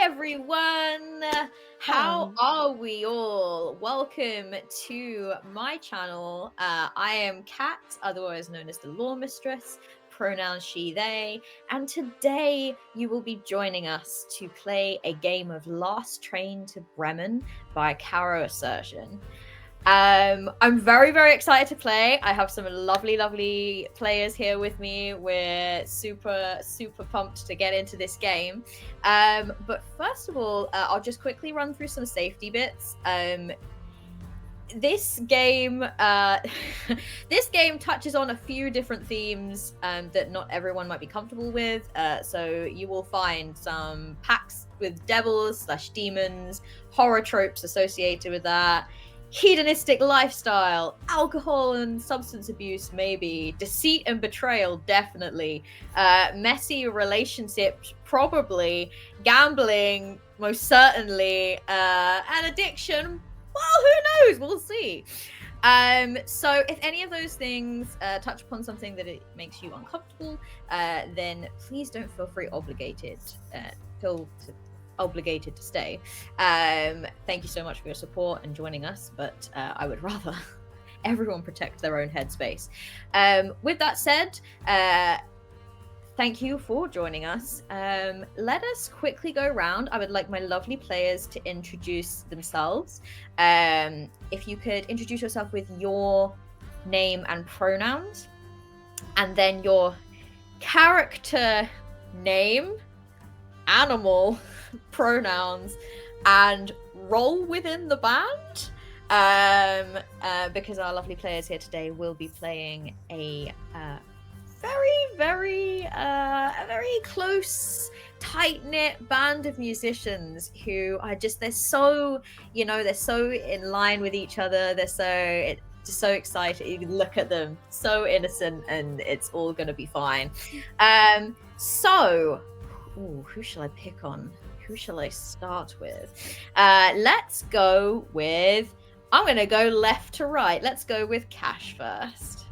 everyone! How are we all? Welcome to my channel. I am Kat, otherwise known as the Law Mistress, pronouns she, they, and today you will be joining us to play a game of Last Train to Bremen by Caro Assertion. I'm very, very excited to play. I have some lovely players here with me. We're super pumped to get into this game. But first of all, I'll just quickly run through some safety bits. This game this game touches on a few different themes that not everyone might be comfortable with. So you will find some pacts with devils / demons, horror tropes associated with that, hedonistic lifestyle, alcohol and substance abuse, maybe, deceit and betrayal, definitely, messy relationships, probably, gambling, most certainly, and addiction. Well, who knows? We'll see. So if any of those things touch upon something that it makes you uncomfortable, then please don't feel obligated to stay. Thank you so much for your support and joining us, but I would rather everyone protect their own headspace. With that said, thank you for joining us. Let us quickly go around. I would like my lovely players to introduce themselves. If you could introduce yourself with your name and pronouns, and then your character name, animal, pronouns, and role within the band. Because our lovely players here today will be playing a very close, tight-knit band of musicians who are just, they're so in line with each other. They're just so excited. You can look at them, so innocent, and it's all gonna be fine. So who shall I pick on? Who shall I start with? Let's go with, I'm gonna go left to right. Let's go with Cash first.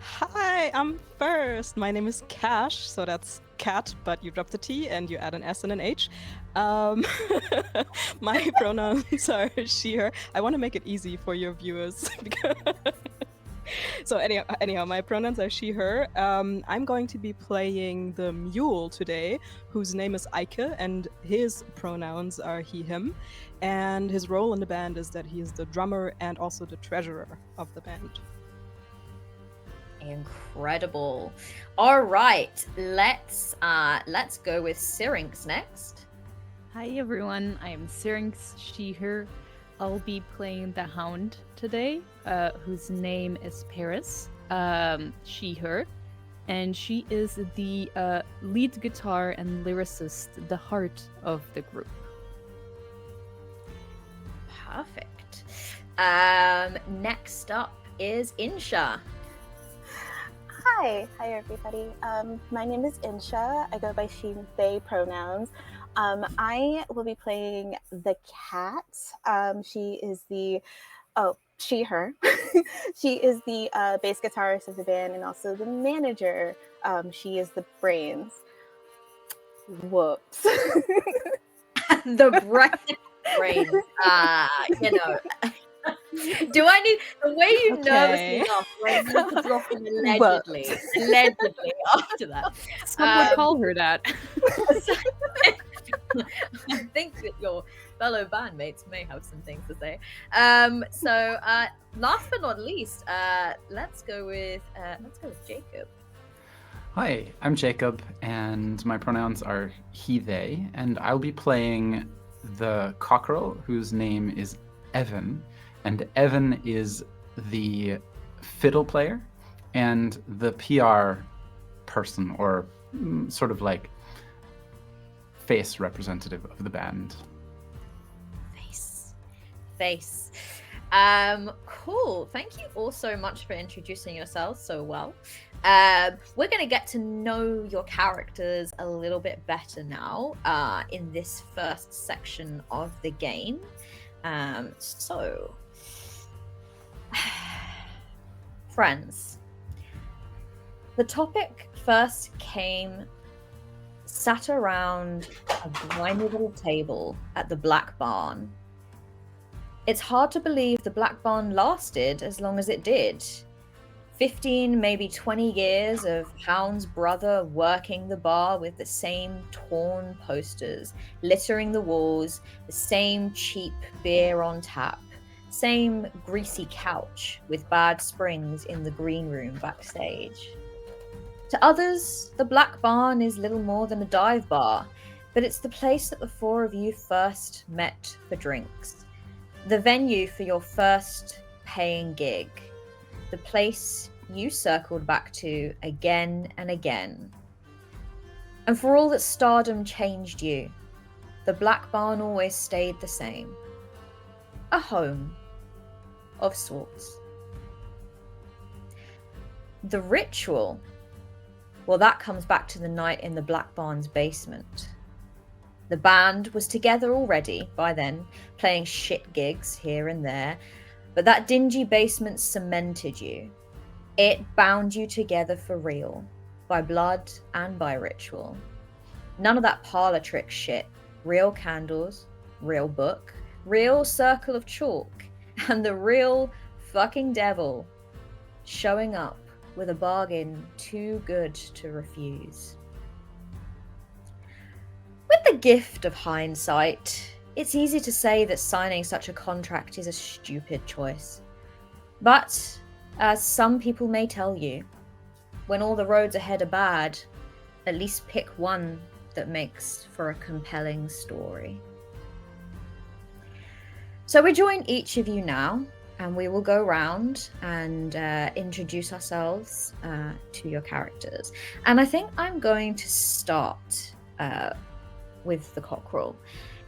Hi, I'm first. My name is Cash, so that's Cat, but you drop the T and you add an S and an H. My pronouns are she, her. I want to make it easy for your viewers. So anyhow, my pronouns are she, her. I'm going to be playing the mule today, whose name is Eike, and his pronouns are he, him. And his role in the band is that he is the drummer and also the treasurer of the band. Incredible. All right, let's go with Syrinx next. Hi everyone, I am Syrinx, she, her. I'll be playing the Hound today, whose name is Paris, she, her. And she is the lead guitar and lyricist, the heart of the group. Perfect. Next up is Insha. Hi everybody. My name is Insha. I go by she, they pronouns. I will be playing the cat. She is the, she, her. She is the bass guitarist of the band and also the manager. She is the brains. Whoops. The brains. Do I need the way you nervously laugh? Do I need to drop in allegedly after that? Some would call her that. I think that your fellow bandmates may have some things to say. So last but not least, let's go with Jacob. Hi, I'm Jacob, and my pronouns are he, they, and I'll be playing the cockerel, whose name is Evan. And Evan is the fiddle player and the PR person, or sort of like face representative of the band. Face. Cool. Thank you all so much for introducing yourselves so well. We're going to get to know your characters a little bit better now in this first section of the game. So, friends, the topic first came sat around a grimy little table at the Black Barn. It's hard to believe the Black Barn lasted as long as it did. 15, maybe 20 years of Hound's brother working the bar with the same torn posters, littering the walls, the same cheap beer on tap, same greasy couch with bad springs in the green room backstage. To others, the Black Barn is little more than a dive bar, but it's the place that the four of you first met for drinks. The venue for your first paying gig. The place you circled back to again and again. And for all that stardom changed you, the Black Barn always stayed the same. A home of sorts. The ritual, well, that comes back to the night in the Black Barn's basement. The band was together already by then, playing shit gigs here and there, but that dingy basement cemented you. It bound you together for real, by blood and by ritual. None of that parlor trick shit. Real candles, real book, real circle of chalk, and the real fucking devil showing up with a bargain too good to refuse. With the gift of hindsight, it's easy to say that signing such a contract is a stupid choice. But, as some people may tell you, when all the roads ahead are bad, at least pick one that makes for a compelling story. So we join each of you now, and we will go round and introduce ourselves to your characters. And I think I'm going to start with the cockerel.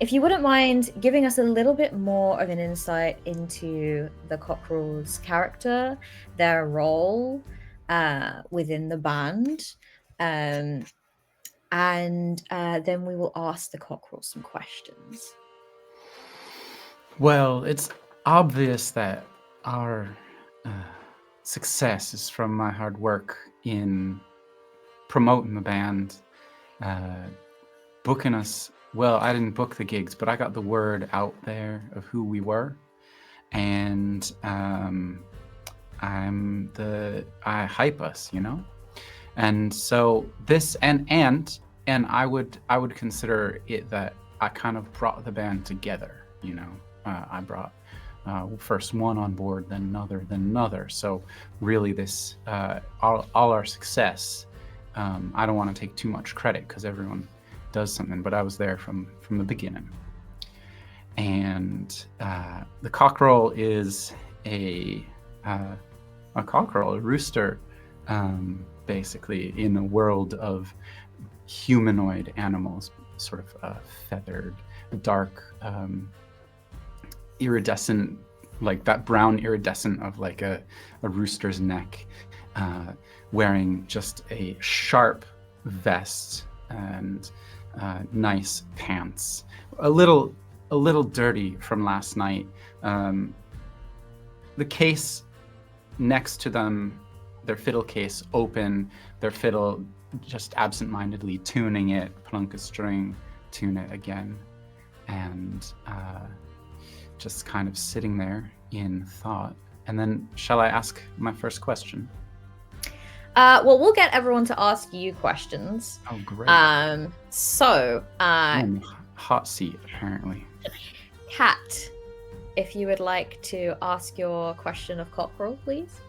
If you wouldn't mind giving us a little bit more of an insight into the cockerel's character, their role within the band, and then we will ask the cockerel some questions. Well, it's obvious that our success is from my hard work in promoting the band, booking us. Well, I didn't book the gigs, but I got the word out there of who we were, and I hype us, you know. And so this and I would consider it that I kind of brought the band together, you know. I brought first one on board, then another. So really, this all our success. I don't want to take too much credit because everyone does something, but I was there from the beginning. And the cockerel is a cockerel, a rooster, basically in a world of humanoid animals, sort of feathered, dark, iridescent, like that brown iridescent of like a rooster's neck, wearing just a sharp vest and nice pants, a little dirty from last night. The case next to them, their fiddle case open, their fiddle just absent-mindedly tuning it, plunk a string, tune it again, and just kind of sitting there in thought. And then, shall I ask my first question? Well, we'll get everyone to ask you questions. Oh, great. So, I'm in the hot seat, apparently. Kat, if you would like to ask your question of Cockerel, please.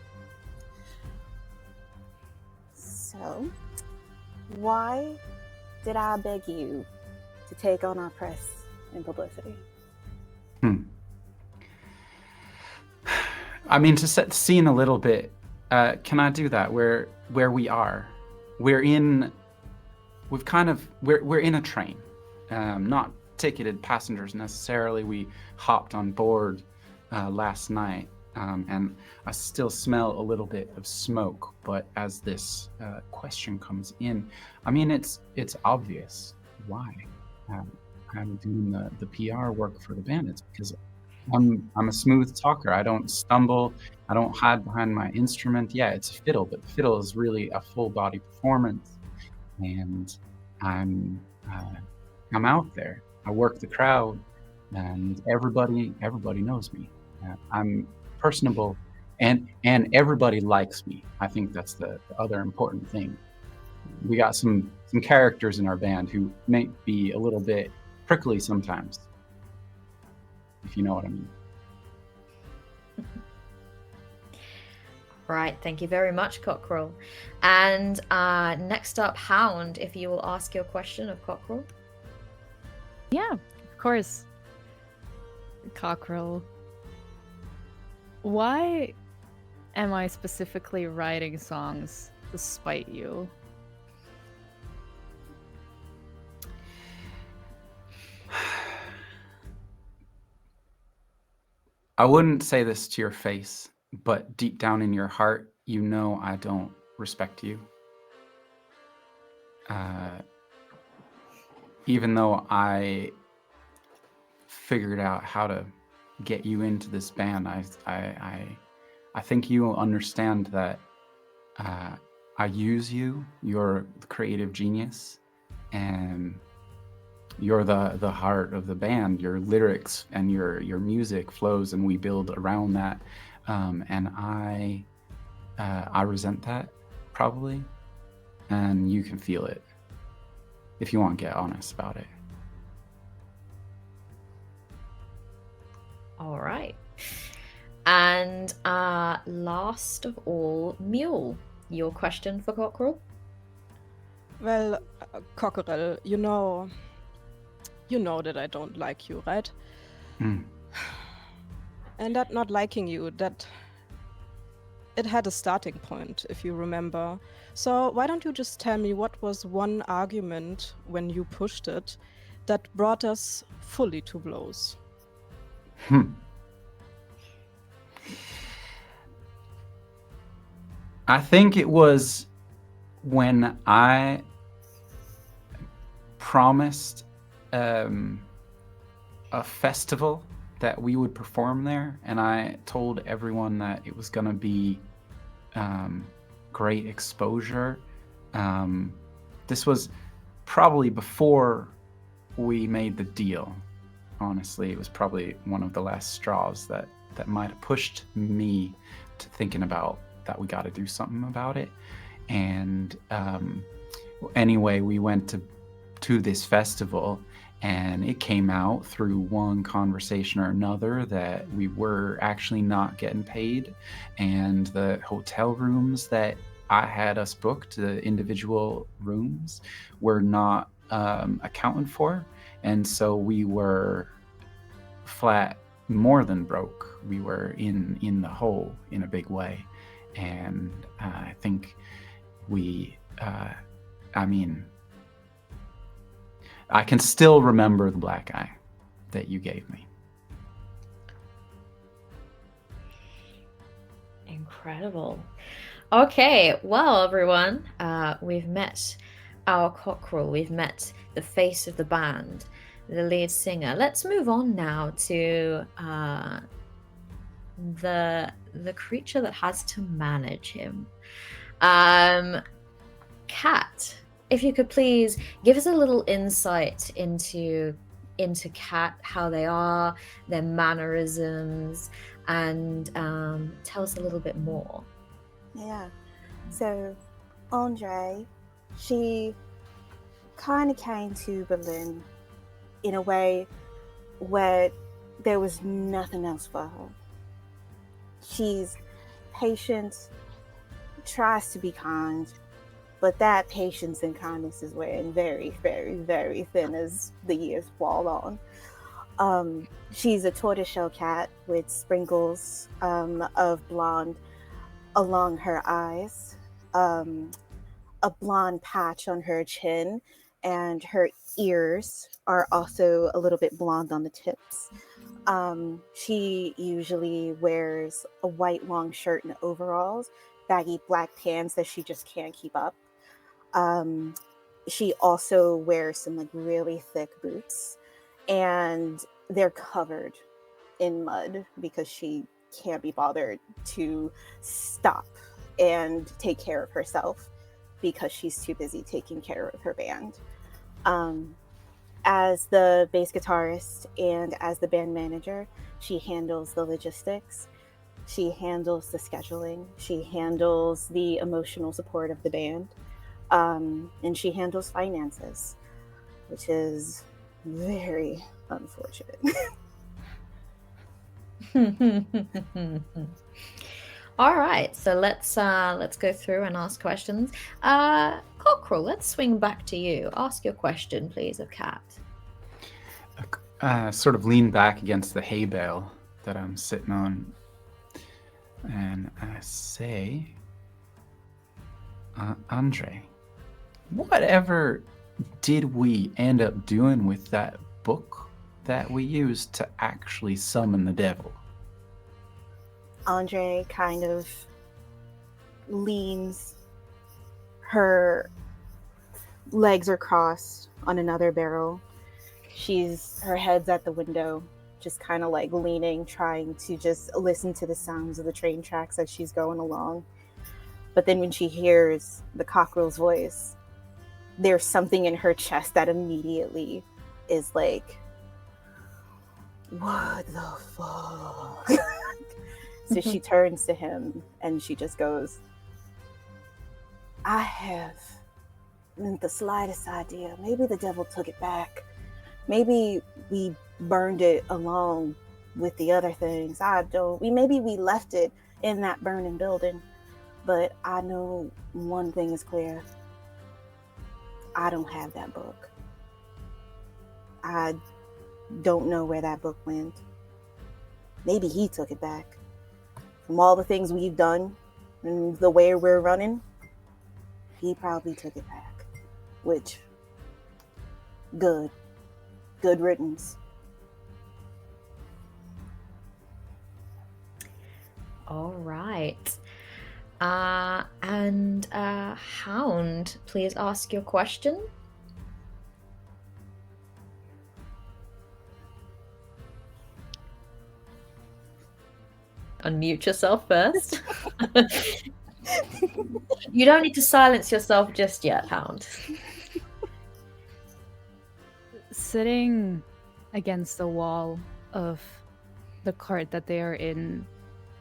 So, why did I beg you to take on our press and publicity? I mean, to set the scene a little bit, can I do that? Where we are, we're in a train, not ticketed passengers necessarily. We hopped on board last night, and I still smell a little bit of smoke. But as this question comes in, I mean, it's obvious why I'm doing the PR work for the band. It's because I'm a smooth talker. I don't stumble. I don't hide behind my instrument. Yeah, it's a fiddle, but fiddle is really a full body performance. And I'm out there. I work the crowd, and everybody knows me. I'm personable, and everybody likes me. I think that's the other important thing. We got some characters in our band who may be a little bit prickly sometimes, if you know what I mean. Right, thank you very much, Cockerel. And next up, Hound, if you will ask your question of Cockerel. Yeah, of course. Cockerel. Why am I specifically writing songs to spite you? I wouldn't say this to your face, but deep down in your heart, you know I don't respect you. Even though I figured out how to get you into this band, I think you will understand that I use you. You're the creative genius, and you're the heart of the band. Your lyrics and your music flows, and we build around that. And I resent that, probably, and you can feel it if you want to get honest about it. All right. And last of all, Mule, your question for Cockerel? Well, Cockerel, you know that I don't like you, right? Mm. And that not liking you, that it had a starting point, if you remember. So why don't you just tell me what was one argument when you pushed it that brought us fully to blows? I think it was when I promised a festival that we would perform there, and I told everyone that it was going to be great exposure. This was probably before we made the deal. Honestly, it was probably one of the last straws that might have pushed me to thinking about that we got to do something about it. And anyway, we went to this festival, and it came out through one conversation or another that we were actually not getting paid, and the hotel rooms that I had us booked, the individual rooms, were not accounted for, and so we were flat, more than broke. We were in the hole in a big way, and I think we, I mean, I can still remember the black eye that you gave me. Incredible. Okay, well, everyone, we've met our Cockerel. We've met the face of the band, the lead singer. Let's move on now to the creature that has to manage him. Cat, if you could please give us a little insight into Cat, how they are, their mannerisms, and tell us a little bit more. Yeah. So, Andre, she kind of came to Berlin in a way where there was nothing else for her. She's patient, tries to be kind, but that patience and kindness is wearing very, very, very thin as the years fall on. She's a tortoiseshell cat with sprinkles of blonde along her eyes, a blonde patch on her chin, and her ears are also a little bit blonde on the tips. She usually wears a white long shirt and overalls, baggy black pants that she just can't keep up. She also wears some like really thick boots, and they're covered in mud because she can't be bothered to stop and take care of herself because she's too busy taking care of her band. As the bass guitarist and as the band manager, she handles the logistics. She handles the scheduling. She handles the emotional support of the band. And she handles finances, which is very unfortunate. All right, so let's go through and ask questions. Cockerel, let's swing back to you. Ask your question, please, of Kat. Sort of lean back against the hay bale that I'm sitting on, and I say, Andre, whatever did we end up doing with that book that we used to actually summon the devil? Andre kind of leans, her legs are crossed on another barrel. Her head's at the window, just kind of like leaning, trying to just listen to the sounds of the train tracks as she's going along. But then when she hears the cockerel's voice, there's something in her chest that immediately is like, what the fuck? So she turns to him and she just goes, I haven't the slightest idea. Maybe the devil took it back. Maybe we burned it along with the other things. Maybe we left it in that burning building. But I know one thing is clear. I don't have that book. I don't know where that book went. Maybe he took it back. From all the things we've done and the way we're running, he probably took it back. Which, good riddance. All right. And Hound, please ask your question. Unmute yourself first. You don't need to silence yourself just yet, Hound. Sitting against the wall of the cart that they are in,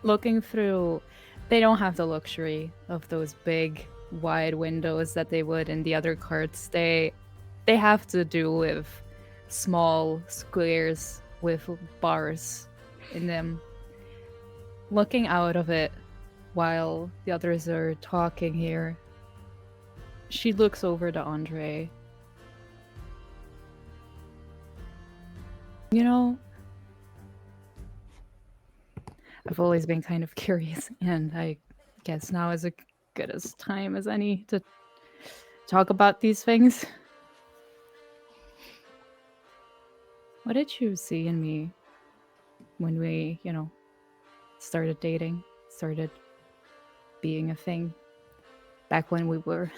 looking through, they don't have the luxury of those big, wide windows that they would in the other carts. They have to do with small squares with bars in them. Looking out of it while the others are talking here, she looks over to Andre. You know, I've always been kind of curious, and I guess now is as good as time as any to talk about these things. What did you see in me when we, started dating, started being a thing, back when we were?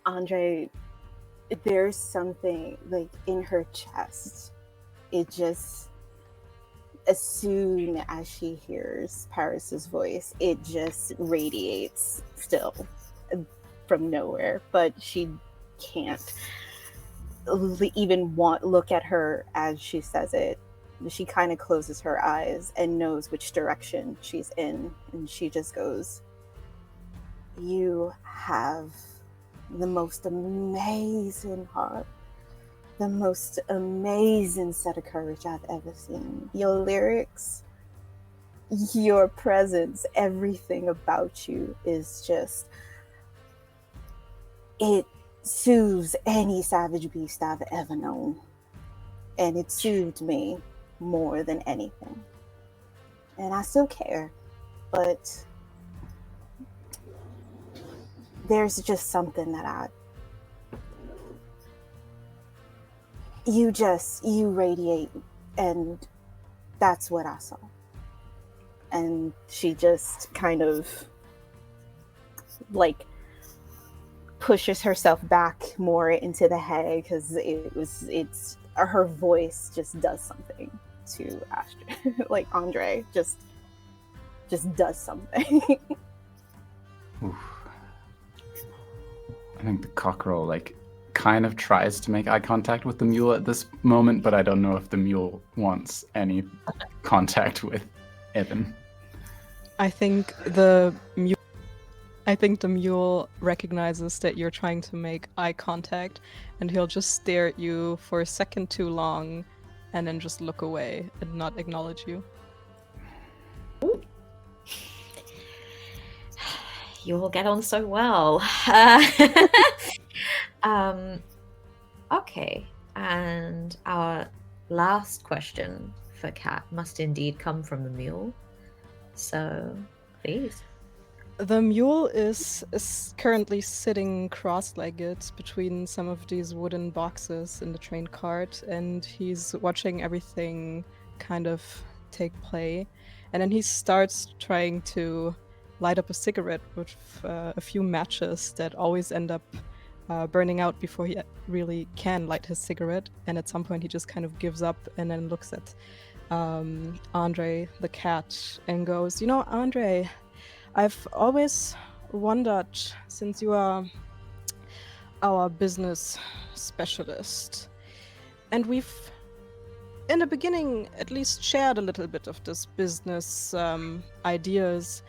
Andre, there's something like in her chest. It just, as soon as she hears Paris's voice, it just radiates still from nowhere. But she can't even look at her as she says it. She kind of closes her eyes and knows which direction she's in, and she just goes, you have the most amazing heart, the most amazing set of courage I've ever seen. Your lyrics, your presence, everything about you is just, it soothes any savage beast I've ever known. And it soothed me more than anything. And I still care, but there's just something that you radiate, and that's what I saw. And she just kind of like pushes herself back more into the hay, because it's her voice just does something to Astrid. Like Andre just does something. Oof. I think the cockerel like kind of tries to make eye contact with the mule at this moment, but I don't know if the mule wants any contact with Evan. I think the mule recognizes that you're trying to make eye contact, and he'll just stare at you for a second too long, and then just look away and not acknowledge you. You all get on so well. Okay, and our last question for Kat must indeed come from the mule. So, please. The mule is currently sitting cross-legged between some of these wooden boxes in the train cart, and he's watching everything kind of take play. And then he starts trying to light up a cigarette with a few matches that always end up burning out before he really can light his cigarette. And at some point he just kind of gives up and then looks at Andre the cat and goes, Andre, I've always wondered, since you are our business specialist, and we've in the beginning at least shared a little bit of this business ideas,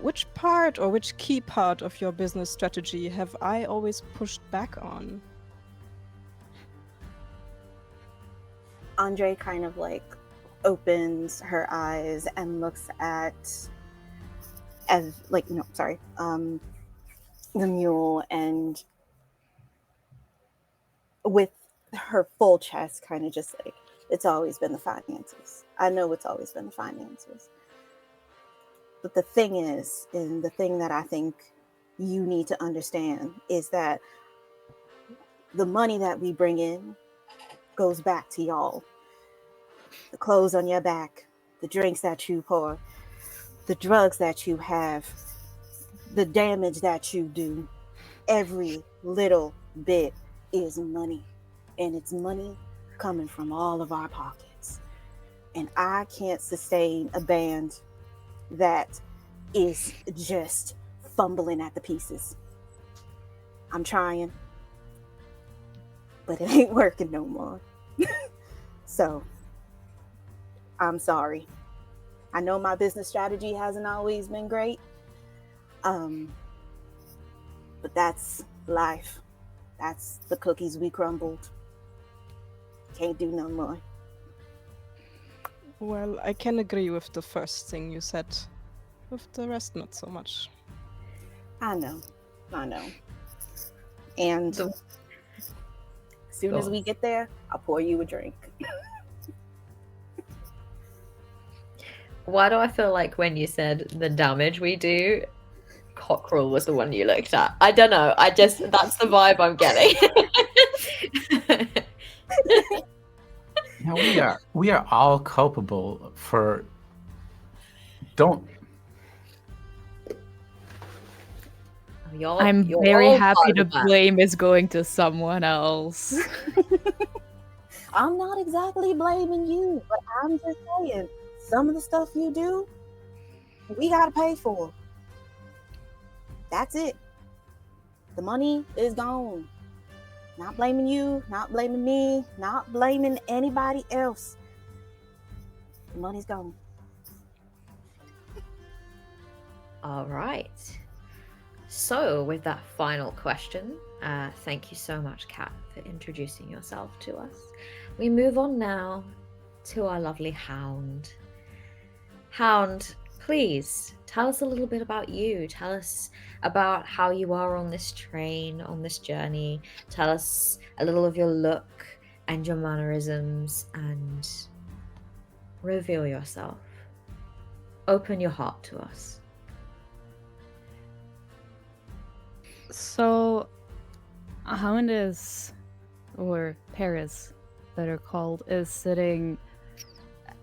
which part or which key part of your business strategy have I always pushed back on? Andre kind of like opens her eyes and looks at the mule, and with her full chest kind of just like, it's always been the finances. I know it's always been the finances. But the thing is, and the thing that I think you need to understand is that the money that we bring in goes back to y'all. The clothes on your back, the drinks that you pour, the drugs that you have, the damage that you do, every little bit is money. And it's money coming from all of our pockets. And I can't sustain a band that is just fumbling at the pieces. I'm trying, but it ain't working no more. So, I'm sorry. I know my business strategy hasn't always been great, but that's life. That's the cookies we crumbled. Can't do no more. Well, I can agree with the first thing you said. With the rest, not so much. I know. And as soon as we get there, I'll pour you a drink. Why do I feel like when you said the damage we do, Cockerel was the one you looked at? I don't know. That's the vibe I'm getting. We are all culpable for. Don't. I'm you're very all happy part the of that. blame is going to someone else. I'm not exactly blaming you, but I'm just saying, some of the stuff you do, we gotta pay for. That's it. The money is gone. Not blaming you, not blaming me, not blaming anybody else. The money's gone. All right. So, with that final question, thank you so much, Kat, for introducing yourself to us. We move on now to our lovely Hound. Hound, please tell us a little bit about you. Tell us about how you are on this train, on this journey. Tell us a little of your look and your mannerisms, and reveal yourself. Open your heart to us. So, Hound is, or Paris, better called, is sitting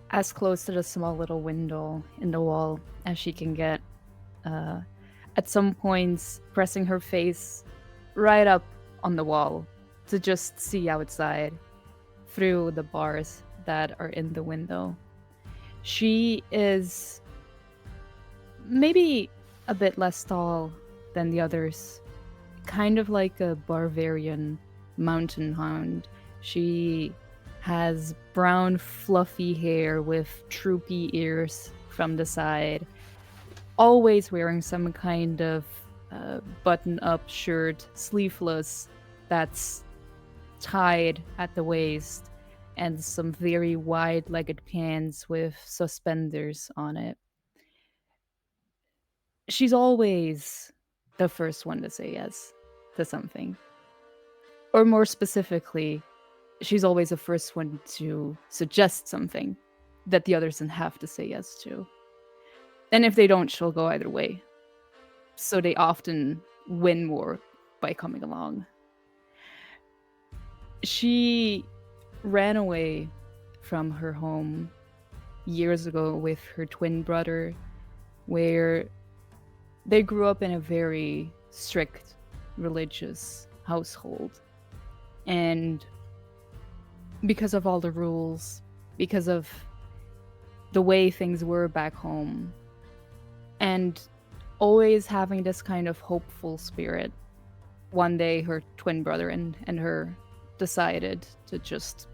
as close to the small little window in the wall as she can get. At some points, pressing her face right up on the wall to just see outside through the bars that are in the window. She is maybe a bit less tall than the others, kind of like a Bavarian mountain hound. She has brown, fluffy hair with droopy ears from the side, always wearing some kind of button-up shirt, sleeveless, that's tied at the waist, and some very wide-legged pants with suspenders on it. She's always the first one to say yes to something. Or more specifically, she's always the first one to suggest something that the others then have to say yes to. And if they don't, she'll go either way. So they often win more by coming along. She ran away from her home years ago with her twin brother, where they grew up in a very strict religious household. And because of all the rules, because of the way things were back home, and always having this kind of hopeful spirit, one day her twin brother and her decided to just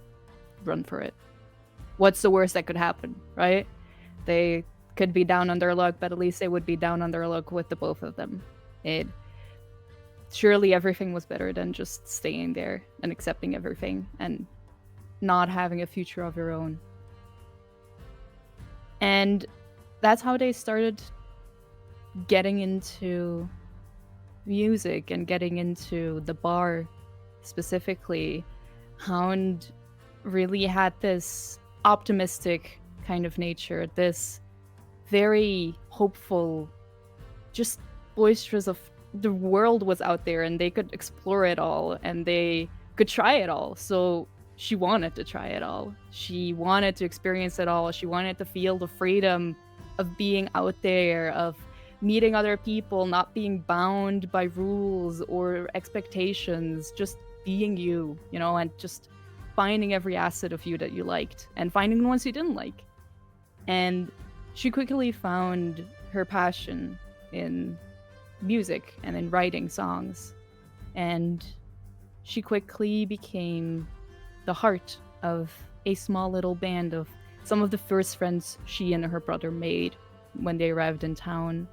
run for it. What's the worst that could happen, right? They could be down on their luck, but at least they would be down on their luck with the both of them. Surely everything was better than just staying there and accepting everything and not having a future of your own. And that's how they started getting into music and getting into the bar specifically. Hound really had this optimistic kind of nature, this very hopeful, just boisterous of the world was out there and they could explore it all and they could try it all. So she wanted to try it all. She wanted to experience it all. She wanted to feel the freedom of being out there, of meeting other people, not being bound by rules or expectations, just being you, and just finding every asset of you that you liked and finding the ones you didn't like. And she quickly found her passion in music and in writing songs. And she quickly became the heart of a small little band of some of the first friends she and her brother made when they arrived in town.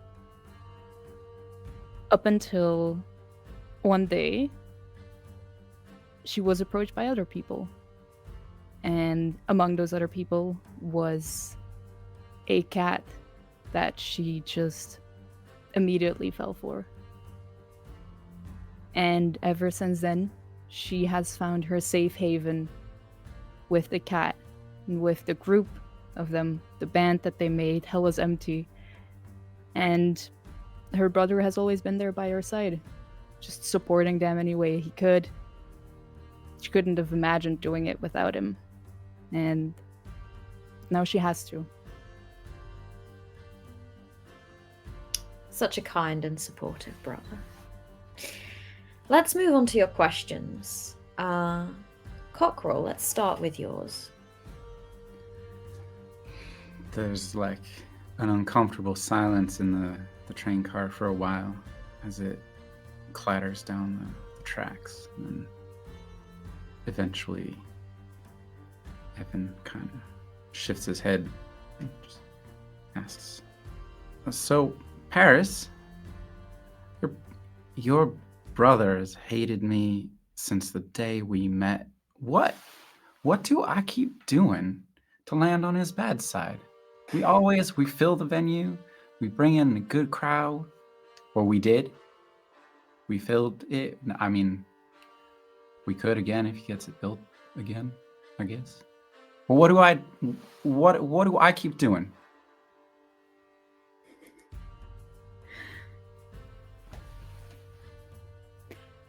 Up until one day, she was approached by other people. And among those other people was a cat that she just immediately fell for. And ever since then, she has found her safe haven with the cat and with the group of them, the band that they made, Hell is Empty. And her brother has always been there by her side, just supporting them any way he could. She couldn't have imagined doing it without him. And now she has to. Such a kind and supportive brother. Let's move on to your questions. Cockerel, let's start with yours. There's like an uncomfortable silence in the train car for a while as it clatters down the tracks. And then eventually, Evan kind of shifts his head and just asks, "So, Paris, your brother has hated me since the day we met. What do I keep doing to land on his bad side? We fill the venue, we bring in a good crowd, or we did. We filled it. I mean, we could again if he gets it built again, I guess. Well, what do I keep doing?"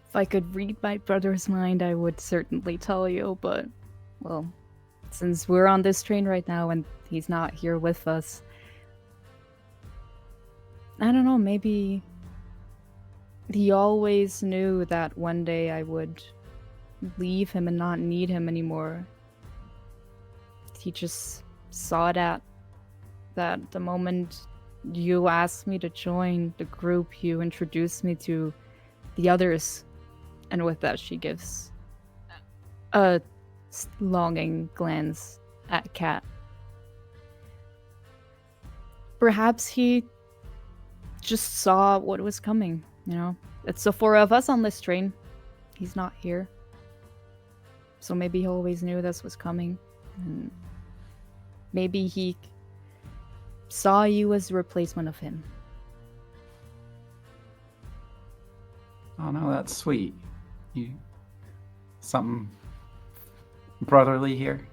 If I could read my brother's mind, I would certainly tell you, but, well, since we're on this train right now and he's not here with us, I don't know, maybe he always knew that one day I would leave him and not need him anymore. He just saw that the moment you asked me to join the group you introduced me to, the others. And with that, she gives a longing glance at Cat. Perhaps he just saw what was coming, you know? It's the four of us on this train. He's not here. So maybe he always knew this was coming. And maybe he saw you as a replacement of him. Oh no, that's sweet. You something brotherly here?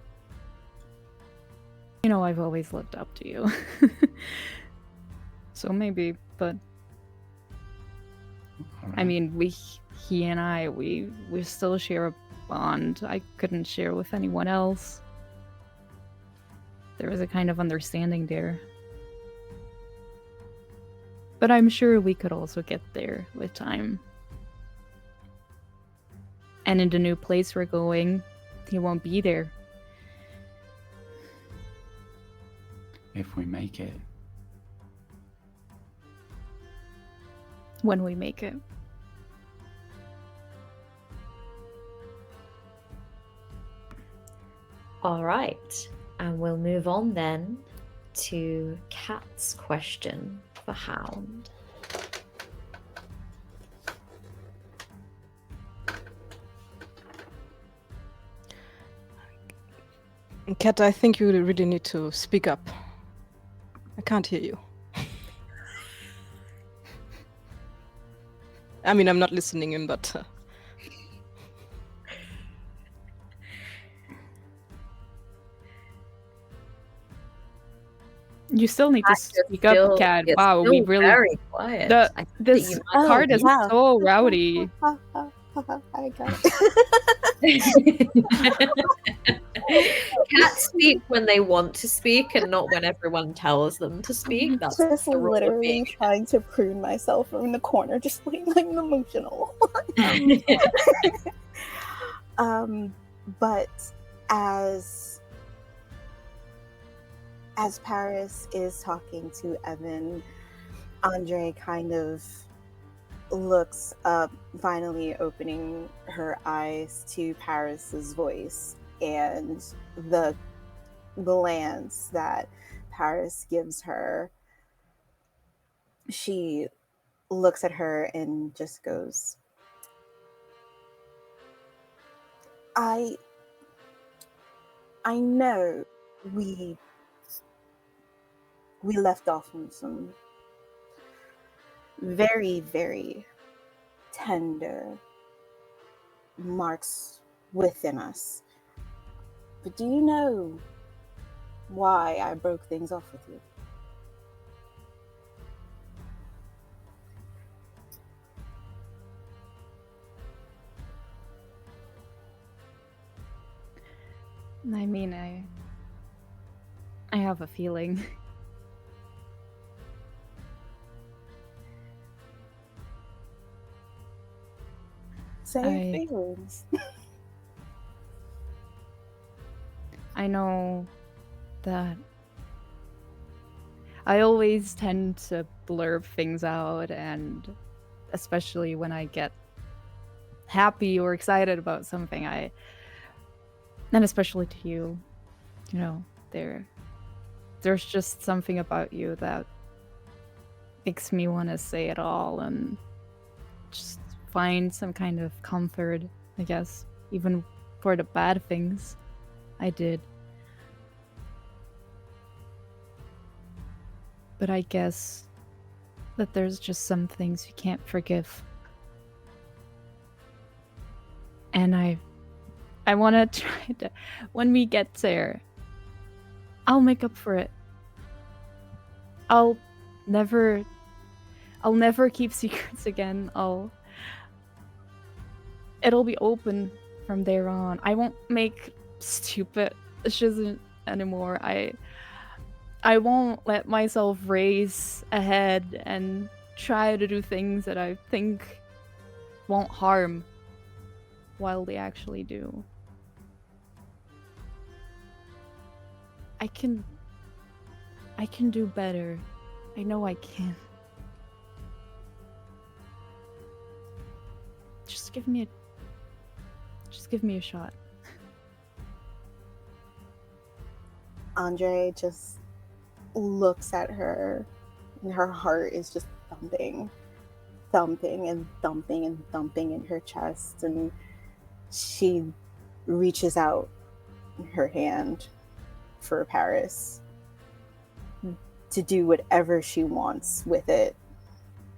You know, I've always looked up to you. So maybe, but All I right. mean, he and I, we still share a bond I couldn't share with anyone else. There was a kind of understanding there. But I'm sure we could also get there with time. And in the new place we're going, he won't be there. If we make it. When we make it. All right, and we'll move on then to Cat's question for Hound. Cat, I think you really need to speak up. I can't hear you. I mean, I'm not listening in, but... You still need to Cat is speak up, still- Cat. it's Wow, we still really... very quiet. The- I think that This you Oh, card is wow. so rowdy. I got it. Cats speak when they want to speak and not when everyone tells them to speak. That's Just the rule of literally being. trying to prune myself from the corner, just like I'm emotional. But as Paris is talking to Evan, Andre kind of looks up, finally opening her eyes to Paris's voice and the glance that Paris gives her. She looks at her and just goes, I know we left off on some very, very tender marks within us. But do you know why I broke things off with you? I mean, I have a feeling. Say I- feelings. I know that I always tend to blurb things out, and especially when I get happy or excited about something, and especially to you, you know, there's just something about you that makes me want to say it all and just find some kind of comfort, I guess, even for the bad things I did. But I guess that there's just some things you can't forgive. And I want to try to, when we get there, I'll make up for it. I'll never keep secrets again. It'll be open from there on. I won't make stupid decisions anymore. I won't let myself race ahead and try to do things that I think won't harm while they actually do. I can do better. I know I can. Just give me a shot. Andre just looks at her, and her heart is just thumping and thumping and thumping in her chest, and she reaches out her hand for Paris to do whatever she wants with it,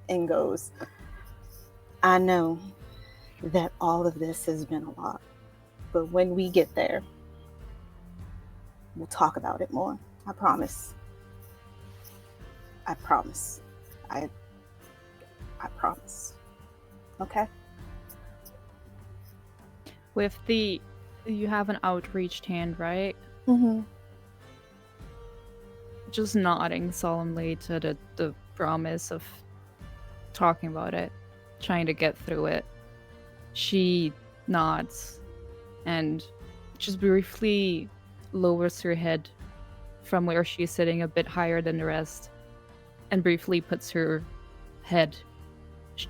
and goes, I know that all of this has been a lot, but when we get there, we'll talk about it more. I promise. I promise. I promise. Okay? You have an outreached hand, right? Mm-hmm. Just nodding solemnly to the promise of talking about it, trying to get through it. She nods and just briefly lowers her head from where she's sitting a bit higher than the rest, and briefly puts her head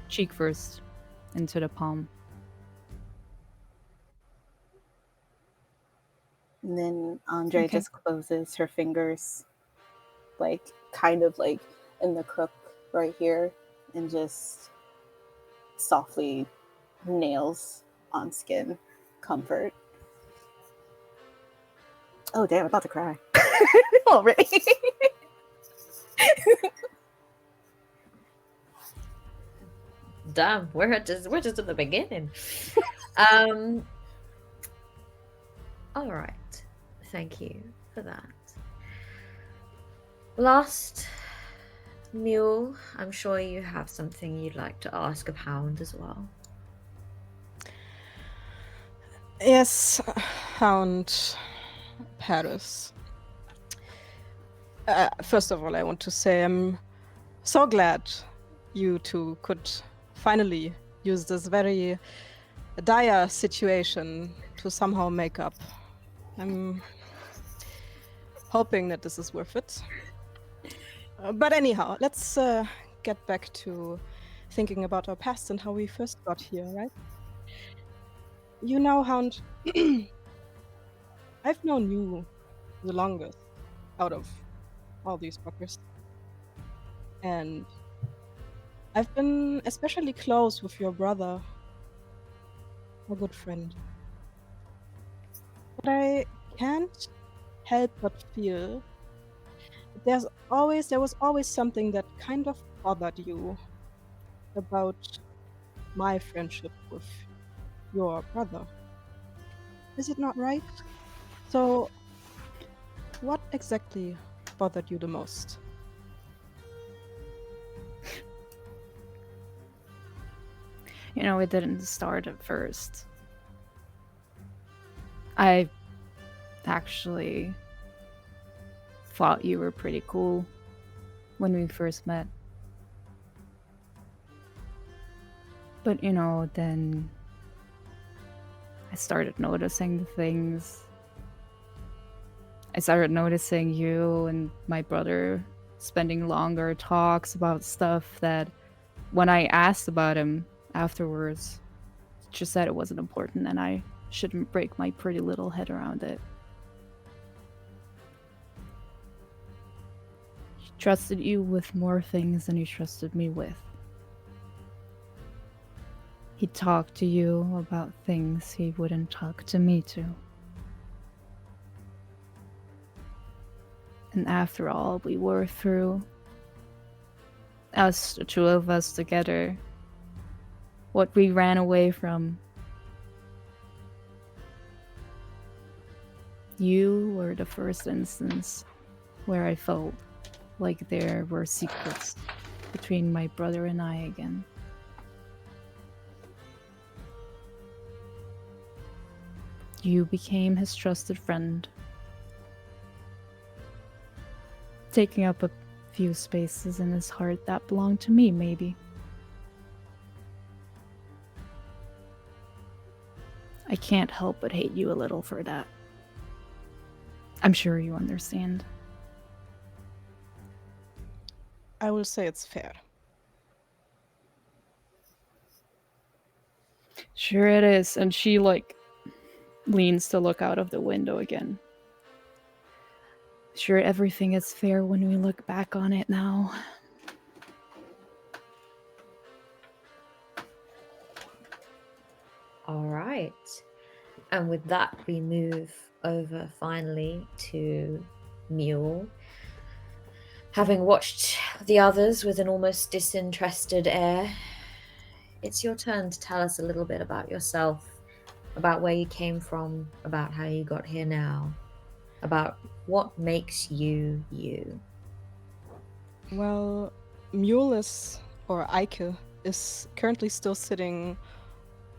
cheek first into the palm. And then Andre Okay. just closes her fingers, like kind of like in the crook right here, and just softly nails on skin comfort. Oh damn, I'm about to cry already. Damn, we're just at the beginning. All right, thank you for that. Last mule, I'm sure you have something you'd like to ask of Hound as well. Yes, Hound, Paris. First of all, I want to say I'm so glad you two could finally use this very dire situation to somehow make up. I'm hoping that this is worth it. But anyhow, let's get back to thinking about our past and how we first got here, right? You know, Hound, I've known you the longest out of all these fuckers. And I've been especially close with your brother, a good friend. But I can't help but feel that there was always something that kind of bothered you about my friendship with your brother. Is it not right? So, what exactly bothered you the most? You know, it didn't start at first. I actually thought you were pretty cool when we first met. But, you know, then I started noticing the things. I started noticing you and my brother spending longer talks about stuff that when I asked about him afterwards, just said it wasn't important and I shouldn't break my pretty little head around it. He trusted you with more things than he trusted me with. He talked to you about things he wouldn't talk to me to. And after all we were through, us, the two of us together, what we ran away from, you were the first instance where I felt like there were secrets between my brother and I again. You became his trusted friend, taking up a few spaces in his heart that belonged to me, maybe. I can't help but hate you a little for that. I'm sure you understand. I will say it's fair. Sure it is. And she, like, leans to look out of the window again. Sure, everything is fair when we look back on it now. All right. And with that, we move over finally to Mule. Having watched the others with an almost disinterested air, it's your turn to tell us a little bit about yourself, about where you came from, about how you got here now, about what makes you you. Well, Mule is, or Ike, is currently still sitting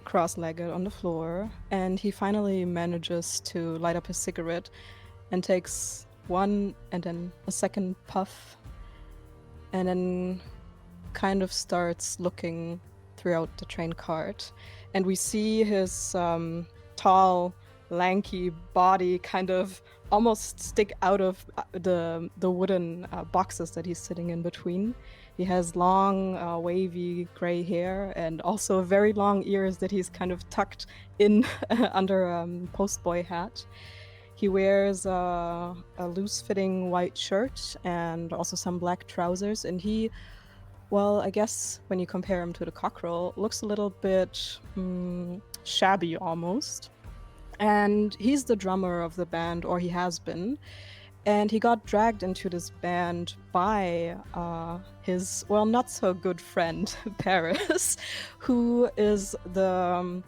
cross-legged on the floor, and he finally manages to light up his cigarette and takes one and then a second puff, and then kind of starts looking throughout the train cart. And we see his tall, lanky body kind of almost stick out of the wooden boxes that he's sitting in between. He has long, wavy gray hair and also very long ears that he's kind of tucked in under a postboy hat. He wears a loose-fitting white shirt and also some black trousers, and he, well, I guess when you compare him to the cockerel, looks a little bit shabby almost. And he's the drummer of the band, or he has been. And he got dragged into this band by his, well, not so good friend, Paris, who is the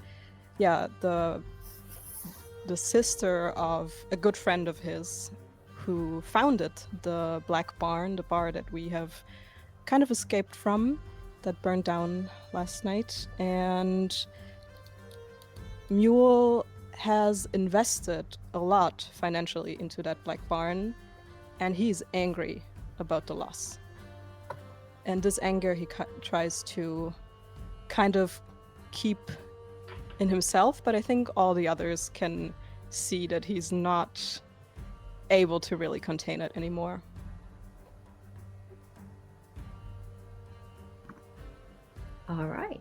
sister of a good friend of his who founded the Black Barn, the bar that we have kind of escaped from, that burned down last night. And Mule has invested a lot financially into that Black Barn, and he's angry about the loss. And this anger he tries to kind of keep in himself, but I think all the others can see that he's not able to really contain it anymore. All right.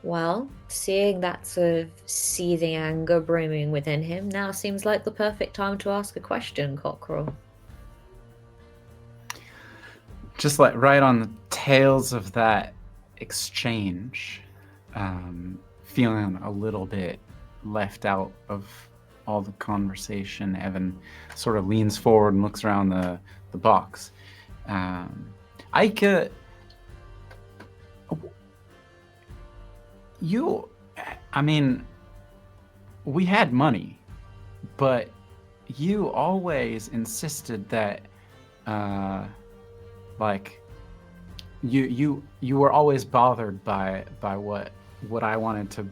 Well, seeing that sort of seething anger brimming within him now seems like the perfect time to ask a question, Cockerel. Just like right on the tails of that exchange, feeling a little bit left out of all the conversation, Evan sort of leans forward and looks around the box. Ike, we had money, but you always insisted that, you were always bothered by what I wanted to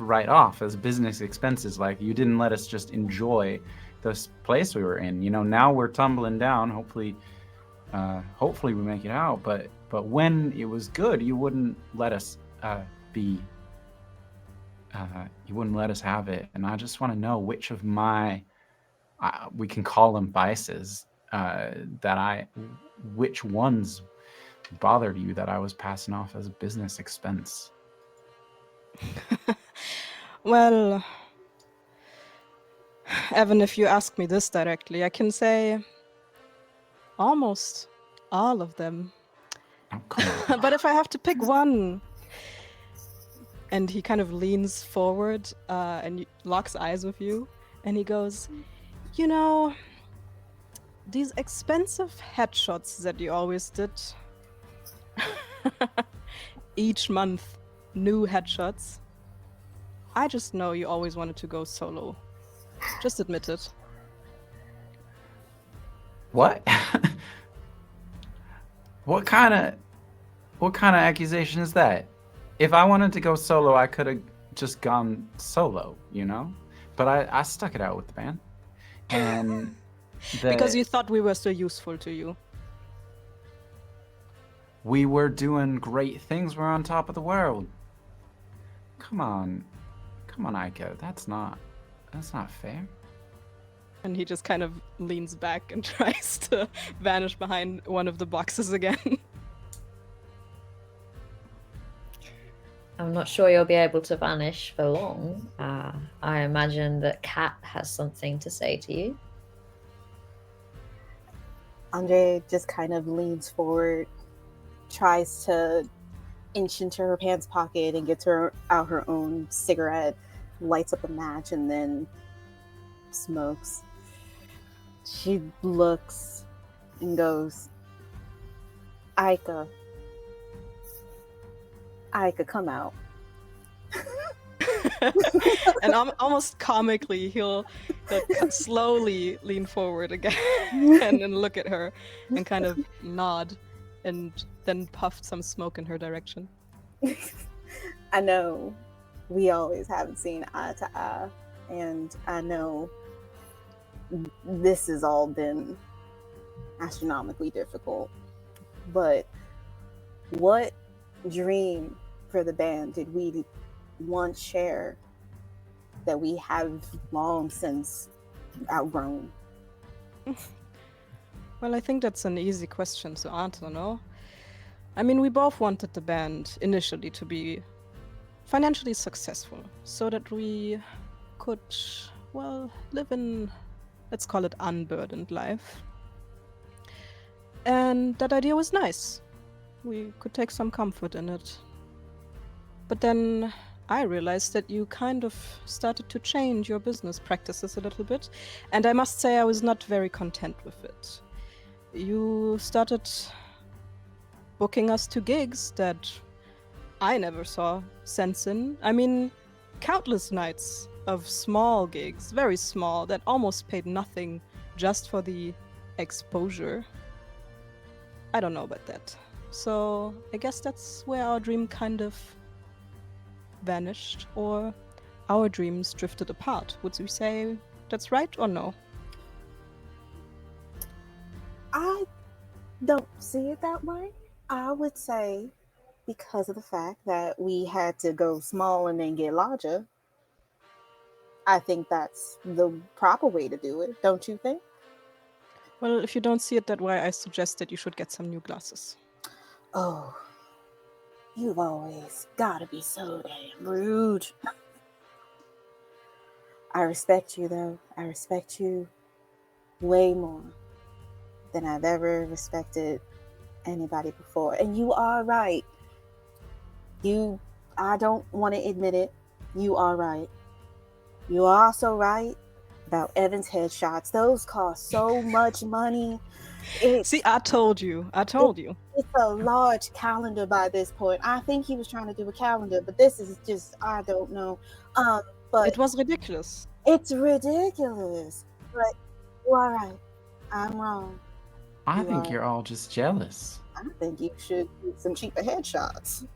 write off as business expenses. Like, you didn't let us just enjoy this place we were in. You know, now we're tumbling down. Hopefully we make it out. But when it was good, you wouldn't let us you wouldn't let us have it. And I just want to know which of my we can call them vices, which ones bothered you that I was passing off as a business expense. Well, Evan, if you ask me this directly, I can say almost all of them. Oh, come on. But if I have to pick one, and he kind of leans forward and locks eyes with you, and he goes, you know, these expensive headshots that you always did, each month, new headshots. I just know you always wanted to go solo. Just admit it. What? What kind of accusation is that? If I wanted to go solo, I could have just gone solo, you know? But I stuck it out with the band. And because you thought we were so useful to you. We were doing great things. We're on top of the world. Come on, Ike. That's not fair. And he just kind of leans back and tries to vanish behind one of the boxes again. I'm not sure you'll be able to vanish for long. I imagine that Kat has something to say to you. Andre just kind of leans forward, tries to inch into her pants pocket and gets out her own cigarette, lights up a match, and then smokes. She looks and goes, Aika, come out. And almost comically, he'll slowly lean forward again and then look at her and kind of nod and then puff some smoke in her direction. I know we always haven't seen eye to eye, and I know this has all been astronomically difficult, but what dream for the band did we once share that we have long since outgrown? Well, I think that's an easy question to answer, no? I mean, we both wanted the band initially to be financially successful so that we could, well, live in, let's call it, unburdened life. And that idea was nice. We could take some comfort in it. But then I realized that you kind of started to change your business practices a little bit, and I must say I was not very content with it. You started booking us to gigs that I never saw sense in. I mean, countless nights of small gigs, very small, that almost paid nothing just for the exposure. I don't know about that. So I guess that's where our dream kind of vanished, or our dreams drifted apart. Would you say that's right or no? I don't see it that way. I would say because of the fact that we had to go small and then get larger, I think that's the proper way to do it, don't you think? Well, if you don't see it that way, I suggest that you should get some new glasses. Oh, you've always gotta be so damn rude. I respect you, though. I respect you way more than I've ever respected anybody before. And you are right. I don't want to admit it. You are right. You are also right about Evan's headshots. Those cost so much money. See, I told you. It's a large calendar by this point. I think he was trying to do a calendar, but this is just, I don't know. But it was ridiculous. It's ridiculous. But you are right. I'm wrong. I think you're all just jealous. I think you should get some cheaper headshots.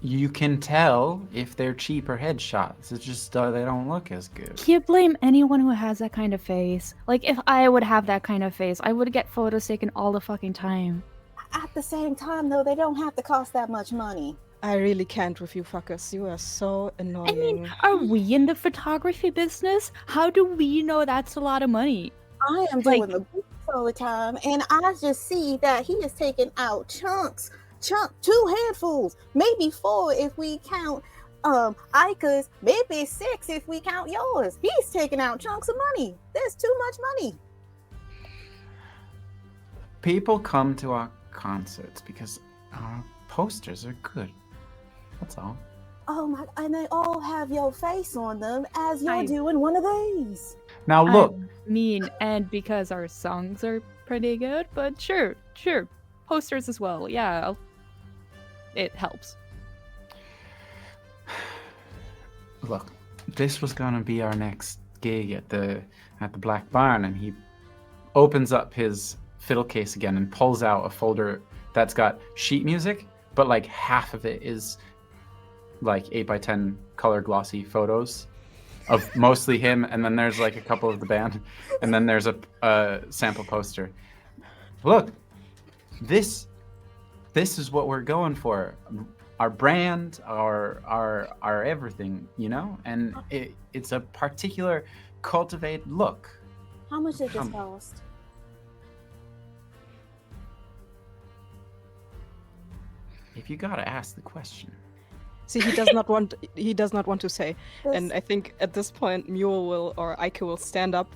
You can tell if they're cheaper headshots. It's just they don't look as good. Can't blame anyone who has that kind of face. Like, if I would have that kind of face, I would get photos taken all the fucking time. At the same time, though, they don't have to cost that much money. I really can't with you fuckers. You are so annoying. I mean, are we in the photography business? How do we know that's a lot of money? I am doing the books all the time, and I just see that he is taking out chunks, 2 handfuls, maybe 4 if we count Ika's, maybe 6 if we count yours. He's taking out chunks of money. There's too much money. People come to our concerts because our posters are good. That's all. Oh my, and they all have your face on them as you're doing one of these. Now look. I mean, and because our songs are pretty good, but sure. Posters as well. Yeah, it helps. Look, this was gonna be our next gig at the Black Barn, and he opens up his fiddle case again and pulls out a folder that's got sheet music, but like half of it is like 8x10 color glossy photos of mostly him, and then there's like a couple of the band, and then there's a sample poster. Look, this is what we're going for. Our brand, our everything, you know? And it's a particular cultivated look. How much did this cost? if you gotta ask the question. See, he does not want. He does not want to say. And This- I think at this point, Mule will or Ike will stand up,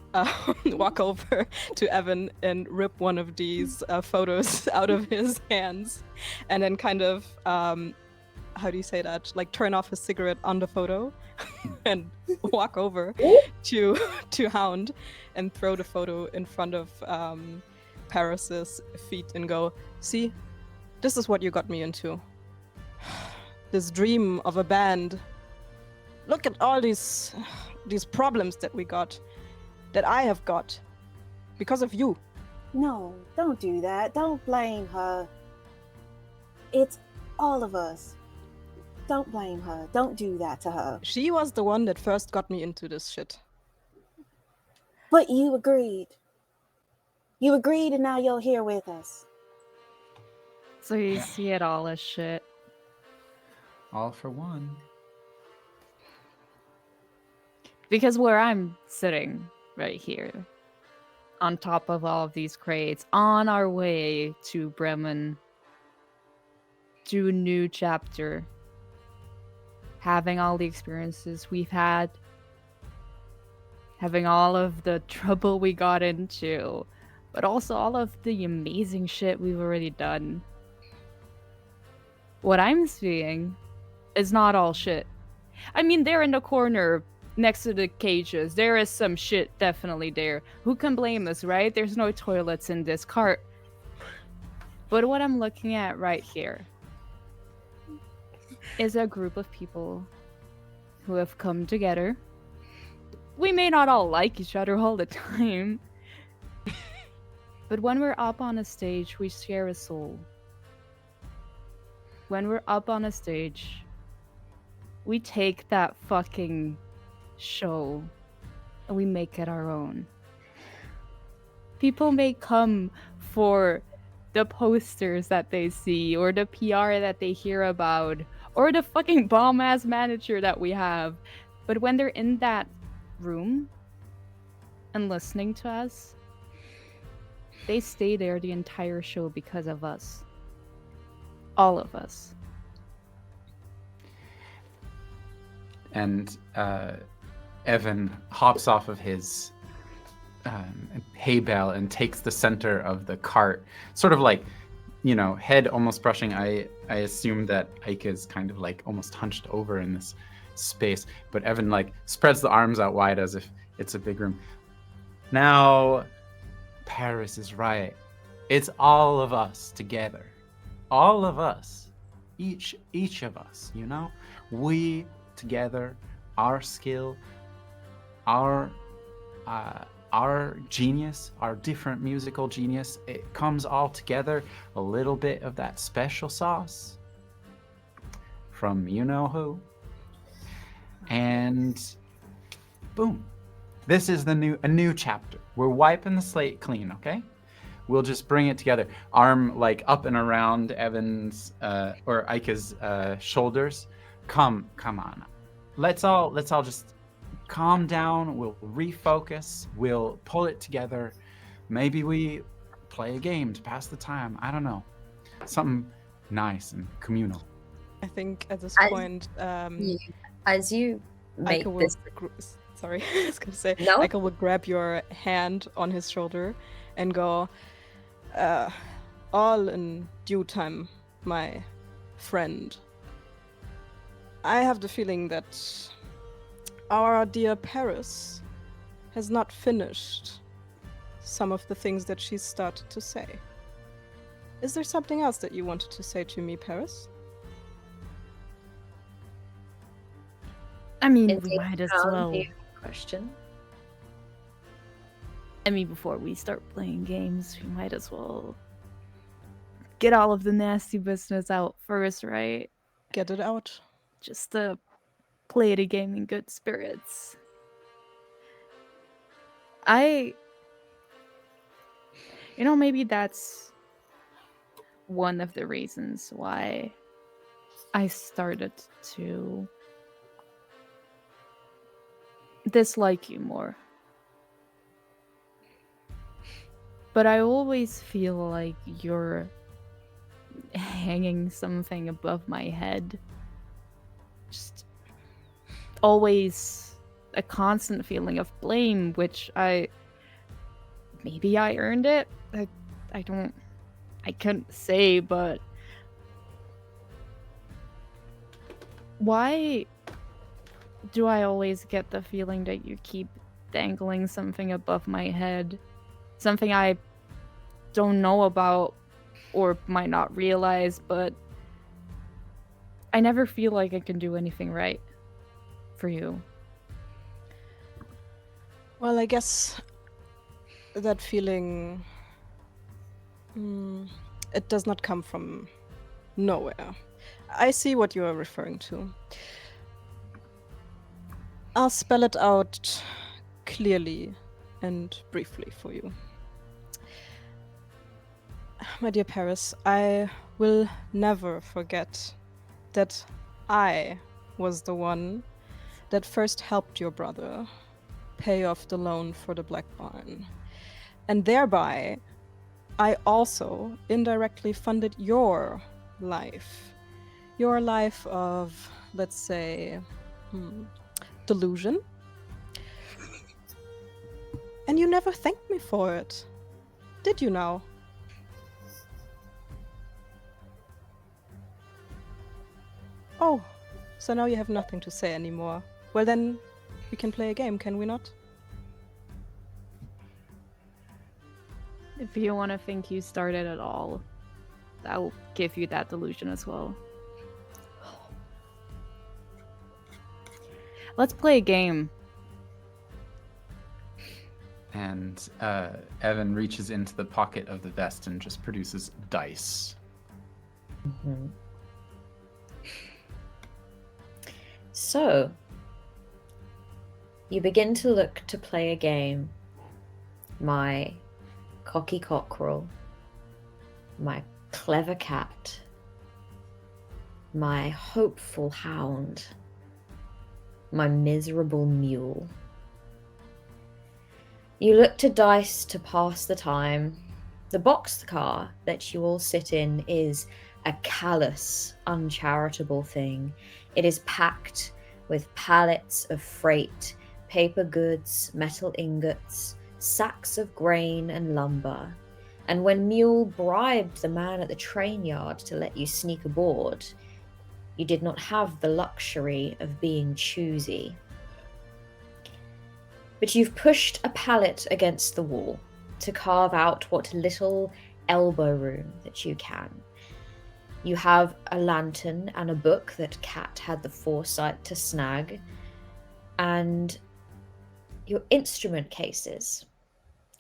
walk over to Evan and rip one of these photos out of his hands, and then kind of how do you say that? Like turn off his cigarette on the photo, and walk over to Hound, and throw the photo in front of Paris's feet and go, "See, this is what you got me into. This dream of a band. Look at all these problems that we got, that I have got, because of you." No, don't do that. Don't blame her. It's all of us. Don't blame her. Don't do that to her. She was the one that first got me into this shit. But you agreed. You agreed, and now you're here with us. So you see it all as shit. All for one. Because where I'm sitting right here, on top of all of these crates, on our way to Bremen, to a new chapter, having all the experiences we've had, having all of the trouble we got into, but also all of the amazing shit we've already done. What I'm seeing is not all shit. I mean, they're in the corner next to the cages. There is some shit definitely there. Who can blame us, right? There's no toilets in this cart. But what I'm looking at right here is a group of people who have come together. We may not all like each other all the time, but when we're up on a stage, we share a soul. When we're up on a stage, we take that fucking show and we make it our own. People may come for the posters that they see, or the PR that they hear about, or the fucking bomb-ass manager that we have. But when they're in that room and listening to us, they stay there the entire show because of us. All of us. And Evan hops off of his hay bale and takes the center of the cart, sort of like, head almost brushing. I assume that Ike is kind of like almost hunched over in this space, but Evan like spreads the arms out wide as if it's a big room. Now, Paris is right. It's all of us together. All of us. Each of us, we together, our skill, our genius, our different musical genius, it comes all together, a little bit of that special sauce from you-know-who, and boom. This is a new chapter. We're wiping the slate clean, okay? We'll just bring it together. Arm like up and around Evan's or Ike's shoulders. Come on. Let's all just calm down. We'll refocus. We'll pull it together. Maybe we play a game to pass the time. I don't know. Something nice and communal. I think at this As- point, As you make Ike will this, sorry, I was gonna say, No? Ike will grab your hand on his shoulder and go, all in due time, my friend. I have the feeling that our dear Paris has not finished some of the things that she started to say. Is there something else that you wanted to say to me, Paris? I mean, is we it might as around well. the question. I mean, before we start playing games, we might as well get all of the nasty business out first, right? Get it out. Just to play the game in good spirits. Maybe that's one of the reasons why I started to dislike you more. But I always feel like you're hanging something above my head. Just always a constant feeling of blame, which maybe I earned it. I couldn't say, but why do I always get the feeling that you keep dangling something above my head? Something I don't know about or might not realize, but I never feel like I can do anything right for you. Well, I guess that feeling, it does not come from nowhere. I see what you are referring to. I'll spell it out clearly and briefly for you. My dear Paris, I will never forget that I was the one that first helped your brother pay off the loan for the Black Barn. And thereby, I also indirectly funded your life. Your life of, let's say, delusion. And you never thanked me for it. Did you now? Oh, so now you have nothing to say anymore. Well then, we can play a game, can we not? If you want to think you started at all, I'll give you that delusion as well. Let's play a game. And Evan reaches into the pocket of the vest and just produces dice. Mm-hmm. So, you begin to look to play a game. My cocky cockerel, my clever cat, my hopeful hound, my miserable mule. You look to dice to pass the time. The boxcar that you all sit in is a callous, uncharitable thing. It is packed with pallets of freight, paper goods, metal ingots, sacks of grain and lumber. And when Mule bribed the man at the train yard to let you sneak aboard, you did not have the luxury of being choosy. But you've pushed a pallet against the wall to carve out what little elbow room that you can. You have a lantern and a book that Kat had the foresight to snag, and your instrument cases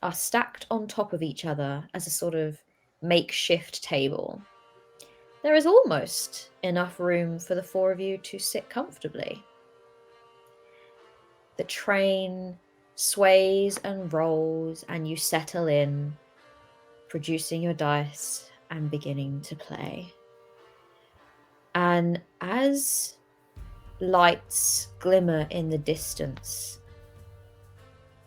are stacked on top of each other as a sort of makeshift table. There is almost enough room for the four of you to sit comfortably. The train sways and rolls, and you settle in, producing your dice and beginning to play. And as lights glimmer in the distance,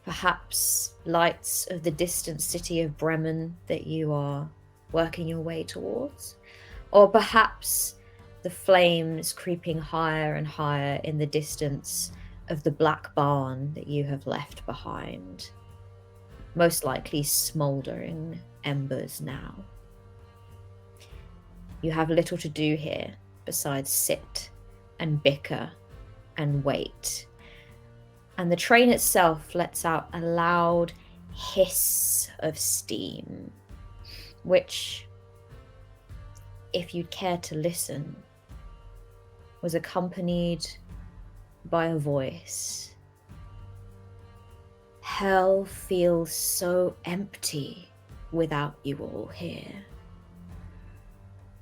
perhaps lights of the distant city of Bremen that you are working your way towards, or perhaps the flames creeping higher and higher in the distance of the black barn that you have left behind, most likely smouldering embers now. You have little to do here besides sit and bicker and wait. And the train itself lets out a loud hiss of steam, which, if you'd care to listen, was accompanied by a voice. Hell feels so empty without you all here.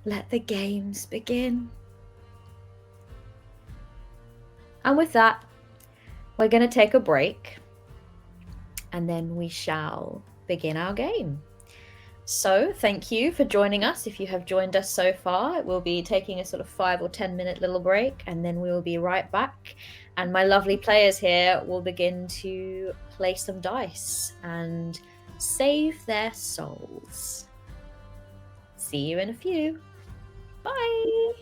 Let the games begin. And with that, we're going to take a break, and then we shall begin our game. So thank you for joining us. If you have joined us so far, we'll be taking a sort of 5 or 10 minute little break, and then we will be right back. And my lovely players here will begin to play some dice and save their souls. See you in a few. Bye.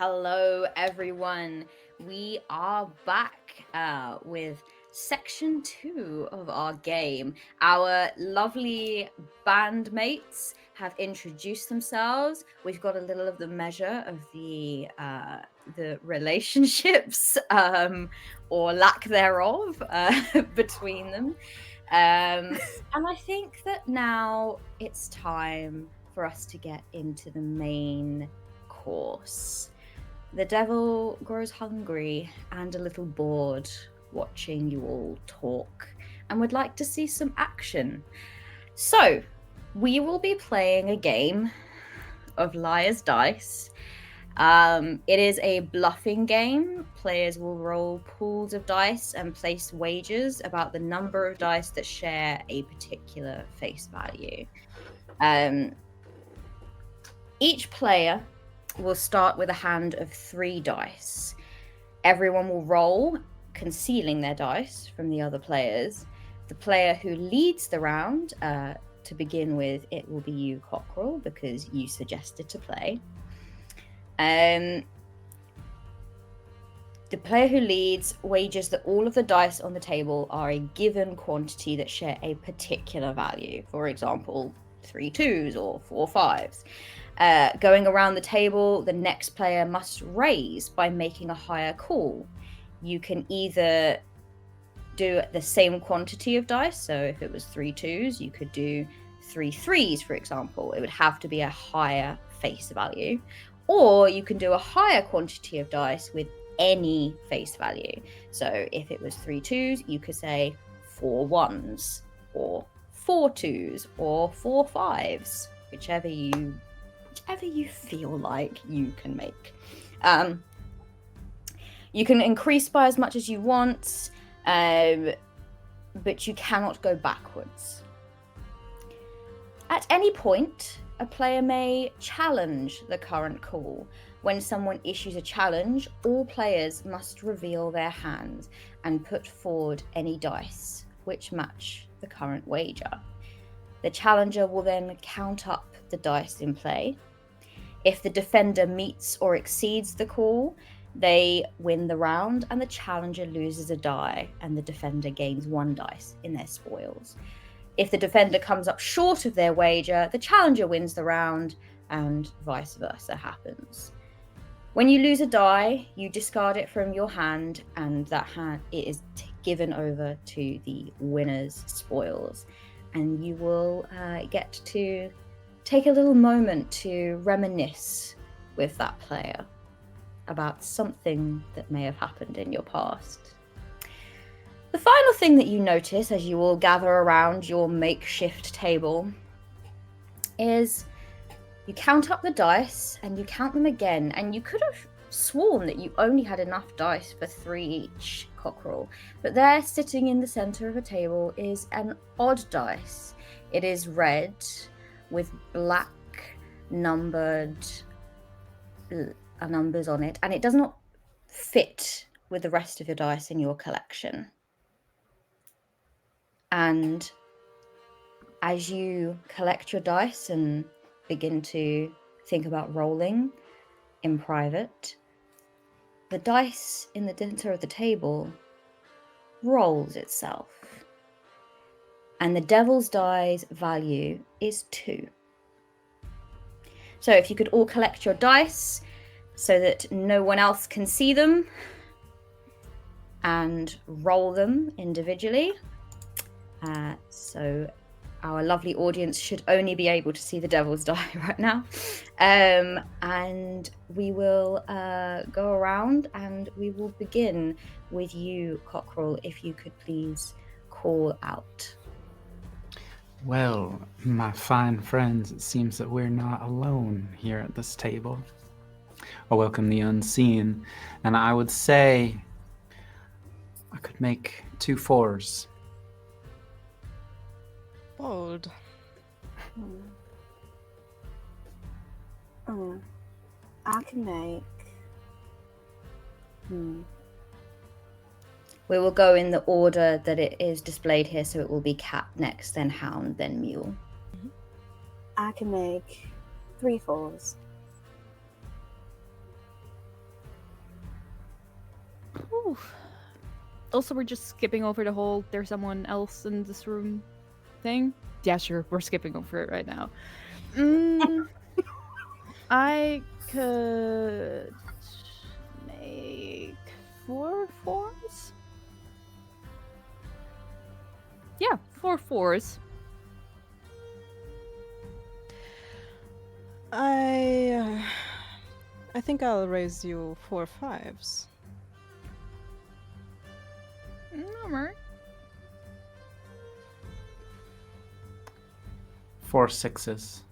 Hello, everyone. We are back with section 2 of our game. Our lovely bandmates have introduced themselves. We've got a little of the measure of the relationships or lack thereof between them. And I think that now it's time for us to get into the main course. The devil grows hungry and a little bored watching you all talk and would like to see some action. So, we will be playing a game of Liar's Dice. It is a bluffing game. Players will roll pools of dice and place wagers about the number of dice that share a particular face value. Each player will start with a hand of 3 dice. Everyone will roll, concealing their dice from the other players. The player who leads the round, to begin with, it will be you, Cockerel, because you suggested to play. The player who leads wagers that all of the dice on the table are a given quantity that share a particular value. For example, 3 2s or 4 5s. Going around the table, the next player must raise by making a higher call. You can either do the same quantity of dice, so if it was 3 2s, you could do 3 3s, for example. It would have to be a higher face value. Or you can do a higher quantity of dice with any face value. So if it was 3 2s, you could say 4 1s, or 4 2s, or 4 5s, whichever you feel like you can make. You can increase by as much as you want, but you cannot go backwards. At any point, a player may challenge the current call. When someone issues a challenge, all players must reveal their hands and put forward any dice which match the current wager. The challenger will then count up the dice in play. If the defender meets or exceeds the call, they win the round and the challenger loses a die and the defender gains 1 dice in their spoils. If the defender comes up short of their wager, the challenger wins the round and vice versa happens. When you lose a die, you discard it from your hand and that hand it is given over to the winner's spoils. And you will get to take a little moment to reminisce with that player about something that may have happened in your past. The final thing that you notice as you all gather around your makeshift table is you count up the dice and you count them again, and you could have sworn that you only had enough dice for 3 each, Cockerel, but there sitting in the center of a table is an odd dice. It is red with black numbers on it, and it does not fit with the rest of your dice in your collection. And as you collect your dice and begin to think about rolling in private, the dice in the center of the table rolls itself. And the devil's die's value is 2. So if you could all collect your dice so that no one else can see them and roll them individually. So our lovely audience should only be able to see the devil's die right now. And we will go around and we will begin with you, Cockerel, if you could please call out. Well, my fine friends, it seems that we're not alone here at this table. I welcome the unseen, and I would say I could make 2 4s. Bold. I can make. We will go in the order that it is displayed here, so it will be cat next, then hound, then mule. I can make 3 4s. Whew. Also, we're just skipping over the whole "there's someone else in this room" thing. Yeah, sure, we're skipping over it right now. I could make 4 4s. Yeah, 4 4s. I think I'll raise you 4 5s. Alright. 4 6s.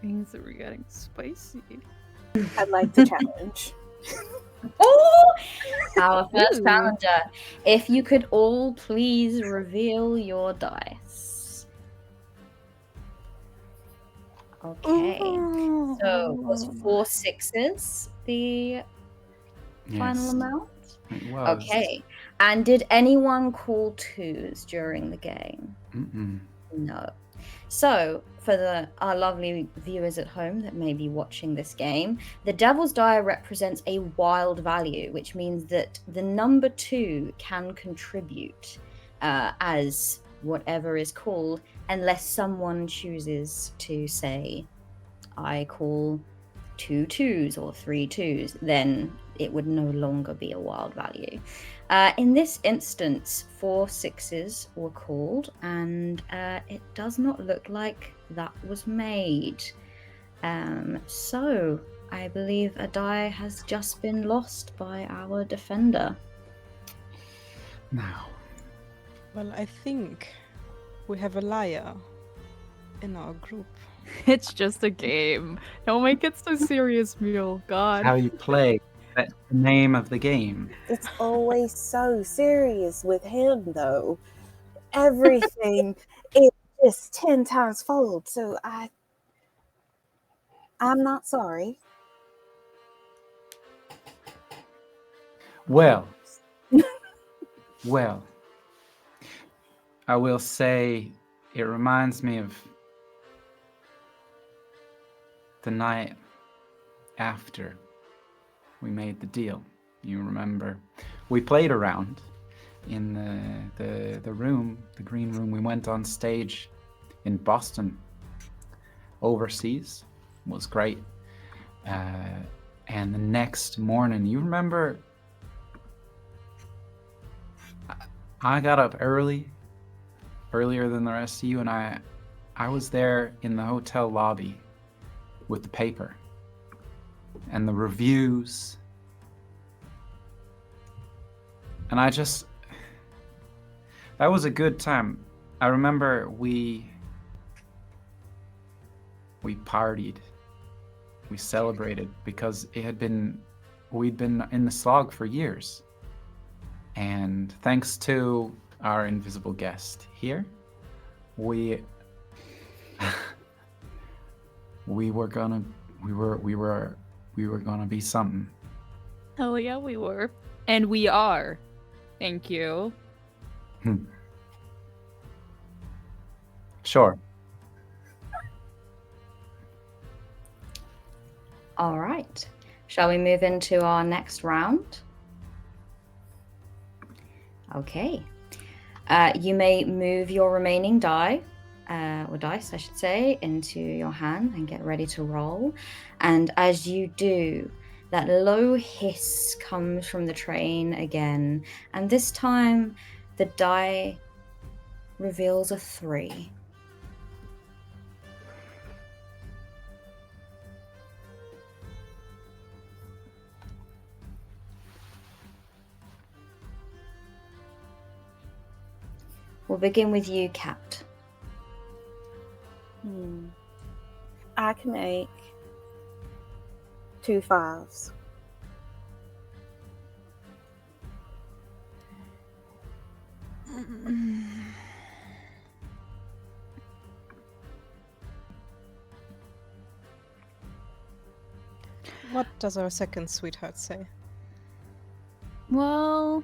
Things that we're getting spicy. I'd like to challenge. Oh, our first Ooh. challenger. If you could all please reveal your dice. Okay. So was 4 6s the final Yes, amount? it was. Okay. And did anyone call 2s during the game? Mm-mm. No. So, for our lovely viewers at home that may be watching this game, the Devil's Die represents a wild value, which means that the number 2 can contribute as whatever is called, unless someone chooses to say, I call 2 2s or 3 2s, then it would no longer be a wild value. In this instance, 4 6s were called, and it does not look like that was made. So I believe a die has just been lost by our defender. Now, Well, I think we have a liar in our group. It's just a game. Don't make it so serious, Mule. God. how you play. That's the name of the game. It's always so serious with him, though. Everything is just 10 times fold. So I'm not sorry. Well, well, I will say it reminds me of the night after we made the deal. You remember, we played around in the room, the green room. We went on stage in Boston, overseas. It was great. And the next morning, you remember, I got up earlier than the rest of you, and I was there in the hotel lobby with the paper and the reviews, and that was a good time. I remember we partied, we celebrated, because we'd been in the slog for years, and thanks to our invisible guest here, we were gonna be something. Hell yeah, we were. And we are. Thank you. Sure. All right. Shall we move into our next round? Okay. You may move your remaining die, or dice, I should say, into your hand and get ready to roll. And as you do, that low hiss comes from the train again. And this time, the die reveals a 3. We'll begin with you, Kat. I can make 2 5s. What does our second sweetheart say? Well,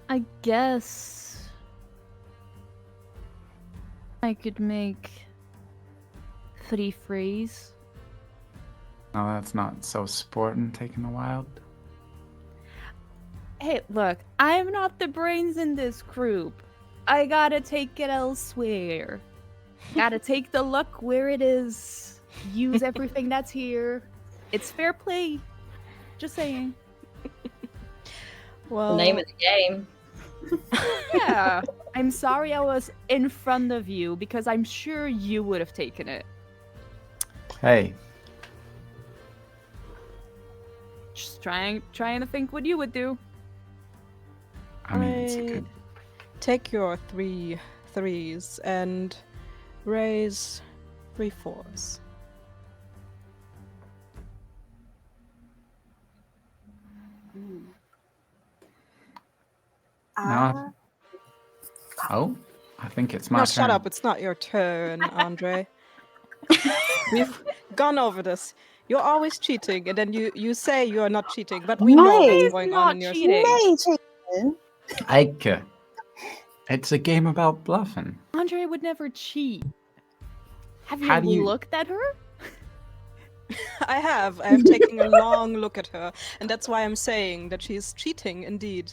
I guess I could make 3 frees. No, that's not so sporting, taking a wild. Hey, look, I'm not the brains in this group. I gotta take it elsewhere. Gotta take the luck where it is. Use everything that's here. It's fair play. Just saying. Well, The name of the game. Yeah. I'm sorry I was in front of you because I'm sure you would have taken it. Hey, Just trying to think what you would do. I mean, it's a I good. take your 3 3s and raise 3 4s. No. Oh, I think it's my No, turn. shut up. It's not your turn, Andre. We've gone over this. You're always cheating, and then you say you're not cheating, but we know what's Nice. going on Not in your cheating. Nay, Ike, it's a game about bluffing. Andre would never cheat. Have How do you you- looked at her? I have taken a long look at her, and that's why I'm saying that she's cheating indeed.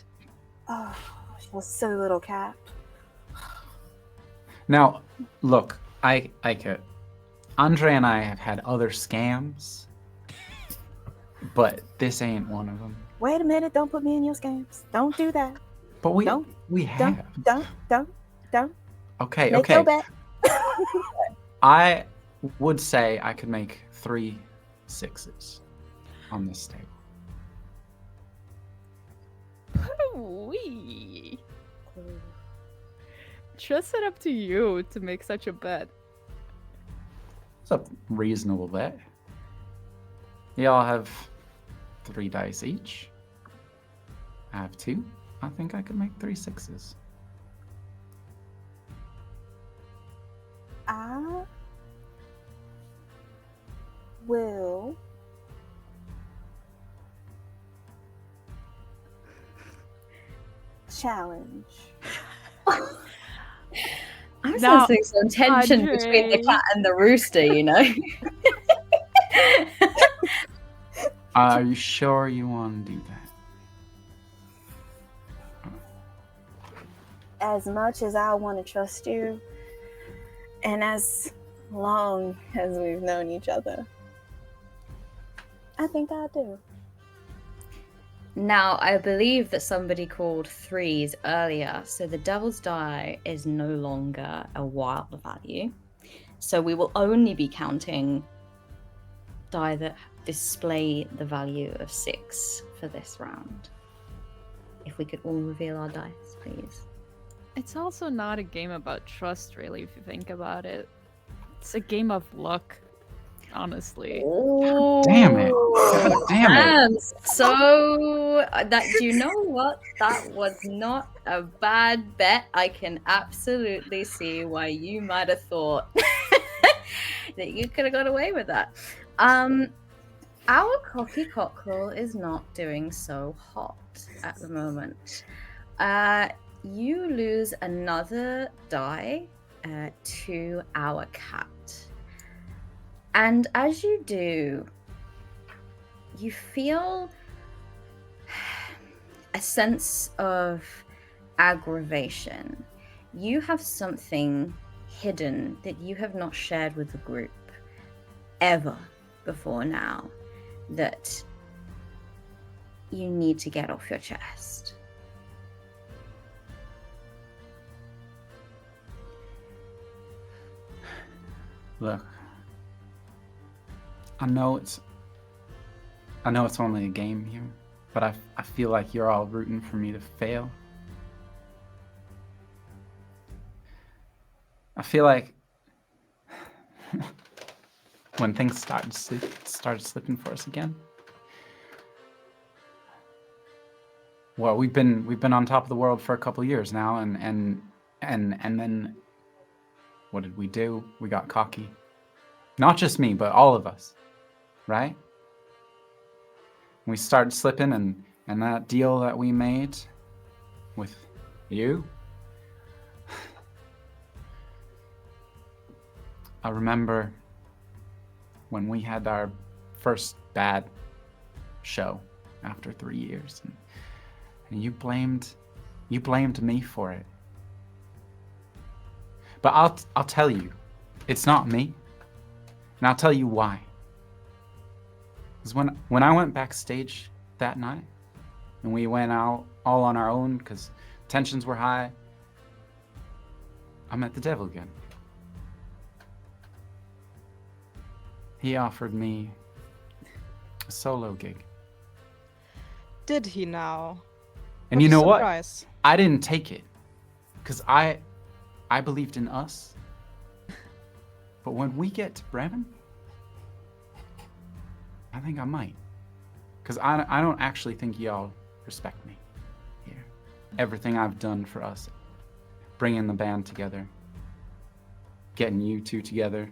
Oh, she's a silly little cat. Now, look, Ike, Andre and I have had other scams, but this ain't one of them. Wait a minute, don't put me in your scams. Don't do that. But we Don't- have. Don't. Okay, Make your okay. bet. I would say I could make 3 6s on this table. Wee. Trust it up to you to make such a bet. It's a reasonable bet. Y'all have 3 dice each. I have 2. I think I could make 3 6s. I will challenge. I'm Now, sensing some tension between the Andre. cat and the rooster, you know? Are you sure you want to do that? As much as I want to trust you, and as long as we've known each other, I think I do. Now, I believe that somebody called 3s earlier, so the devil's die is no longer a wild value. So we will only be counting die that display the value of 6 for this round. If we could all reveal our dice, please. It's also not a game about trust, really, if you think about it. It's a game of luck, honestly. Damn it. God damn it. And so that, do you know what? That was not a bad bet. I can absolutely see why you might have thought that you could have got away with that. Our cocky cockerel is not doing so hot at the moment. You lose another die to our cat. And as you do, you feel a sense of aggravation. You have something hidden that you have not shared with the group ever before now that you need to get off your chest. Look, I know it's only a game here, but I feel like you're all rooting for me to fail. I feel like when things started slipping for us again. Well, we've been on top of the world for a couple of years now, and then what did we do? We got cocky. Not just me, but all of us, right? We started slipping, and that deal that we made with you. I remember when we had our first bad show after 3 years, and you blamed me for it. But I'll tell you, it's not me, and I'll tell you why. Because when I went backstage that night, and we went out all on our own because tensions were high, I met the devil again. He offered me a solo gig. Did he now? And What you a know what? surprise. I didn't take it because I believed in us. But when we get to Bremen, I think I might. Because I don't actually think y'all respect me here. Everything I've done for us, bringing the band together, getting you two together,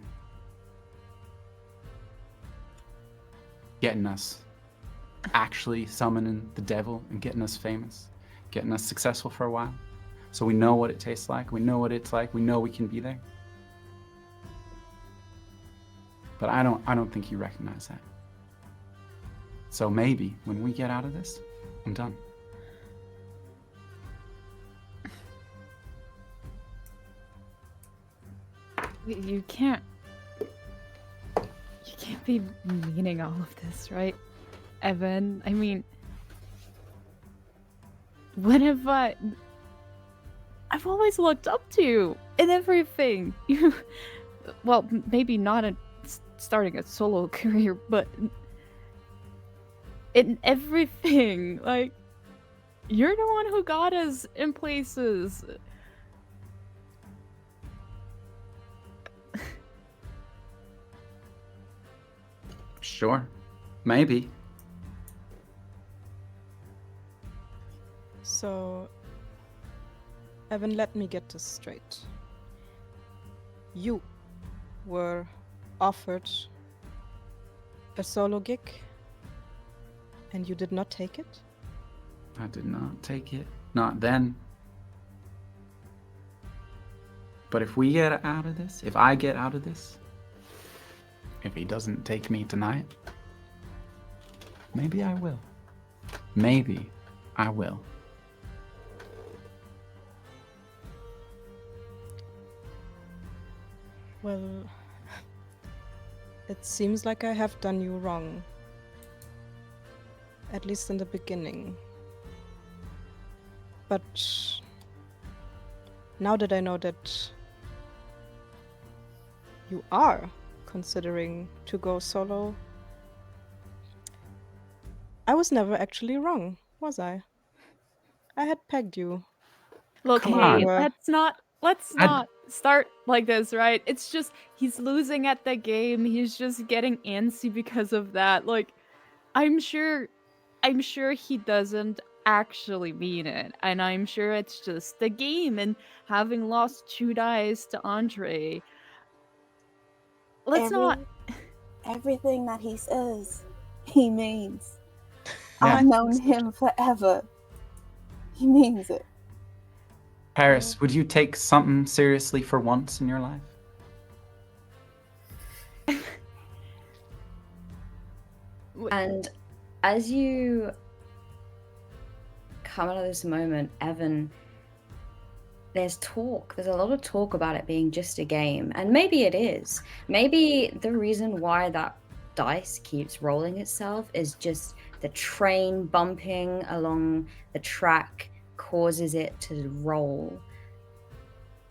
getting us actually summoning the devil and getting us famous, getting us successful for a while. So we know what it tastes like, we know what it's like, we know we can be there. But I don't think you recognize that. So maybe when we get out of this, I'm done. You can't be meaning all of this, right, Evan? I mean, when have I've always looked up to you in everything. You, well, maybe not in starting a solo career, but in everything. Like, you're the one who got us in places. Sure, maybe. So, Evan, let me get this straight. You were offered a solo gig and you did not take it? I did not take it. Not then. But if we get out of this, if I get out of this, if he doesn't take me tonight, maybe I will. Maybe I will. Well, it seems like I have done you wrong. At least in the beginning. But now that I know that you are considering to go solo, I was never actually wrong, was I? I had pegged you. Look, Come hey, on. let's not start like this, right? It's just he's losing at the game. He's just getting antsy because of that. Like, I'm sure he doesn't actually mean it, and I'm sure it's just the game and having lost 2 dice to Andre. Let's not. Everything that he says, he means. Yeah. I've known him forever. He means it. Paris, would you take something seriously for once in your life? And as you come out of this moment, Evan, there's a lot of talk about it being just a game. And maybe it is. Maybe the reason why that dice keeps rolling itself is just the train bumping along the track causes it to roll.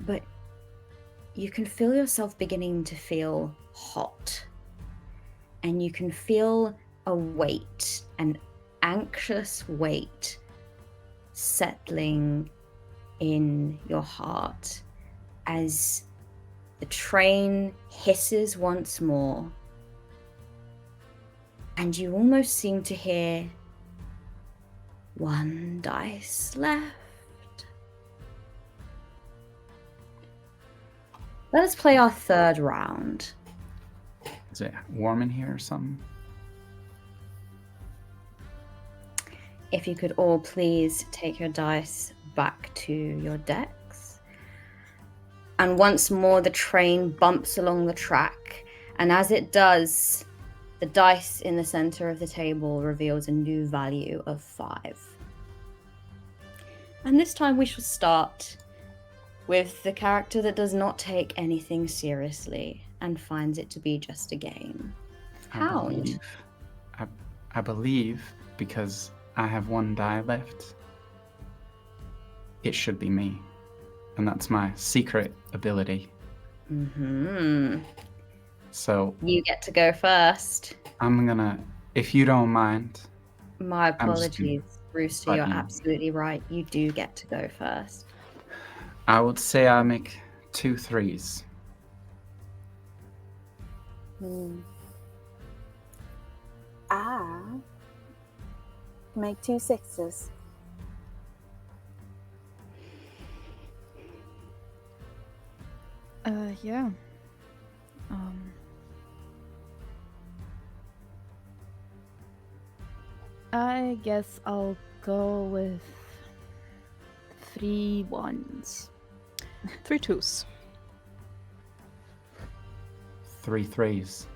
But you can feel yourself beginning to feel hot. And you can feel a weight, an anxious weight settling in your heart as the train hisses once more. And you almost seem to hear 1 dice left. Let us play our 3rd round. Is it warm in here or something? If you could all please take your dice back to your decks. And once more the train bumps along the track. And as it does, The dice in the center of the table reveals a new value of 5. And this time we shall start with the character that does not take anything seriously and finds it to be just a game. Hound. I believe, because I have 1 die left, it should be me. And that's my secret ability. Mm-hmm. So You get to go first. I'm gonna, if you don't mind. My I'm just apologies, Rooster. but You're you- absolutely right. You do get to go first. I would say I make 2 3s. I make 2 6s. Yeah. I guess I'll go with 3 1s. 3 2s. 3 3s.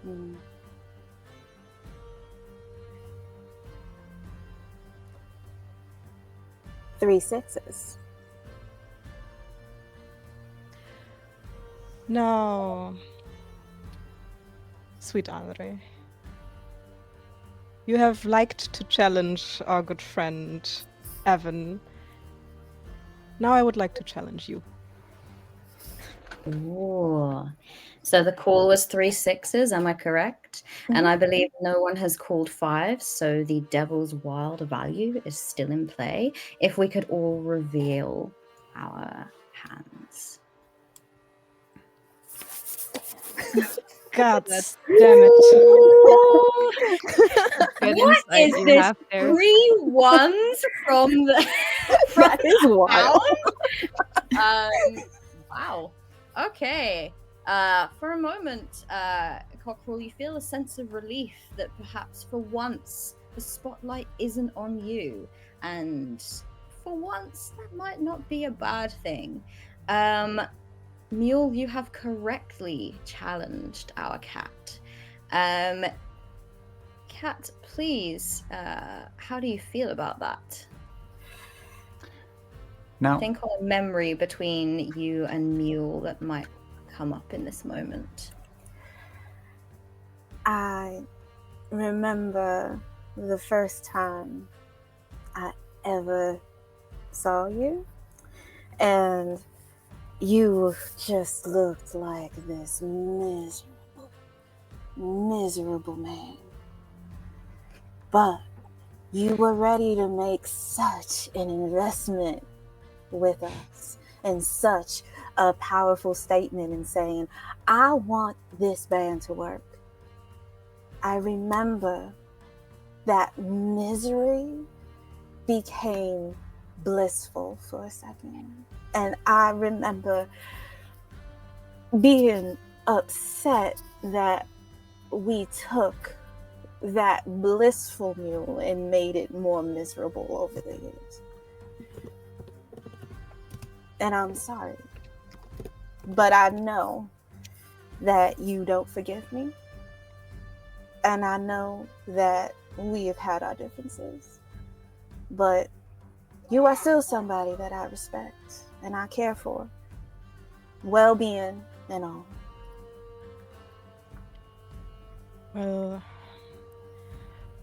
Mm. 3 6s. No. Sweet Andre. You have liked to challenge our good friend, Evan. Now I would like to challenge you. Ooh. So the call was 3 6s, am I correct? And I believe no one has called 5, so the devil's wild value is still in play. If we could all reveal our hands. God That's- damn it. Good What insight is you this? have there. 3 1s from the from That is wild. Wow. Okay. For a moment, Cockerel, you feel a sense of relief that perhaps for once the spotlight isn't on you, and for once that might not be a bad thing. Mule, you have correctly challenged our cat. Cat, please, how do you feel about that? Now, Think on a memory between you and Mule that might come up in this moment. I remember the first time I ever saw you, and you just looked like this miserable man. But you were ready to make such an investment with us and such a powerful statement in saying, I want this band to work. I remember that misery became blissful for a second. And I remember being upset that we took that blissful mule and made it more miserable over the years. And I'm sorry. But I know that you don't forgive me. And I know that we have had our differences. But you are still somebody that I respect and I care for. Well-being and all. Well,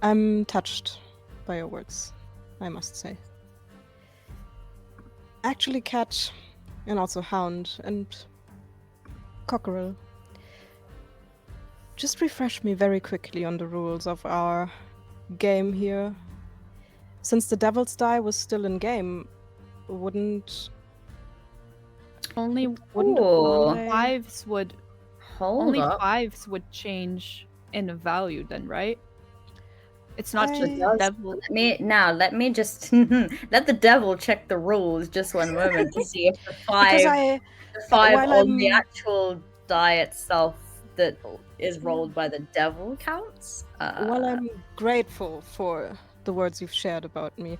I'm touched by your words, I must say. Actually, Cat, and also Hound, and Cockerel, just refresh me very quickly on the rules of our game here. Since the Devil's Die was still in game, wouldn't Only a Ooh. Grande- fives would Hold up. fives would change in value then, right? It's not just I- devil. Let me just let the devil check the rules just one moment to see if the because five while on the I'm- actual die itself that is rolled by the devil counts. While I'm grateful for the words you've shared about me,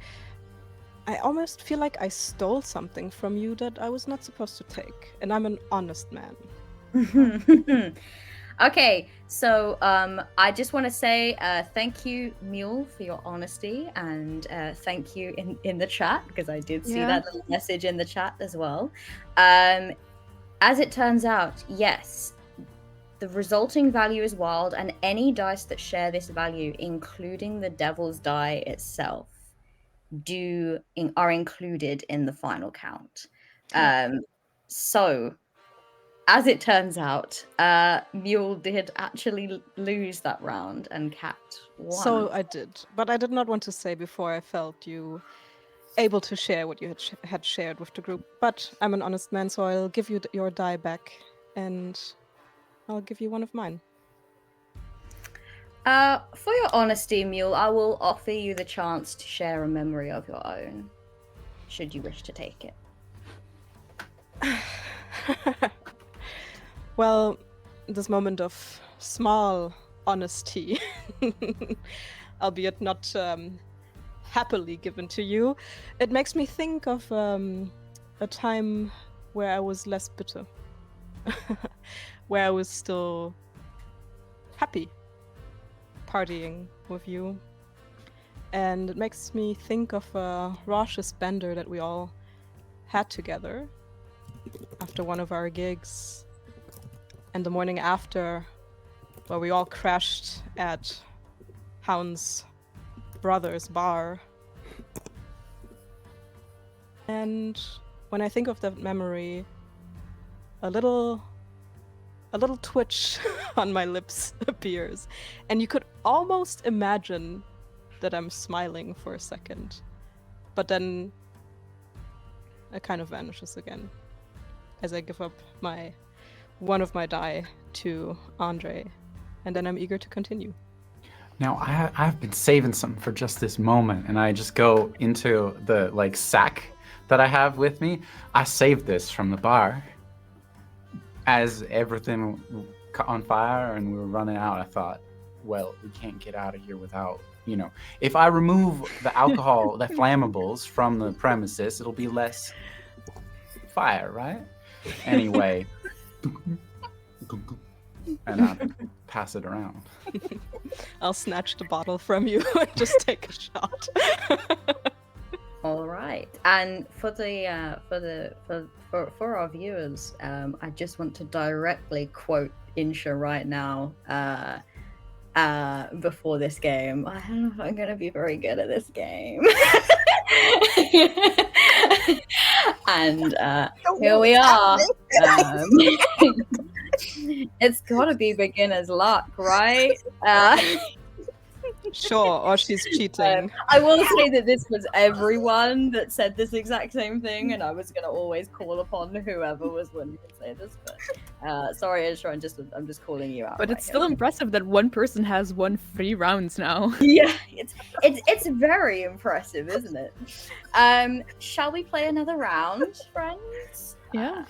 I almost feel like I stole something from you that I was not supposed to take, and I'm an honest man. Okay, so I just want to say thank you, Mule, for your honesty, and thank you in the chat, because I did see that little message in the chat as well. As it turns out, yes, the resulting value is wild, and any dice that share this value, including the devil's die itself, are included in the final count. So, as it turns out, Mule did actually lose that round, and Cat won. So I did, but I did not want to say before I felt you able to share what you had shared with the group. But I'm an honest man, so I'll give you your die back, and I'll give you one of mine. For your honesty, Mule, I will offer you the chance to share a memory of your own, should you wish to take it. Well, this moment of small honesty, albeit not happily given to you, it makes me think of a time where I was less bitter, where I was still happy partying with you. And it makes me think of a raucous bender that we all had together after one of our gigs, and the morning after, where we all crashed at Hound's brother's bar. And when I think of that memory, a little twitch on my lips appears, and you could almost imagine that I'm smiling for a second, but then it kind of vanishes again as I give up one of my die to Andre, and then I'm eager to continue. Now, I've been saving something for just this moment, and I just go into the sack that I have with me. I saved this from the bar. As everything caught on fire and we were running out, I thought, well, we can't get out of here without, if I remove the alcohol, the flammables from the premises, it'll be less fire, right? Anyway, and I pass it around. I'll snatch the bottle from you and just take a shot. All right, and for our viewers, I just want to directly quote Insha right now. Before this game, I don't know if I'm gonna be very good at this game. And here we are. It's gotta be beginner's luck, right? Sure, or she's cheating. I will say that this was everyone that said this exact same thing, and I was gonna always call upon whoever was willing to say this. But sorry, Ishra, I'm just calling you out. But it's still impressive that one person has won 3 rounds now. Yeah, it's very impressive, isn't it? Shall we play another round, friends? Yeah.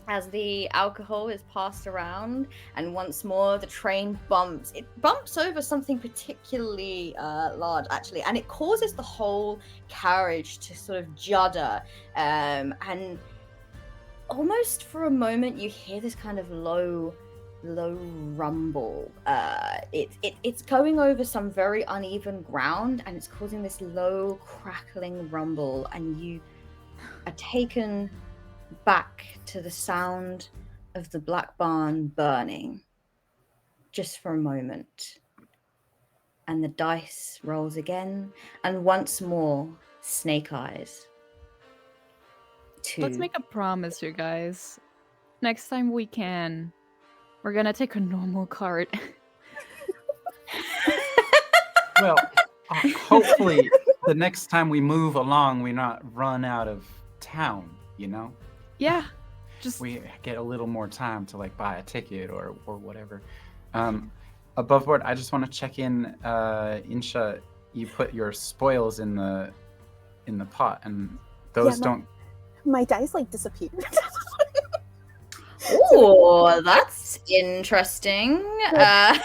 As the alcohol is passed around, and once more the train bumps. It bumps over something particularly large, actually, and it causes the whole carriage to sort of judder. And almost for a moment, you hear this kind of low rumble. It's going over some very uneven ground, and it's causing this low crackling rumble, and you are taken back to the sound of the black barn burning just for a moment. And the dice rolls again, and once more, Snake Eyes. Let's make a promise, you guys. Next time we're gonna take a normal cart. Well, hopefully the next time we move along, we not run out of town, Yeah, we get a little more time to buy a ticket or whatever. Above board, I just want to check in. Insha, you put your spoils in the pot, and those don't. My dice disappeared. Oh, that's interesting. I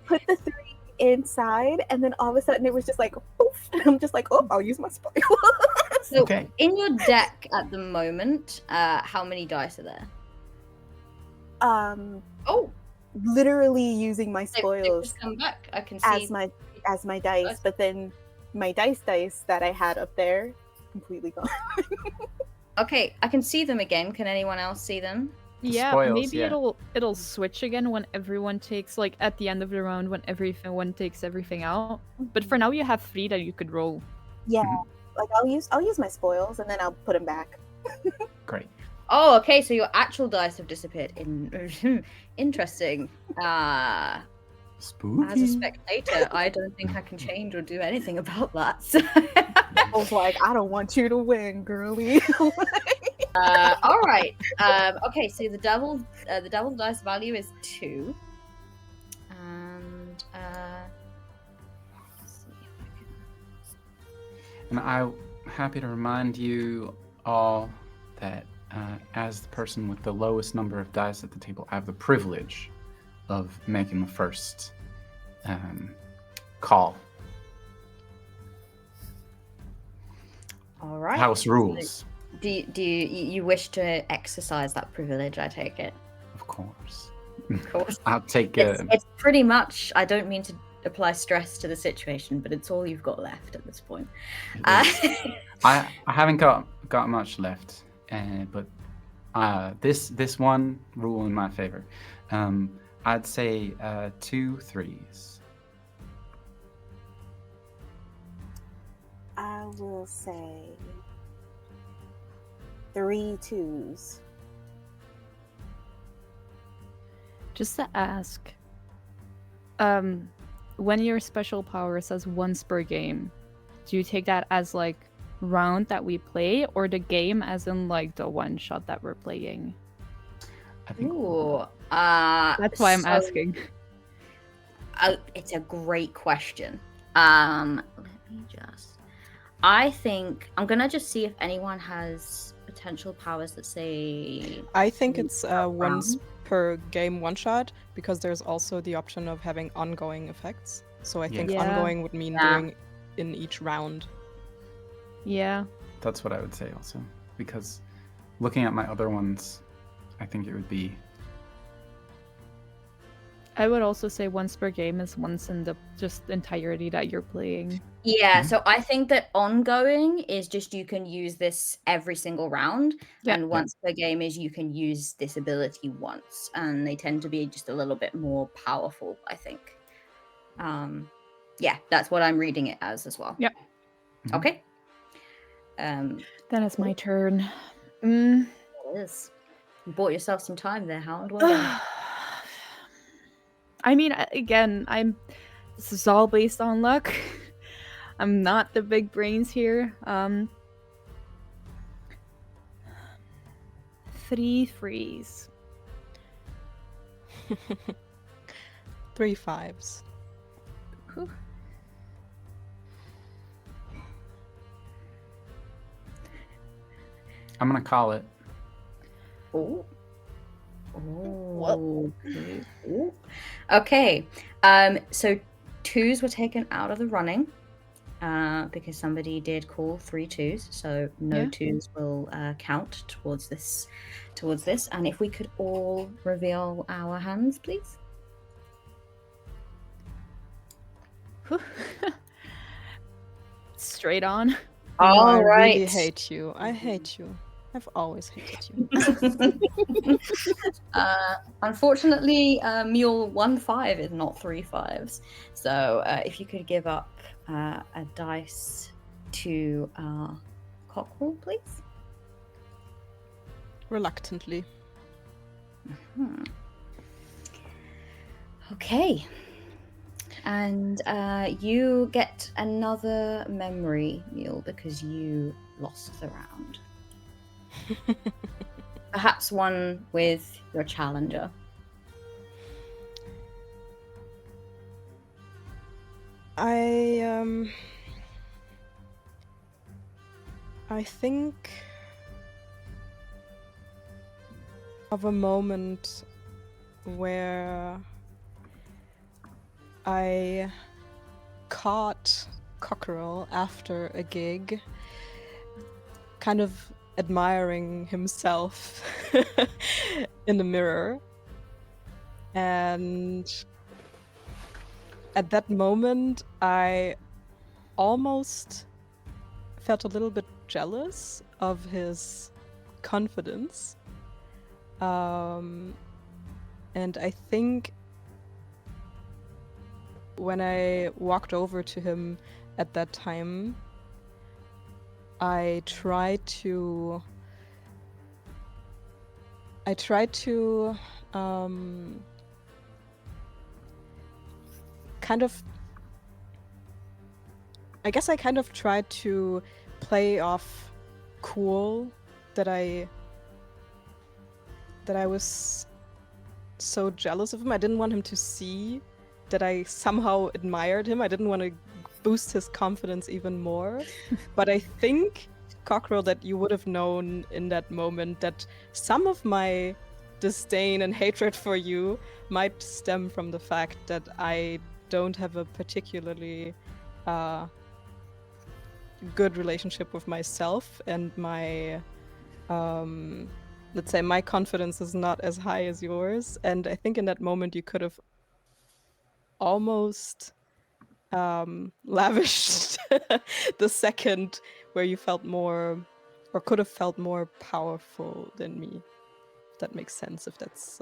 put the 3 inside, and then all of a sudden it was just poof, and I'm just oh, I'll use my spoil. So okay. In your deck at the moment, how many dice are there? Oh, literally using my they've spoils just come back. I can as see. my dice, but then my dice that I had up there completely gone. Okay, I can see them again. Can anyone else see them? The Yeah, spoils, maybe yeah. it'll switch again when everyone takes, like, at the end of the round when everyone takes everything out. But for now, you have 3 that you could roll. Yeah, Mhm. like I'll use my spoils and then I'll put them back. Great. Oh, okay. So your actual dice have disappeared. Interesting. Spooky. As a spectator, I don't think I can change or do anything about that. So. I was like, I don't want you to win, girly. All right. Okay. So the devil's dice value is 2, and let's see if I can. And I'm happy to remind you all that as the person with the lowest number of dice at the table, I have the privilege of making the first call. All right. House rules, Do you wish to exercise that privilege? I take it. of course. Of course. I'll take It's pretty much. I don't mean to apply stress to the situation, but it's all you've got left at this point. I haven't got much left, but this one rule in my favor. I'd say 2 3s. I will say 3 2s. Just to ask, when your special power says once per game, do you take that as like round that we play, or the game as in like the one shot that we're playing? I think. Ooh. That's why I'm asking. It's a great question. Let me just. I think I'm gonna just see if anyone has potential powers that say. I think it's once per game one shot, because there's also the option of having ongoing effects. So I think Yeah. ongoing would mean doing in each round. Yeah. That's what I would say also, because looking at my other ones, I think it would be. I would also say once per game is once in the just entirety that you're playing. Yeah, Mhm. so I think that ongoing is just you can use this every single round, Yeah. and once per game is you can use this ability once, and they tend to be just a little bit more powerful, I think. Yeah, that's what I'm reading it as well. Yep. Mhm. Okay. Then it's my turn. Mm. It is. You bought yourself some time there, Hound. Well done. I mean, again, this is all based on luck. I'm not the big brains here. 3 3s. 3 5s. Whew. I'm gonna call it. Oh. Oh. Okay. So 2s were taken out of the running because somebody did call 3 2s. So no Yeah. 2s will count towards this. And if we could all reveal our hands, please. Whew. Straight on. All I right. really hate you. I hate you. I've always hated you. Unfortunately, Mule 1-5 is not 3 5s. So if you could give up a dice to Cockerel, please. Reluctantly. Okay. And you get another memory, Mule, because you lost the round. Perhaps one with your challenger. I think of a moment where I caught Cockerel after a gig, kind of admiring himself in the mirror, And at that moment, I almost felt a little bit jealous of his confidence. And I think when I walked over to him at that time, I tried to kind of, I guess I kind of tried to play off cool that I was so jealous of him. I didn't want him to see that I somehow admired him. I didn't want to boost his confidence even more. But I think, Cockerel, that you would have known in that moment that some of my disdain and hatred for you might stem from the fact that I don't have a particularly good relationship with myself, and my let's say my confidence is not as high as yours. And I think in that moment you could have almost lavished the second where you felt more, or could have felt more powerful than me. If that makes sense, if that's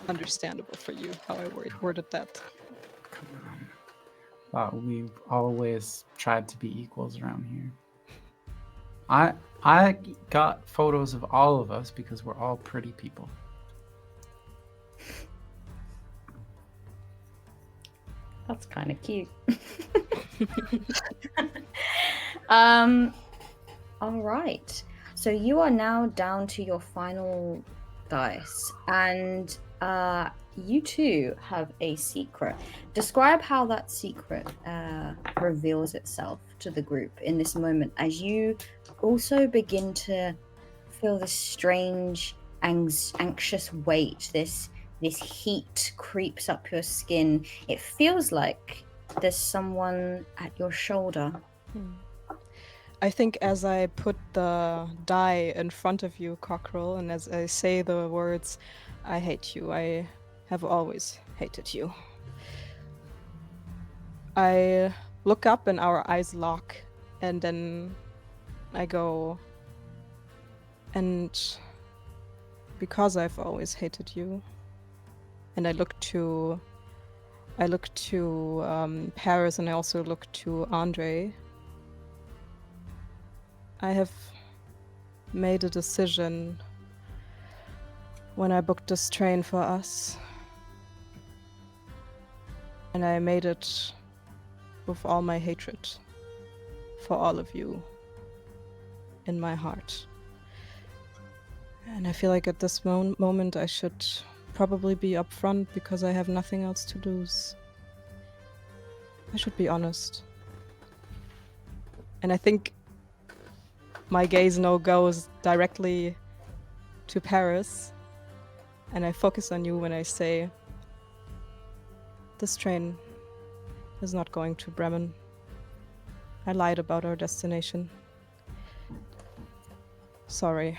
understandable for you, how I worded that. Come on. We've always tried to be equals around here. I got photos of all of us because we're all pretty people. That's kind of cute. All right. So you are now down to your final dice, and you two have a secret. Describe how that secret reveals itself to the group in this moment, as you also begin to feel this strange, anxious weight. This heat creeps up your skin. It feels like there's someone at your shoulder. I think as I put the die in front of you, Cockerel, and as I say the words, "I hate you, I have always hated you," I look up and our eyes lock, and then I go, "And because I've always hated you," and I look to Paris, and I also look to Andre. I have made a decision when I booked this train for us. And I made it with all my hatred for all of you in my heart. And I feel like at this moment I should probably be upfront because I have nothing else to lose. I should be honest. And I think my gaze now goes directly to Paris, and I focus on you when I say, this train is not going to Bremen. I lied about our destination. Sorry.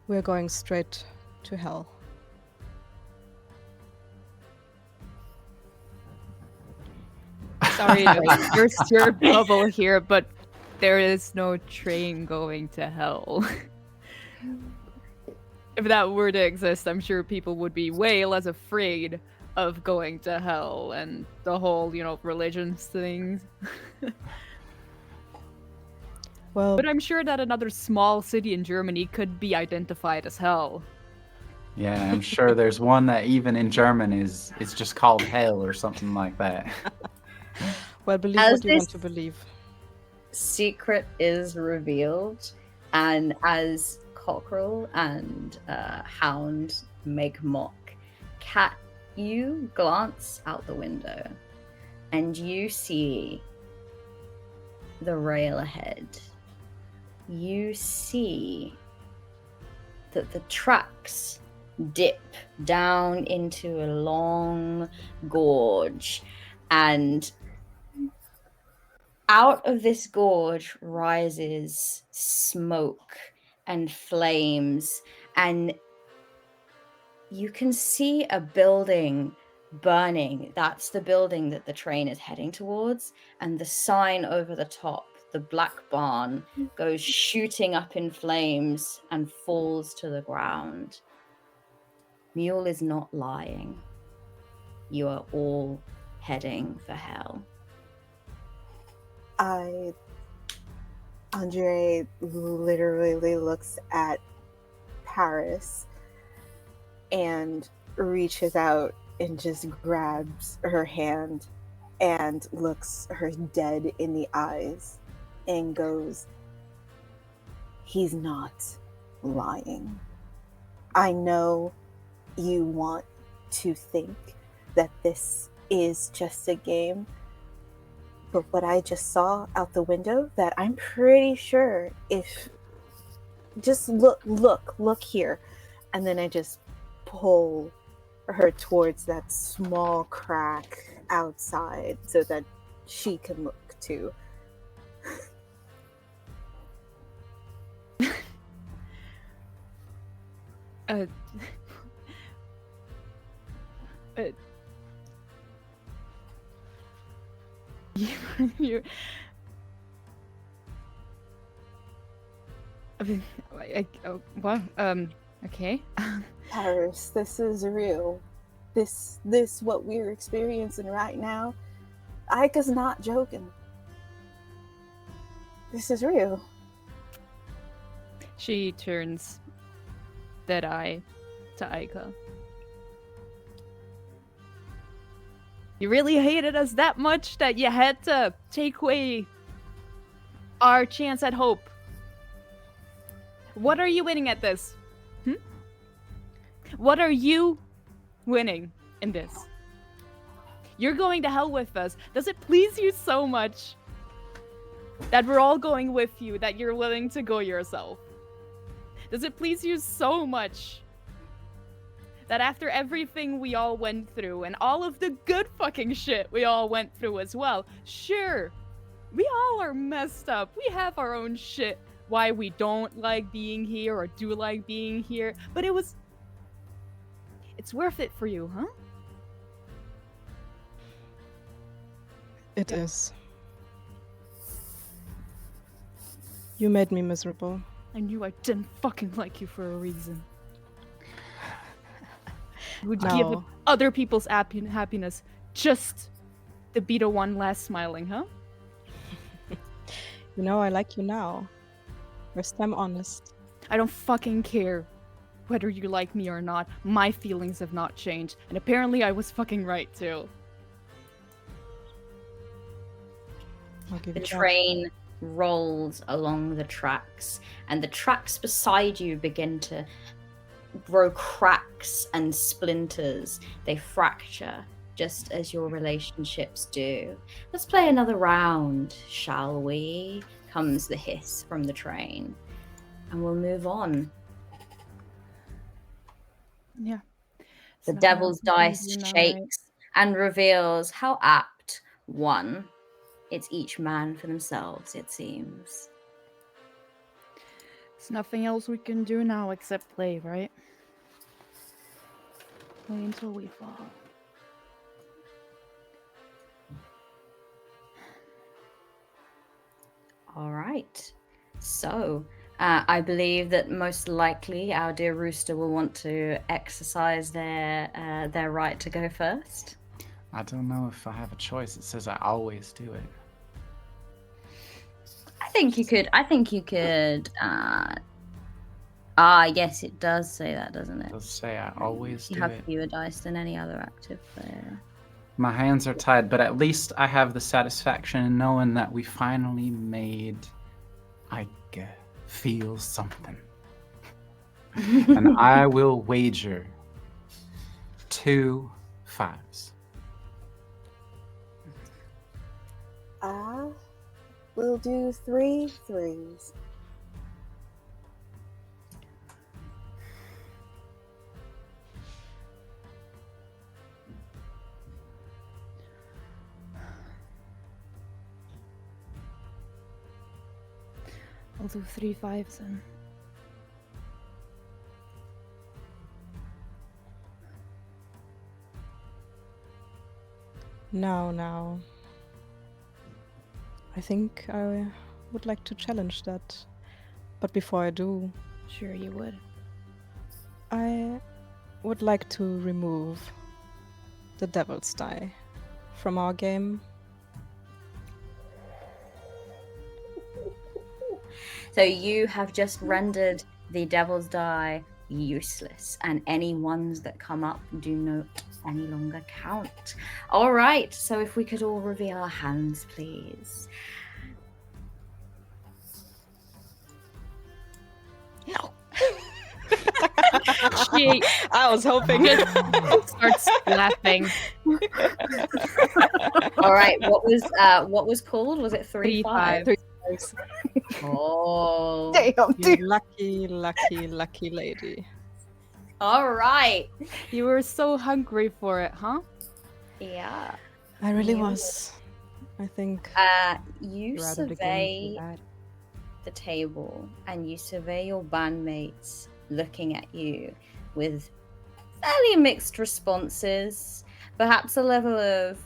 We're going straight to hell. Sorry to burst your bubble here, but there is no train going to hell. If that were to exist, I'm sure people would be way less afraid of going to hell and the whole, religions thing. Well, but I'm sure that another small city in Germany could be identified as hell. Yeah, I'm sure there's one that even in German it's just called hell or something like that. well, believe As what you want this- to believe. Secret is revealed, and as Cockerel and Hound make mock, Cat, you glance out the window and you see the rail ahead. You see that the tracks dip down into a long gorge, and out of this gorge rises smoke and flames and you can see a building burning. That's the building that the train is heading towards, and the sign over the top, the black barn, goes shooting up in flames and falls to the ground. Mule is not lying. You are all heading for hell. Andre literally looks at Paris and reaches out and just grabs her hand and looks her dead in the eyes and goes, "He's not lying. I know you want to think that this is just a game, but what I just saw out the window, that I'm pretty sure if just look here." And then I just pull her towards that small crack outside so that she can look too. You I mean, well, okay. Paris, this is real. This what we're experiencing right now, Ike is not joking. This is real. She turns dead eye to Aika. You really hated us that much that you had to take away our chance at hope. What are you winning at this? What are you winning in this? You're going to hell with us. Does it please you so much that we're all going with you, that you're willing to go yourself? Does it please you so much that after everything we all went through and all of the good fucking shit we all went through as well, sure, we all are messed up. We have our own shit why we don't like being here or do like being here, but it's worth it for you, huh? It is. You made me miserable. I knew I didn't fucking like you for a reason. You would give up other people's happiness just to be the one last smiling, huh? You know, I like you now. First time honest. I don't fucking care whether you like me or not. My feelings have not changed. And apparently I was fucking right, too. The train rolls along the tracks, and the tracks beside you begin to grow cracks and splinters. They fracture, just as your relationships do. Let's play another round, shall we? Comes the hiss from the train. And we'll move on. Yeah. The devil's dice shakes and reveals how apt. 1. It's each man for themselves, it seems. There's nothing else we can do now except play, right? Play until we fall. All right. So, I believe that most likely our dear rooster will want to exercise their right to go first. I don't know if I have a choice. It says I always do it. I think you could. Yes, it does say that, doesn't it? It does say I always You do have it. fewer dice than any other active player. My hands are tied, but at least I have the satisfaction in knowing that we finally made Ike feel something. And I will wager 2 5s. We'll do 3 3s. I'll do 3 5s then. Now. I think I would like to challenge that. But before I do, Sure, you would. I would like to remove the Devil's Die from our game. So you have just rendered the Devil's Die useless, and any ones that come up do not any longer count. All right, so if we could all reveal our hands, please. No. She I was hoping. starts laughing. All right, what was called? Was it 3-5? 3-5. Oh, Damn, You dude. lucky lady. all right. You were so hungry for it, huh? Yeah. I really You- was. I think You rather the game survey be bad. the table and you survey your bandmates looking at you with fairly mixed responses, perhaps a level of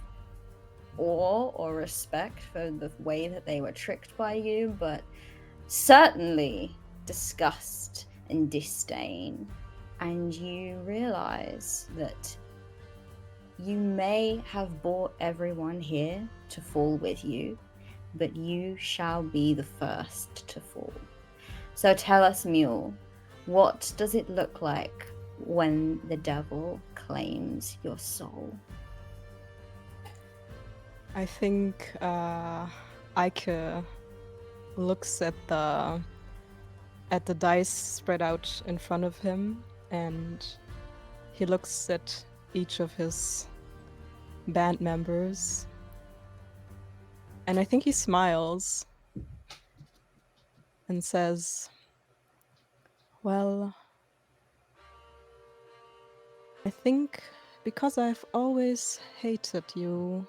awe or respect for the way that they were tricked by you, but certainly disgust and disdain. And you realize that you may have brought everyone here to fall with you, but you shall be the first to fall. So tell us, Mule, what does it look like when the devil claims your soul? I think Ike looks at the dice spread out in front of him, and he looks at each of his band members, and I think he smiles and says, "Well, I think because I've always hated you,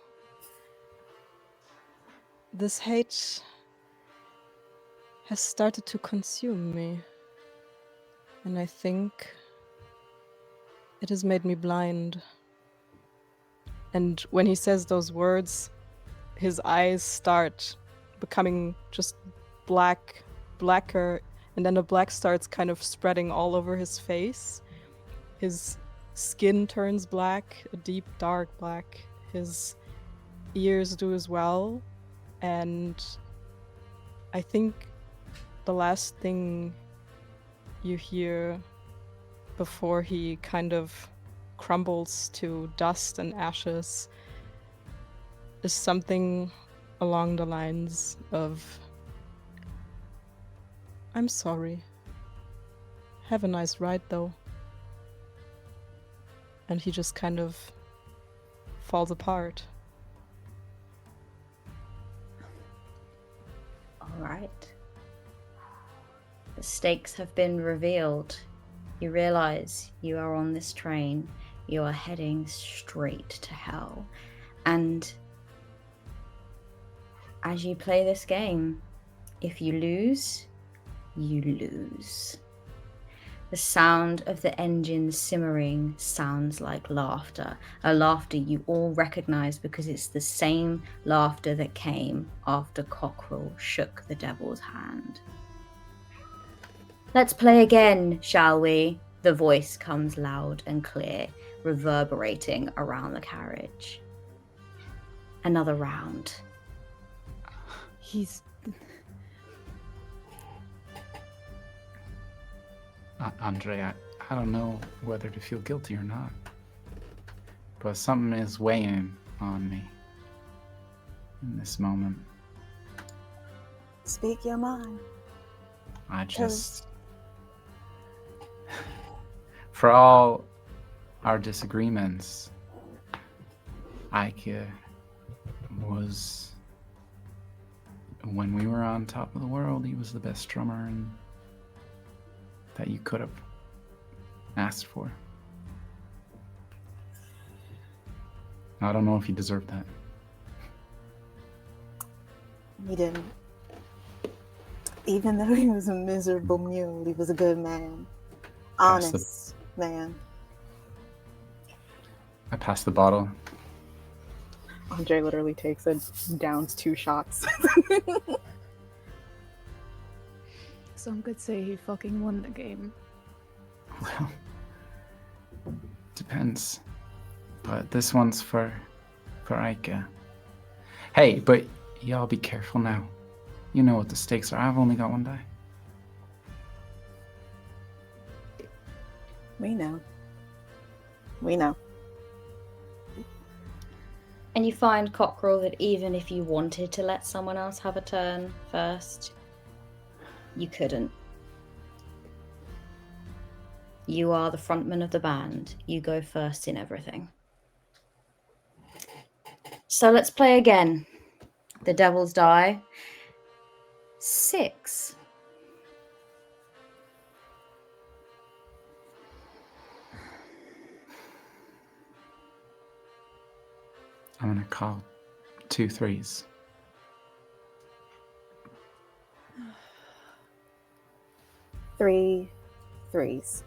this hate has started to consume me. And I think it has made me blind." And when he says those words, his eyes start becoming just blacker, and then the black starts kind of spreading all over his face. His skin turns black, a deep, dark black. His ears do as well. And I think the last thing you hear before he kind of crumbles to dust and ashes is something along the lines of, "I'm sorry. Have a nice ride, though." And he just kind of falls apart. All right. The stakes have been revealed. You realize you are on this train. You are heading straight to hell. And as you play this game, if you lose, you lose. The sound of the engine simmering sounds like laughter, a laughter you all recognize because it's the same laughter that came after Cockerel shook the devil's hand. "Let's play again, shall we?" The voice comes loud and clear, reverberating around the carriage. Another round. He's Andre, I don't know whether to feel guilty or not, but something is weighing on me in this moment. Speak your mind. I just, for all our disagreements, Ike was, when we were on top of the world, he was the best drummer that you could have asked for. I don't know if he deserved that. He didn't. Even though he was a miserable mule, he was a good man. Honest man. I passed the bottle. Andre literally takes and downs 2 shots. Some could say he fucking won the game. Well, depends. But this one's for Ike. Hey, but y'all be careful now. You know what the stakes are. I've only got 1 die. We know. We know. And you find, Cockerel, that even if you wanted to let someone else have a turn first, you couldn't. You are the frontman of the band. You go first in everything. So let's play again. The Devil's Die. 6. I'm gonna call 2 3s. 3 3s.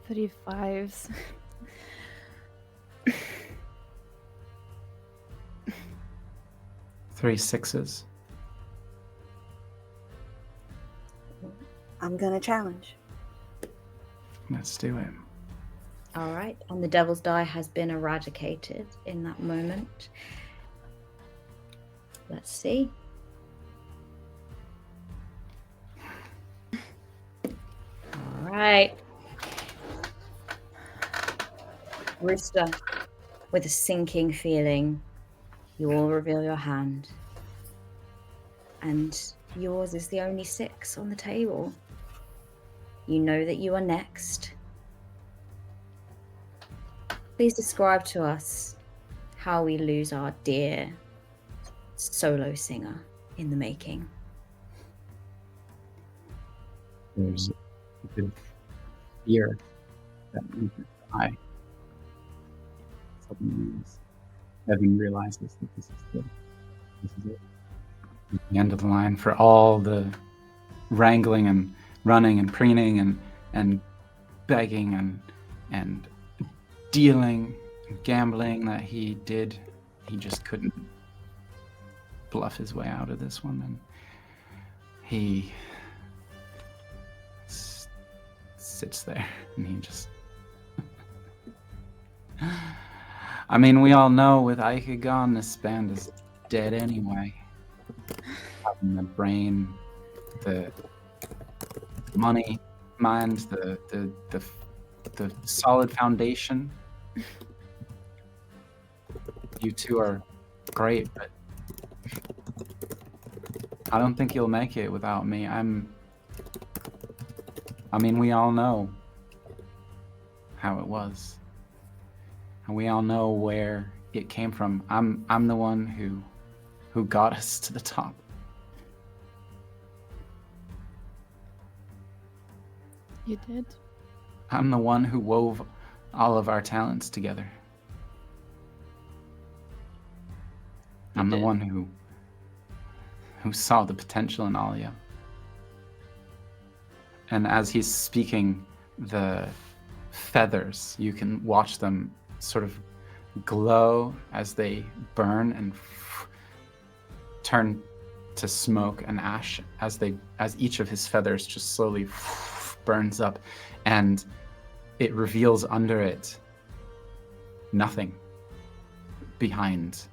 35s. 3 6s. I'm gonna challenge. Let's do it. All right. And the Devil's Die has been eradicated in that moment. Let's see. All right. Rooster, with a sinking feeling, you all reveal your hand. And yours is the only 6 on the table. You know that you are next. Please describe to us how we lose our dear solo singer in the making. There's a good fear that we could die. Suddenly, Evan realizes that this is it. The end of the line for all the wrangling and running and preening and begging and dealing and gambling that he did. He just couldn't bluff his way out of this one, and he sits there and he just I mean, we all know with Ike gone, this band is dead anyway. Having the brain, the money, mind, the solid foundation. You two are great, but I don't think you'll make it without me. I mean, we all know how it was. And we all know where it came from. I'm the one who got us to the top. You did? I'm the one who wove all of our talents together. I'm the one who saw the potential in Alia. And as he's speaking, the feathers, you can watch them sort of glow as they burn and turn to smoke and ash as each of his feathers just slowly burns up, and it reveals under it nothing behind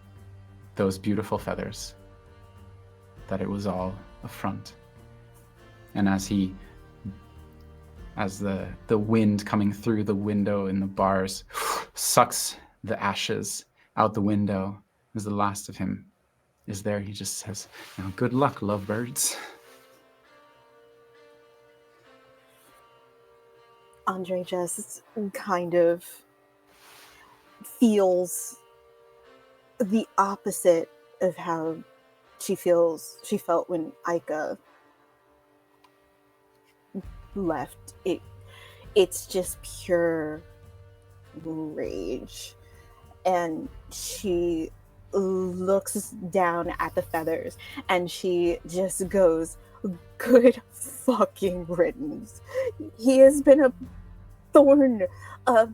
those beautiful feathers, that it was all a front. And as the wind coming through the window in the bars sucks the ashes out the window, as the last of him is there, he just says, "Now good luck, lovebirds." Andre just kind of feels the opposite of how she felt when Ika left. It's just pure rage, and she looks down at the feathers and she just goes, good fucking riddance. He has been a thorn of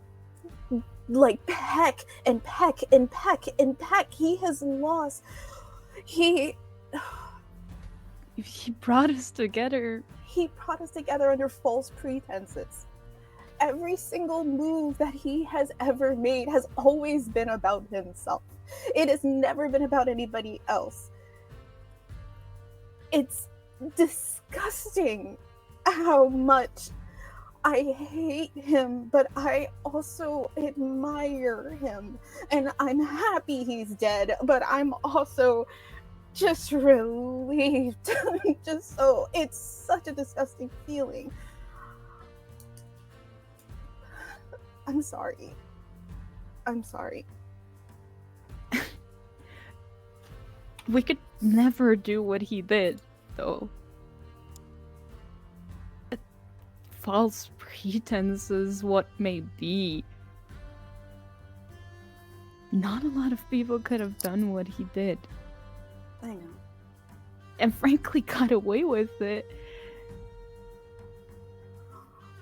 like peck and peck and peck and peck. He has lost. He brought us together. He brought us together under false pretenses. Every single move that he has ever made has always been about himself. It has never been about anybody else. It's disgusting how much I hate him, but I also admire him. And I'm happy he's dead, but I'm also just relieved. It's such a disgusting feeling. I'm sorry. We could never do what he did, though. False pretenses, what may be. Not a lot of people could have done what he did. I know. And frankly got away with it.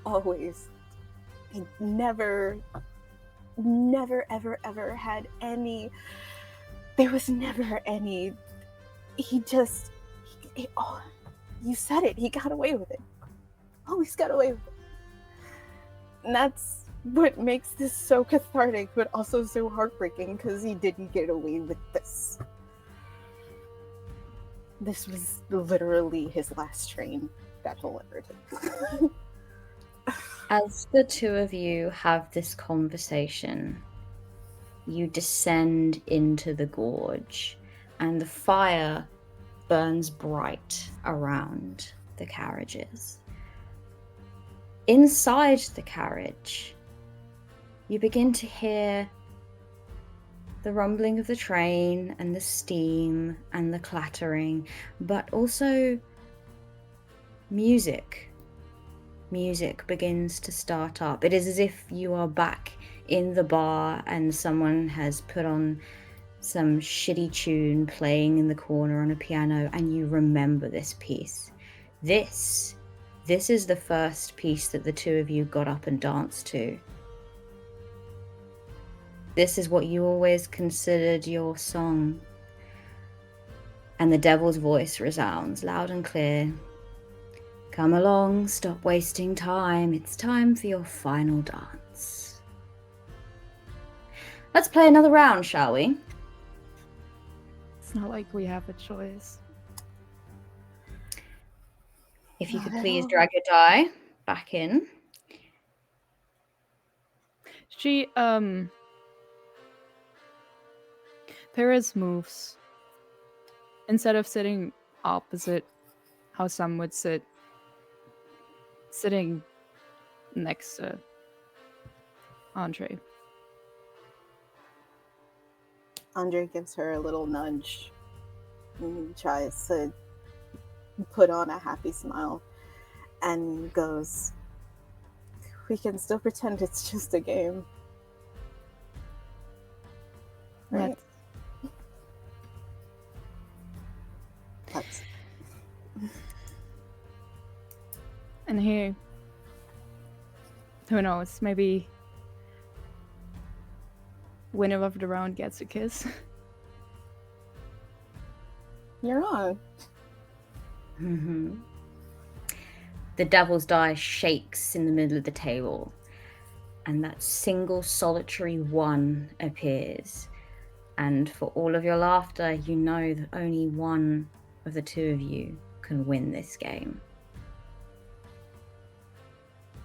Always. I never, ever had any. There was never any. Oh, you said it. He got away with it. Always got away with it. And that's what makes this so cathartic, but also so heartbreaking, because he didn't get away with this. This was literally his last train that he'll ever take. As the two of you have this conversation, you descend into the gorge, and the fire burns bright around the carriages. Inside the carriage, you begin to hear the rumbling of the train and the steam and the clattering, but also music. Music begins to start up. It is as if you are back in the bar and someone has put on some shitty tune playing in the corner on a piano, and you remember this piece. This is the first piece that the two of you got up and danced to. This is what you always considered your song. And the devil's voice resounds loud and clear. Come along, stop wasting time. It's time for your final dance. Let's play another round, shall we? It's not like we have a choice. If you could please drag your die back in. Perez moves. Instead of sitting opposite how some would sit, sitting next to Andre. Andre gives her a little nudge and tries to put on a happy smile and goes, we can still pretend it's just a game. Right? And here, who knows, maybe winner of the round gets a kiss. You're on. Mm-hmm. The devil's die shakes in the middle of the table, and that single solitary one appears. And for all of your laughter, you know that only one of the two of you can win this game.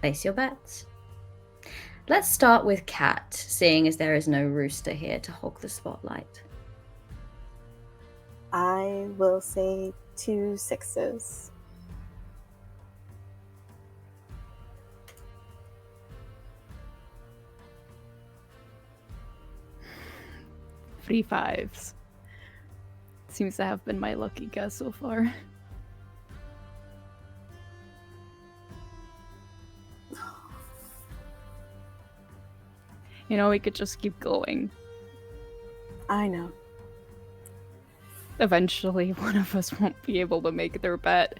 Place your bets. Let's start with Cat, seeing as there is no rooster here to hog the spotlight. I will say 2 6s. 3 5s. Seems to have been my lucky guess so far. You know, we could just keep going. I know. eventually one of us won't be able to make their bet.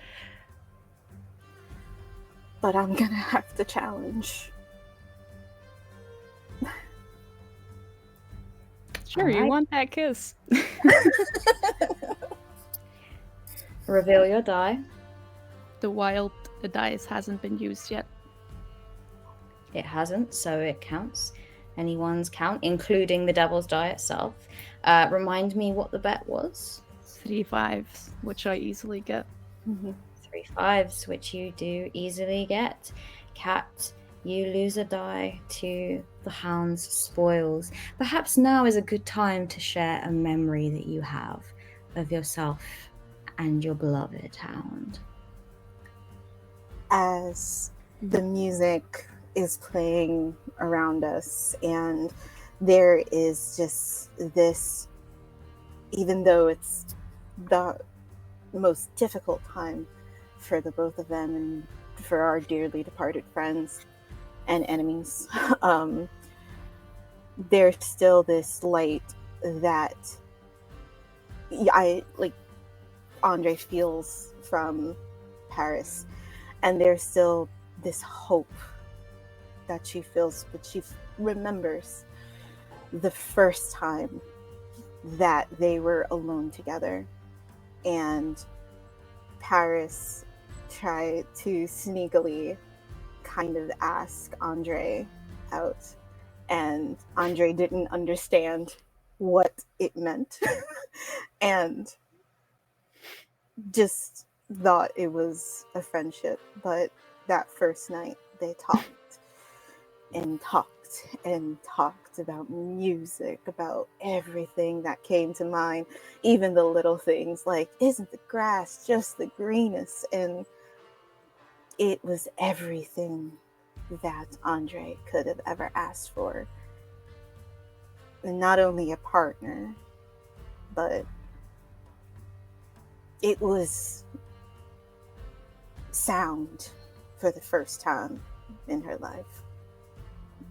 But I'm gonna have to challenge. Sure, you Alright. want that kiss. Reveal your die. The wild dice hasn't been used yet. It hasn't, so it counts. Anyone's count, including the devil's die itself. Remind me what the bet was. 3 5s, which I easily get. 3 5s, which you do easily get. Cat, you lose a die to the hound's spoils. Perhaps now is a good time to share a memory that you have of yourself and your beloved hound. As the music is playing around us, and there is just this, even though it's the most difficult time for the both of them and for our dearly departed friends and enemies, there's still this light that I like Andre feels from Paris, and there's still this hope that she feels, but she remembers the first time that they were alone together, and Paris tried to sneakily kind of ask Andre out, and Andre didn't understand what it meant and just thought it was a friendship. But that first night they talked and talked and talked about music, about everything that came to mind, even the little things like, isn't the grass just the greenest? And it was everything that Andre could have ever asked for. And not only a partner, but it was sound for the first time in her life.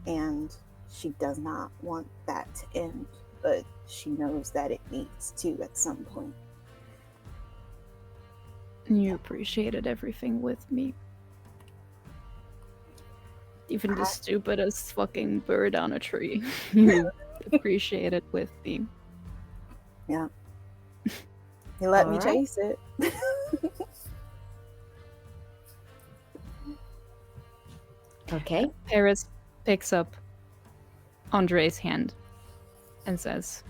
And she does not want that to end, but she knows that it needs to at some point. You appreciated everything with me. Even the stupidest fucking bird on a tree. You appreciated with me. Yeah. You let me All right. chase it. Okay. Paris picks up Andre's hand and says,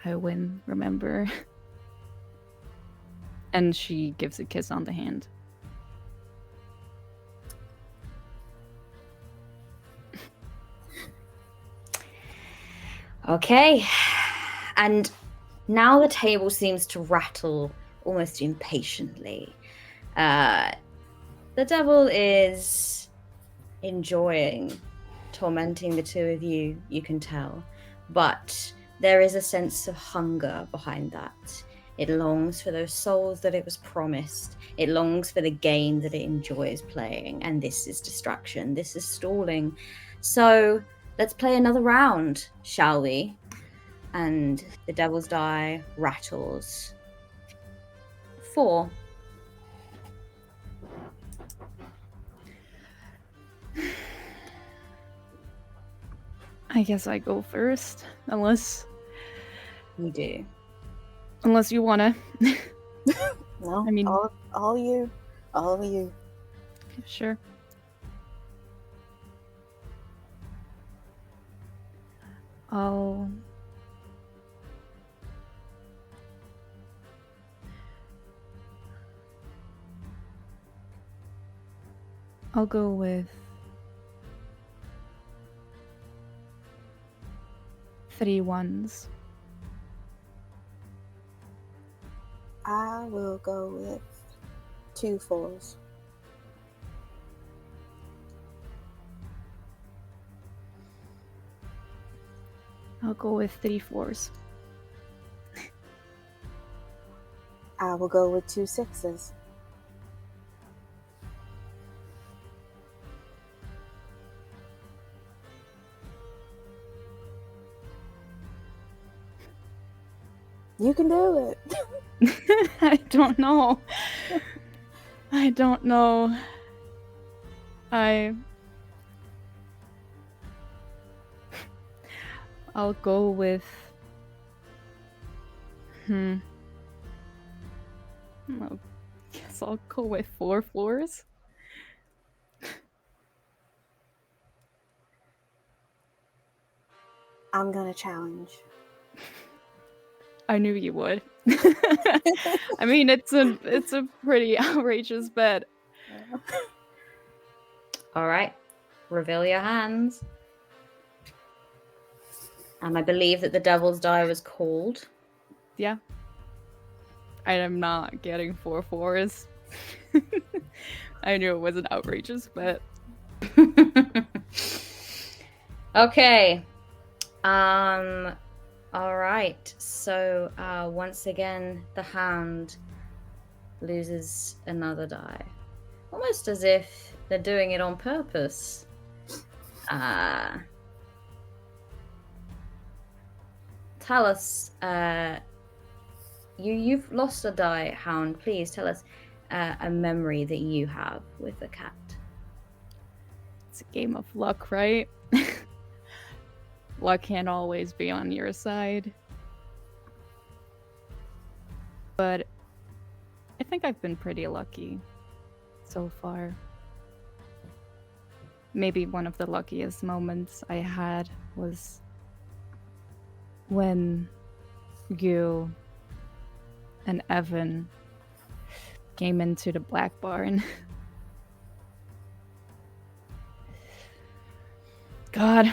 I win, remember? And she gives a kiss on the hand. Okay. And now the table seems to rattle almost impatiently. The devil is enjoying tormenting the two of you, you can tell. But there is a sense of hunger behind that. It longs for those souls that it was promised. It longs for the game that it enjoys playing. And this is distraction. This is stalling. So let's play another round, shall we? And the devil's die rattles. 4. I guess I go first, unless You do. you wanna. No, I mean- all you. Sure. I'll go with 3 1s. I will go with 2 4s. I'll go with 3 4s. I will go with 2 6s. You can do it. I don't know. I don't know. I'll go with I guess I'll go with 4 floors. I'm gonna challenge. I knew you would. I mean, it's a pretty outrageous bet. All right, reveal your hands. And I believe that the devil's die was called. Yeah. I am not getting 4 floors. I knew it was an outrageous bet. Okay. All right. So once again, the hound loses another die, almost as if they're doing it on purpose. Tell us. You've lost a die, hound. Please tell us a memory that you have with the cat. It's a game of luck, right? Luck can't always be on your side. But I think I've been pretty lucky so far. Maybe one of the luckiest moments I had was when you and Evan came into the Black Barn. God.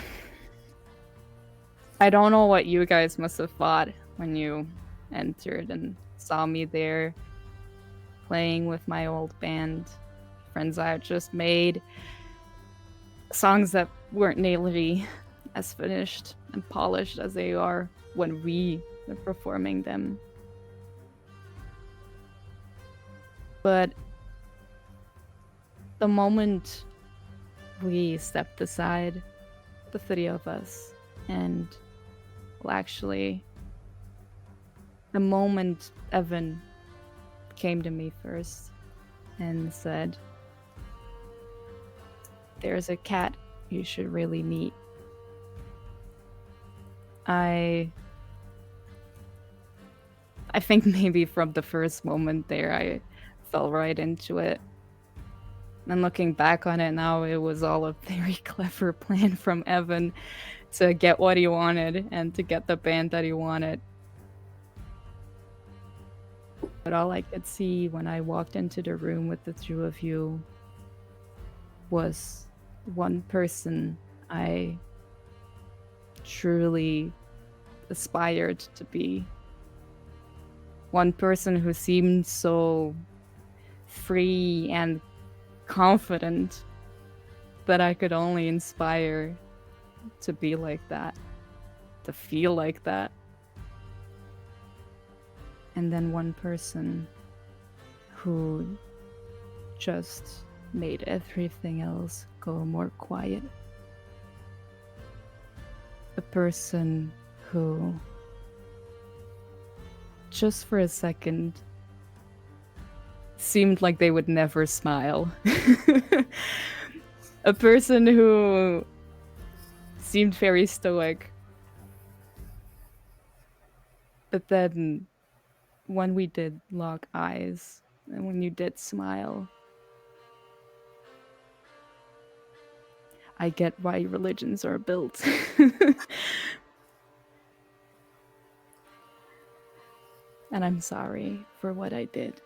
I don't know what you guys must have thought when you entered and saw me there playing with my old band, friends I had just made, songs that weren't nearly as finished and polished as they are when we were performing them. But the moment we stepped aside, the three of us, and well, actually, the moment Evan came to me first and said, "There's a cat you should really meet." I think maybe from the first moment there, I fell right into it. And looking back on it now, it was all a very clever plan from Evan to get what he wanted and to get the band that he wanted. But all I could see when I walked into the room with the two of you was one person I truly aspired to be. One person who seemed so free and confident that I could only inspire to be like that, to feel like that. And then one person who just made everything else go more quiet. A person who, just for a second, seemed like they would never smile. A person who seemed very stoic. But then when we did lock eyes and when you did smile, I get why religions are built. And I'm sorry for what I did.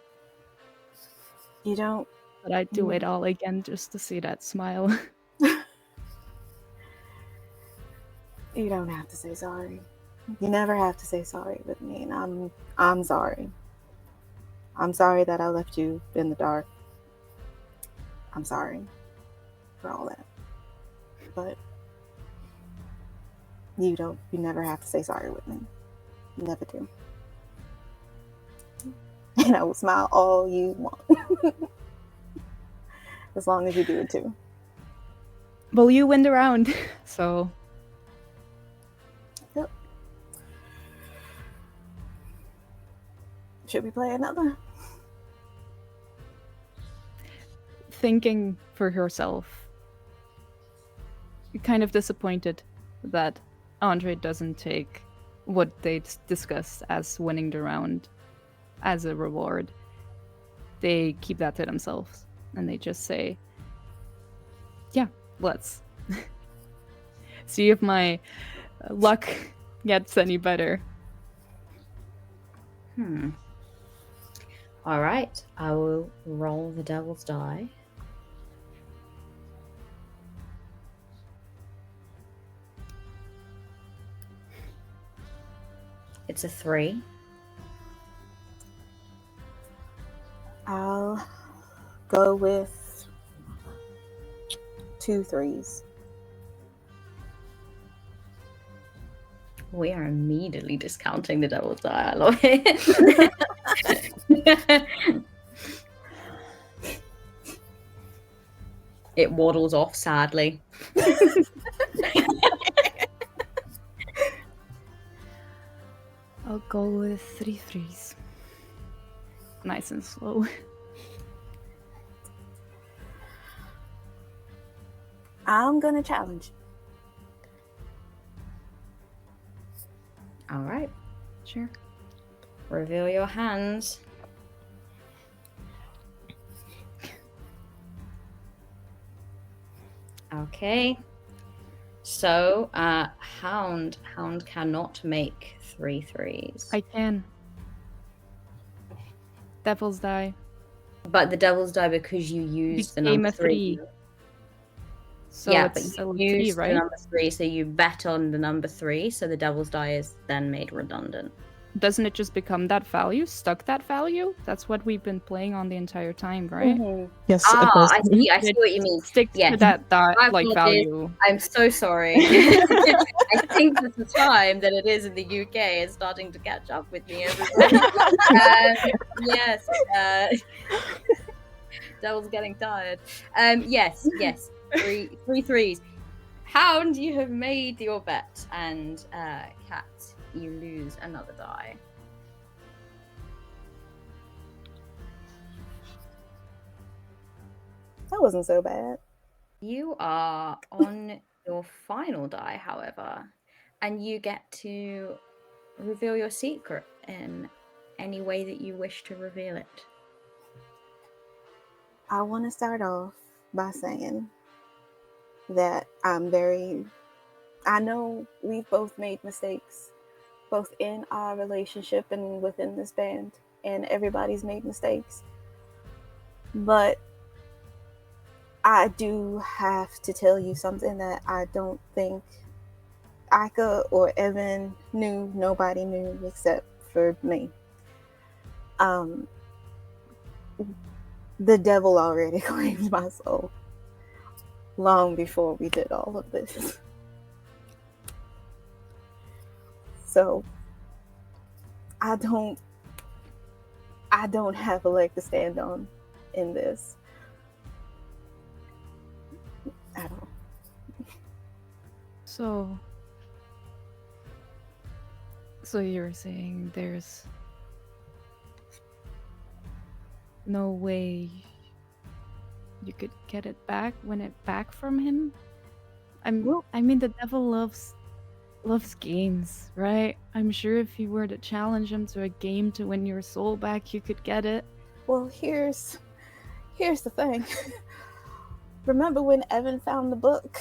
You don't. But I'd do it all again just to see that smile. You don't have to say sorry. You never have to say sorry with me, and I'm sorry. I'm sorry that I left you in the dark. I'm sorry for all that. But you never have to say sorry with me. You never do. And I will smile all you want. As long as you do it too. Well, you win the round, so... Yep. Should we play another? Thinking for herself, kind of disappointed that Andre doesn't take what they discussed as winning the round as a reward. They keep that to themselves and they just say, yeah, let's see if my luck gets any better. All right, I will roll the devil's die. It's a 3. I'll go with 2 3s. We are immediately discounting the devil's die. I love it. It waddles off sadly. I'll go with 3 3s. Nice and slow. I'm gonna challenge. All right, Sure. reveal your hands. Okay. So, Hound cannot make 3 3s. I can. Devil's die. But the devil's die because you used the Became number a 3. 3. So Yeah, but it's you a 3, used right? the number 3, so you bet on the number 3, so the devil's die is then made redundant. Doesn't it just become that value? Stuck that value? That's what we've been playing on the entire time, right? Mhm. Yes, it Ah, does. I see what you mean. Stick to Yes. that My like apologies. value. I'm so sorry. I think that the time that it is in the UK is starting to catch up with me, everybody. Yes. Devil's getting tired. Yes. 3 3s. Hound, you have made your bet, and Cat, you lose another die. That wasn't so bad. You are on your final die, however, and you get to reveal your secret in any way that you wish to reveal it. I want to start off by saying that I know we've both made mistakes, both in our relationship and within this band, and everybody's made mistakes. But I do have to tell you something that I don't think Ika or Evan knew. Nobody knew except for me. The devil already claimed my soul long before we did all of this. So I don't have a leg to stand on in this at all. So you're saying there's no way you could get it back, win it back from him? I mean, the devil loves games, right? I'm sure if you were to challenge him to a game to win your soul back, you could get it. Well, here's the thing. Remember when Evan found the book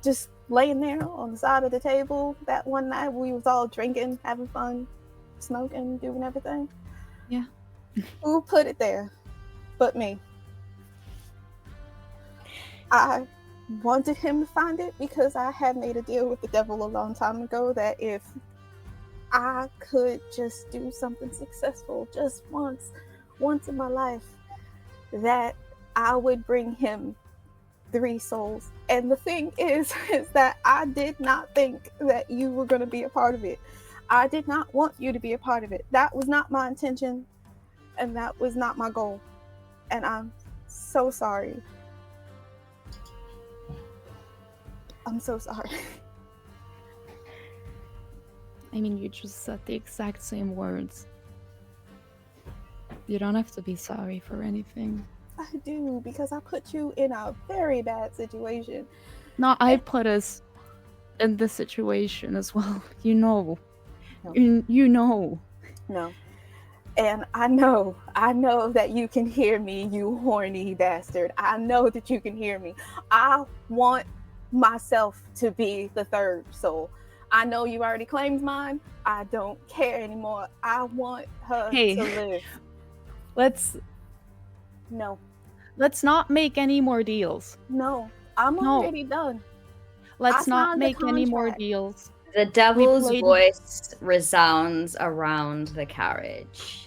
just laying there on the side of the table that one night we was all drinking, having fun, smoking, doing everything? Yeah. Who put it there but me? I wanted him to find it because I had made a deal with the devil a long time ago that if I could just do something successful just once in my life, that I would bring him 3 souls. And the thing is that I did not think that you were going to be a part of it. I did not want you to be a part of it. That was not my intention, and that was not my goal. And I'm so sorry. I'm so sorry. I mean, you just said the exact same words. You don't have to be sorry for anything. I do, because I put you in a very bad situation. No, I put us in this situation as well. You know. No. You know. No. And I know that you can hear me, you horny bastard. I know that you can hear me. I want myself to be the third soul. I know you already claimed mine. I don't care anymore. I want her Hey. to live. Let's not make any more deals. No, I'm already done. Let's I not signed the make any more contract. deals. The devil's played- voice resounds around the carriage.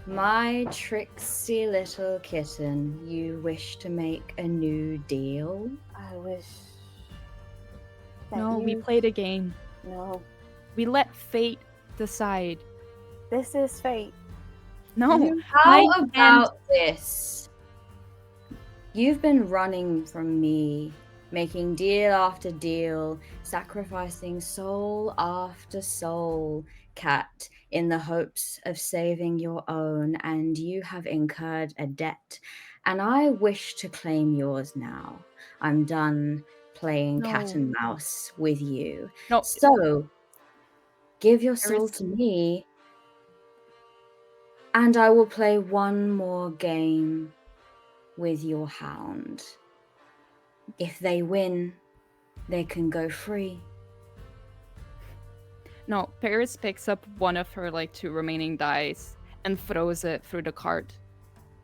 My tricksy little kitten, you wish to make a new deal? I wish that No, we played a game. No, We let fate decide. this is fate. No. How about this? You've been running from me, making deal after deal, sacrificing soul after soul, Cat, in the hopes of saving your own, and you have incurred a debt, and I wish to claim yours now. I'm done playing cat and mouse with you. No. So, give your soul to me, and I will play one more game with your hound. If they win, they can go free. No, Paris picks up one of her like 2 remaining dice and throws it through the cart,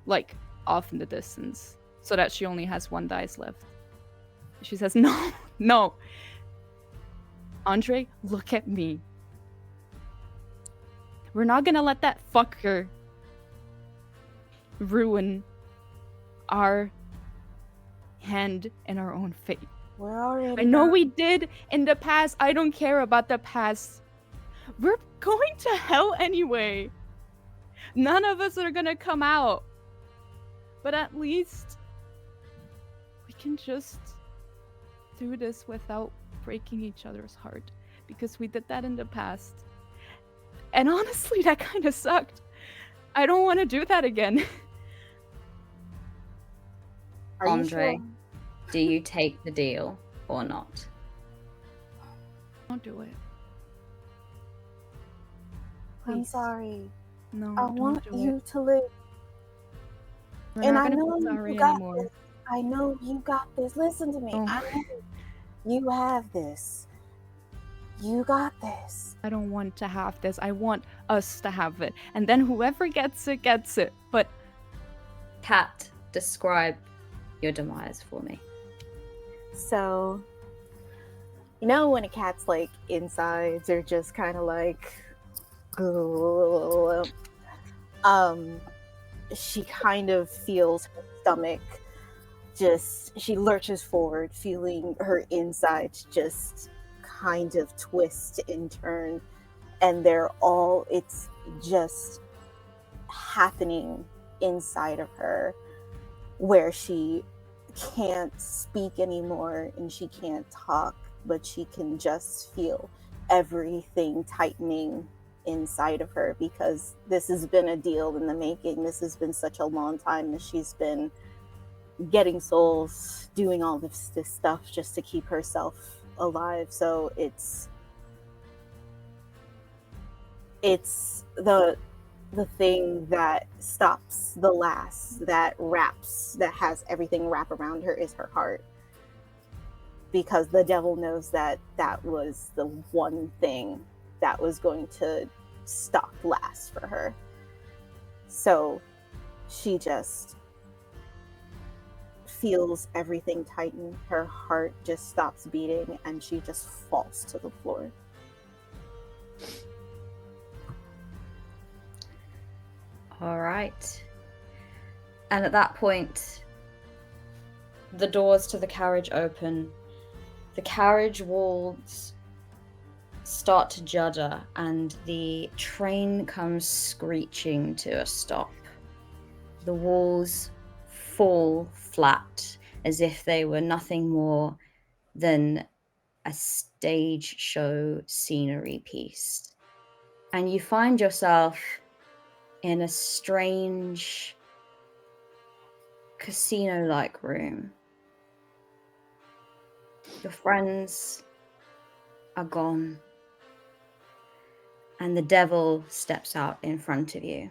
like off in the distance, so that she only has 1 dice left. She says, "No, no. Andre, look at me. We're not gonna let that fucker ruin our hand and our own fate. We're already I know we did in the past. I don't care about the past. We're going to hell anyway. None of us are gonna come out. But at least we can just do this without breaking each other's heart, because we did that in the past. And honestly, that kind of sucked. I don't want to do that again." Are you Andre, sure? do you take the deal or not? Don't do it. I'm Please. sorry. No, I don't want do you it. to live. We're And not I gonna know be sorry you got anymore. this. I know you got this. Listen to me. Oh. I know you have this. You got this. I don't want to have this. I want us to have it. And then whoever gets it, gets it. But Cat, describe your demise for me. So, you know when a cat's like insides are just kind of like, she kind of feels her stomach she lurches forward, feeling her insides just kind of twist and turn, and it's just happening inside of her, where she can't speak anymore and she can't talk, but she can just feel everything tightening inside of her, because this has been a deal in the making. This has been such a long time that she's been getting souls, doing all this stuff just to keep herself alive. So it's the thing that stops the last, that has everything wrap around her, is her heart, because the devil knows that was the one thing that was going to stop last for her. So she just feels everything tighten, her heart just stops beating, and she just falls to the floor. All right. And at that point, the doors to the carriage open. The carriage walls start to judder, and the train comes screeching to a stop. The walls fall flat as if they were nothing more than a stage show scenery piece. And you find yourself in a strange casino-like room. Your friends are gone, and the devil steps out in front of you.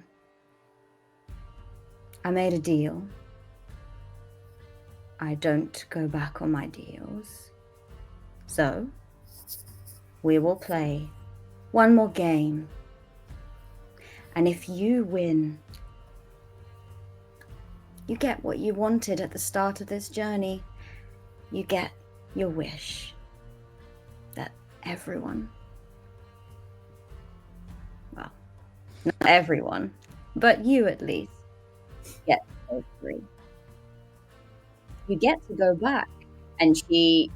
I made a deal. I don't go back on my deals. So, we will play one more game. And if you win, you get what you wanted at the start of this journey. You get your wish that everyone, well, not everyone, but you at least, get to go free. You get to go back. And she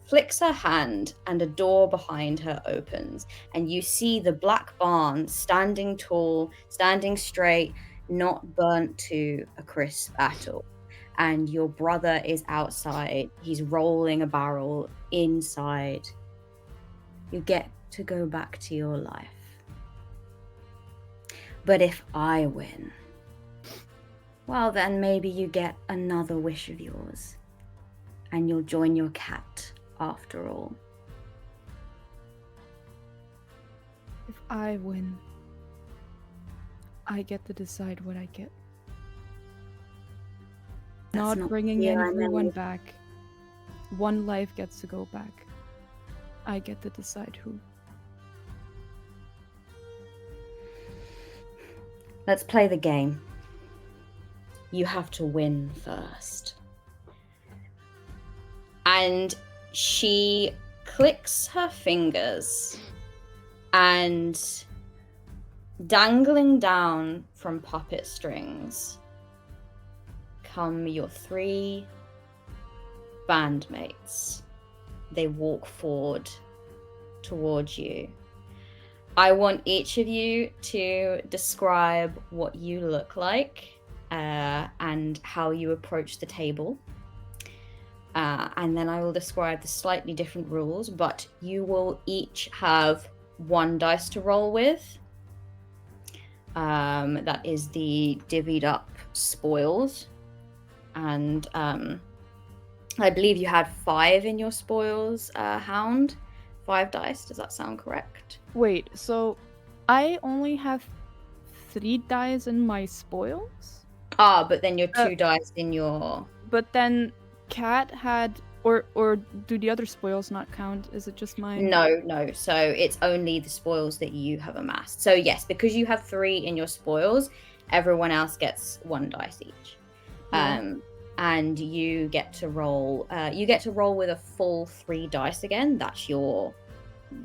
flicks her hand and a door behind her opens, and you see the black barn standing tall, standing straight, not burnt to a crisp at all. And your brother is outside. He's rolling a barrel inside. You get to go back to your life. But if I win, well, then maybe you get another wish of yours, and you'll join your cat after all. If I win, I get to decide what I get. That's Not bringing clear, everyone Emily. back. One life gets to go back. I get to decide who. Let's play the game. You have to win first. And she clicks her fingers, and dangling down from puppet strings come your 3 bandmates. They walk forward towards you. I want each of you to describe what you look like and how you approach the table. And then I will describe the slightly different rules, but you will each have 1 dice to roll with. That is the divvied up spoils. And I believe you had 5 in your spoils, Hound. 5 dice, does that sound correct? Wait, so I only have 3 dice in my spoils? But then your 2 dice in your... But then Cat had, or do the other spoils not count? Is it just mine? No. So it's only the spoils that you have amassed. So yes, because you have 3 in your spoils, everyone else gets 1 dice each. Yeah. And you get to roll. You get to roll with a full 3 dice again. That's your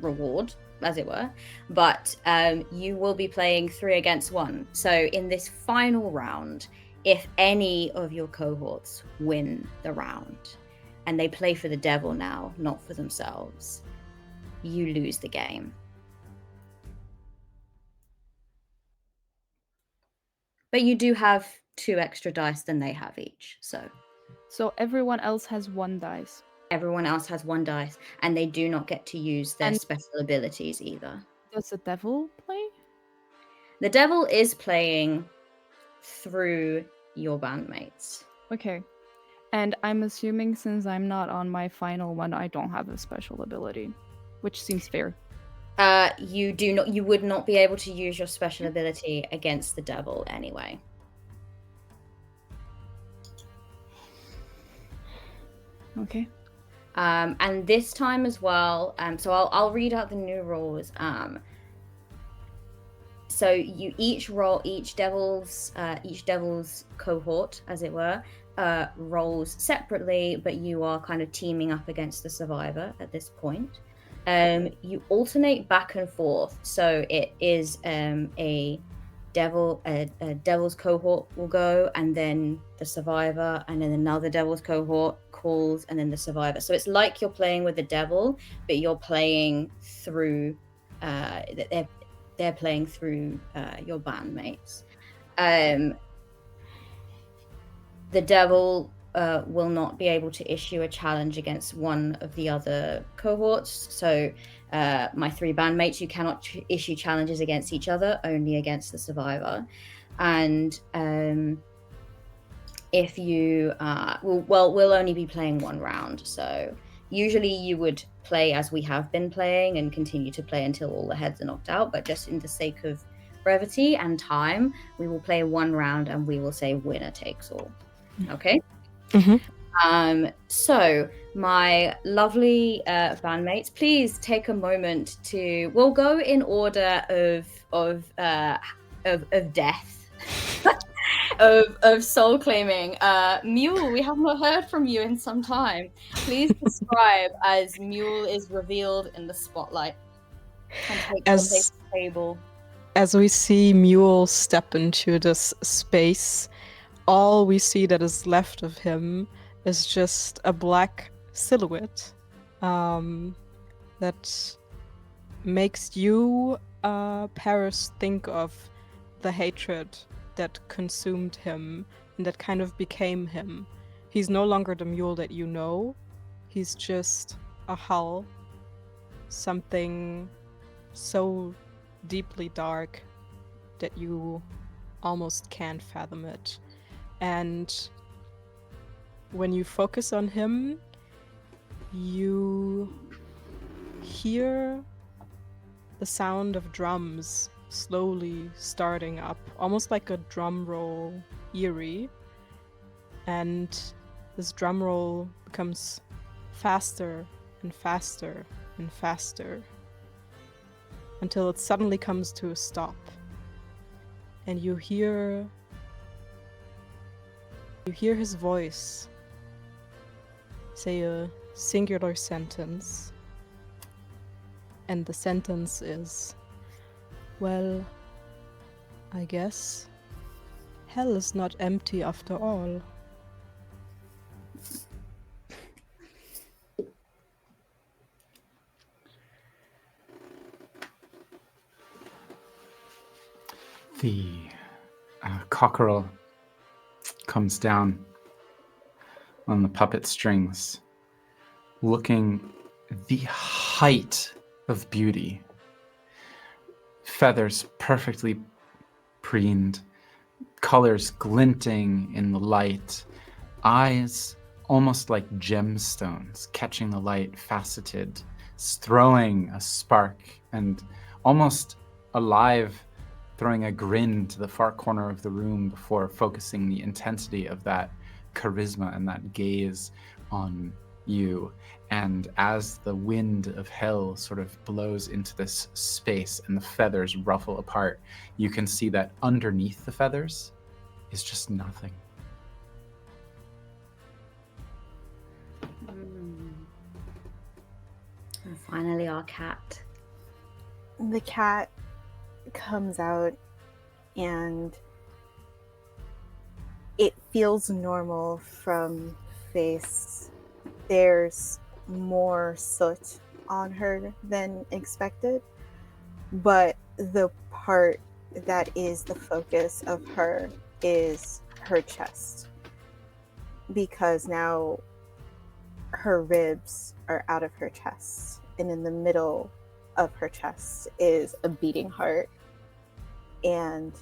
reward, as it were. But you will be playing 3 against 1. So in this final round, if any of your cohorts win the round, and they play for the devil now, not for themselves, you lose the game. But you do have 2 extra dice than they have each, so everyone else has 1 dice. everyone else has 1 dice, and they do not get to use their And- special abilities either. Does the devil play? The devil is playing through your bandmates. Okay. And I'm assuming since I'm not on my final one, I don't have a special ability, which seems fair. You would not be able to use your special ability against the devil anyway. Okay. And this time as well, so I'll read out the new rules. So you each roll, each devil's cohort, as it were, rolls separately, but you are kind of teaming up against the survivor at this point. You alternate back and forth, so it is a devil's cohort will go, and then the survivor, and then another devil's cohort calls, and then the survivor. So it's like you're playing with the devil, but you're playing through they're playing through your bandmates. The devil will not be able to issue a challenge against one of the other cohorts. So my 3 bandmates. You cannot issue challenges against each other, only against the survivor. And if you we'll only be playing 1 round. So usually you would play as we have been playing and continue to play until all the heads are knocked out. But just in the sake of brevity and time, we will play 1 round and we will say winner takes all. Okay. So my lovely bandmates, please take a moment to. We'll go in order of death. of soul claiming. Mule, we have not heard from you in some time. Please describe as Mule is revealed in the spotlight and take your place at the table. As we see Mule step into this space, all we see that is left of him is just a black silhouette that makes you, Paris, think of the hatred that consumed him and that kind of became him. He's no longer the Mule that you know. He's just a hull, something so deeply dark that you almost can't fathom it. And when you focus on him, you hear the sound of drums slowly starting up, almost like a drum roll, eerie. And this drum roll becomes faster and faster and faster until it suddenly comes to a stop. And you hear his voice say a singular sentence. And the sentence is, well, I guess hell is not empty after all. The cockerel comes down on the puppet strings, looking the height of beauty. Feathers perfectly preened, colors glinting in the light, eyes almost like gemstones catching the light, faceted, throwing a spark, and almost alive, throwing a grin to the far corner of the room before focusing the intensity of that charisma and that gaze on you. And as the wind of hell sort of blows into this space and the feathers ruffle apart, you can see that underneath the feathers is just nothing. And finally, our cat. The cat comes out and it feels normal from face. There's more soot on her than expected, but the part that is the focus of her is her chest, because now her ribs are out of her chest, and in the middle of her chest is a beating heart. And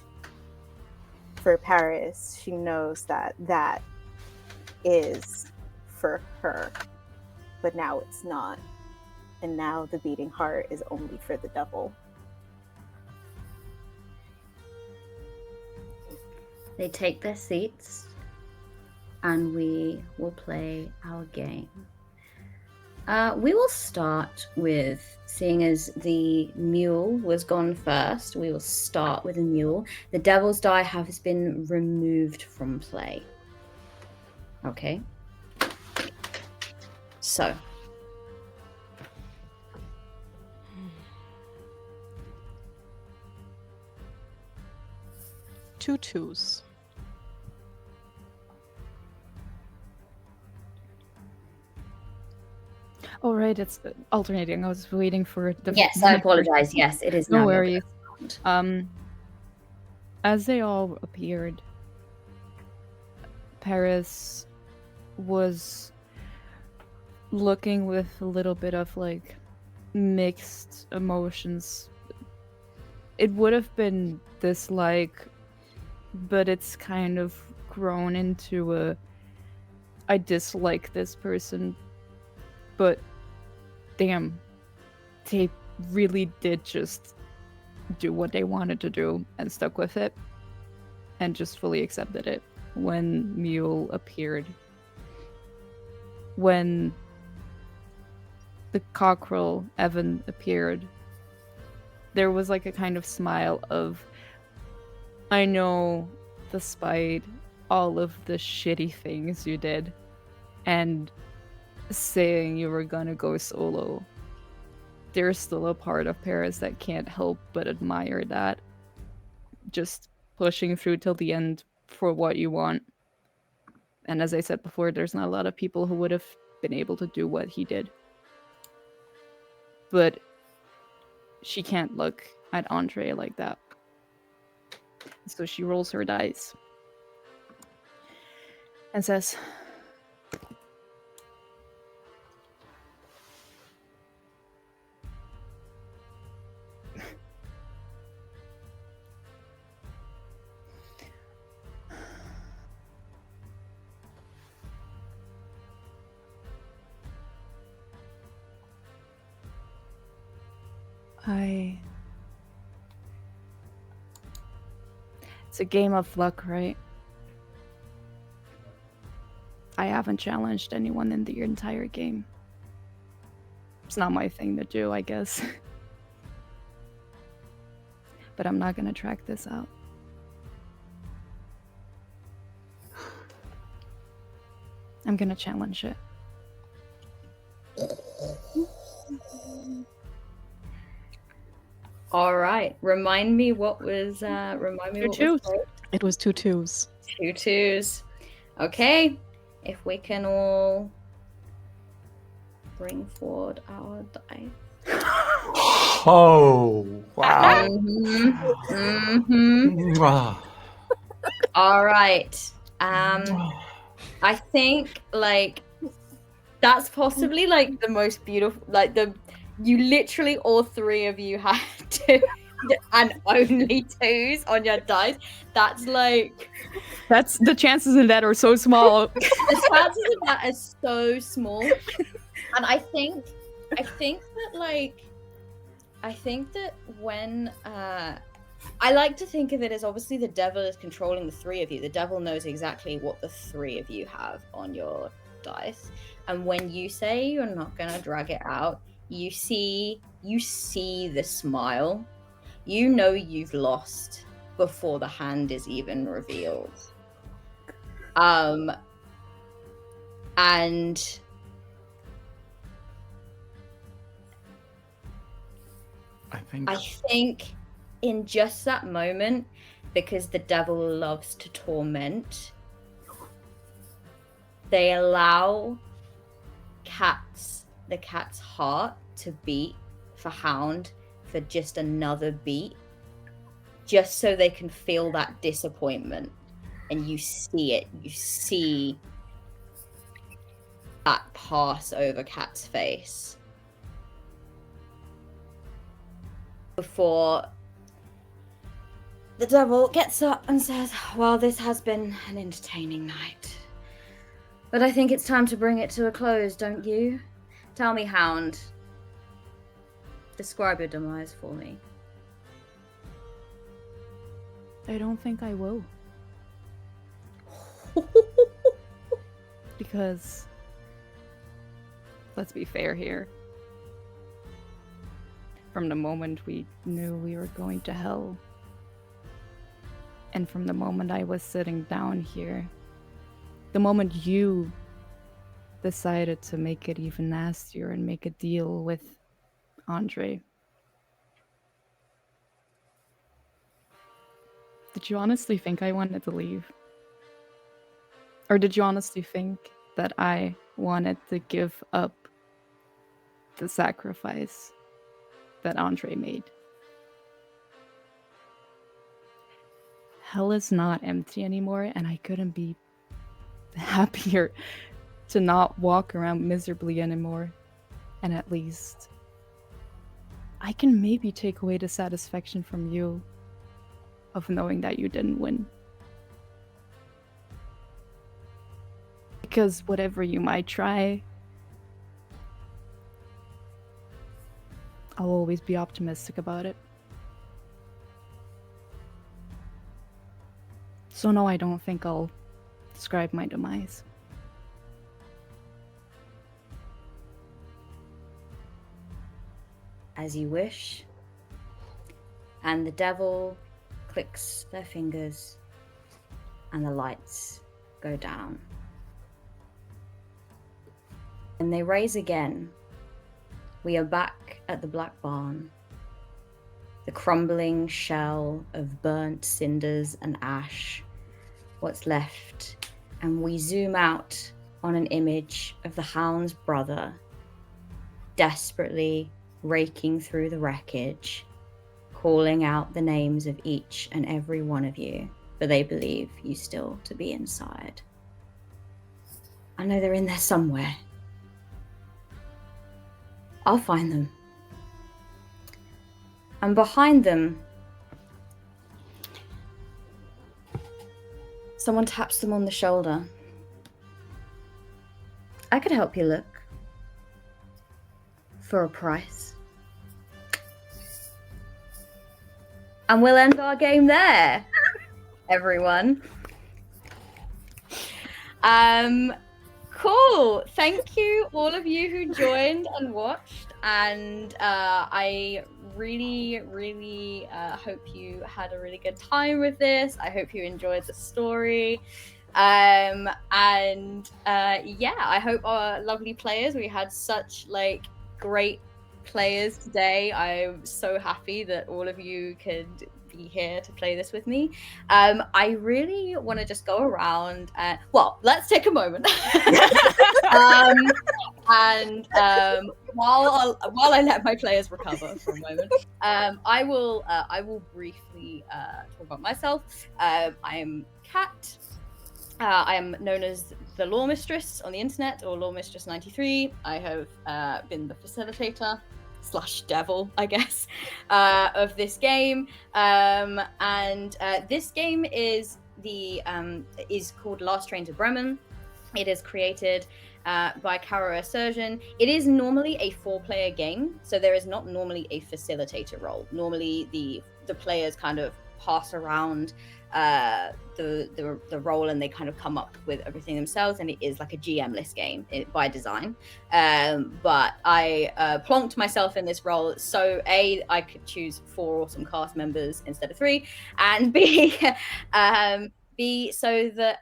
for Paris, she knows that that is for her, but now it's not. And now the beating heart is only for the devil. They take their seats and we will play our game. We will start with, seeing as the mule was gone first, we will start with a mule. The devil's die has been removed from play. Okay. So. Two twos. Oh, right, it's alternating. I was waiting for the... Yes, I apologize. Yes, it is now. No worries. As they all appeared, Paris was looking with a little bit of, like, mixed emotions. It would have been dislike, but it's kind of grown into I dislike this person, but damn, they really did just do what they wanted to do and stuck with it and just fully accepted it. When Mule appeared, when the cockerel Evan appeared, there was like a kind of smile of, I know, despite all of the shitty things you did and saying you were gonna go solo, there's still a part of Paris that can't help but admire that. Just pushing through till the end for what you want. And as I said before, there's not a lot of people who would have been able to do what he did. But she can't look at Andre like that. So she rolls her dice and says, It's a game of luck, right? I haven't challenged anyone in the entire game. It's not my thing to do, I guess. But I'm not gonna track this out. I'm gonna challenge it. All right. Remind me what was. Remind me what was played. It was 2 2s. 2 2s. Okay. If we can all bring forward our dice. Oh, wow. Mm-hmm. All right. I think like that's possibly like the most beautiful. Like you literally all three of you had 2 and only 2s on your dice. That's like That's the chances in that are so small. the chances of that are so small. And I think that when I like to think of it as obviously the devil is controlling the 3 of you. The devil knows exactly what the 3 of you have on your dice. And when you say you're not gonna drag it out, you see the smile. You know you've lost before the hand is even revealed. And I think in just that moment, because the devil loves to torment, they allow the cat's heart to beat for Hound for just another beat, just so they can feel that disappointment. And you see it. You see that pass over Cat's face before the devil gets up and says, well, this has been an entertaining night, but I think it's time to bring it to a close, don't you? Tell me, Hound, describe your demise for me. I don't think I will. Because, let's be fair here. From the moment we knew we were going to hell, and from the moment I was sitting down here, the moment you decided to make it even nastier and make a deal with Andre, did you honestly think I wanted to leave? Or did you honestly think that I wanted to give up the sacrifice that Andre made? Hell is not empty anymore, and I couldn't be happier to not walk around miserably anymore, and at least I can maybe take away the satisfaction from you of knowing that you didn't win. Because whatever you might try, I'll always be optimistic about it. So no, I don't think I'll describe my demise. As you wish. And the devil clicks their fingers and the lights go down. And they raise again. We are back at the Black Barn. The crumbling shell of burnt cinders and ash, what's left. And we zoom out on an image of the hound's brother, desperately raking through the wreckage, calling out the names of each and every one of you, but they believe you still to be inside. I know they're in there somewhere. I'll find them. And behind them, someone taps them on the shoulder. I could help you look. For a price. And we'll end our game there, everyone. Cool. Thank you, all of you who joined and watched. And I really hope you had a really good time with this. I hope you enjoyed the story. Yeah, I hope our lovely players, we had such great players today. I'm so happy that all of you could be here to play this with me. I really want to just go around let's take a moment. While I let my players recover for a moment, I will briefly talk about myself. I am Kat. I am known as the Law Mistress on the internet, or Law Mistress 93. I have been the facilitator / devil, I guess, of this game. This game is called Last Train to Bremen. It is created by Caro Surgeon. It is normally a 4-player game, so there is not normally a facilitator role. Normally, the players kind of pass around the role, and they kind of come up with everything themselves, and it is like a GM-less game by design. But I plonked myself in this role so A, I could choose 4 awesome cast members instead of 3, and B, so that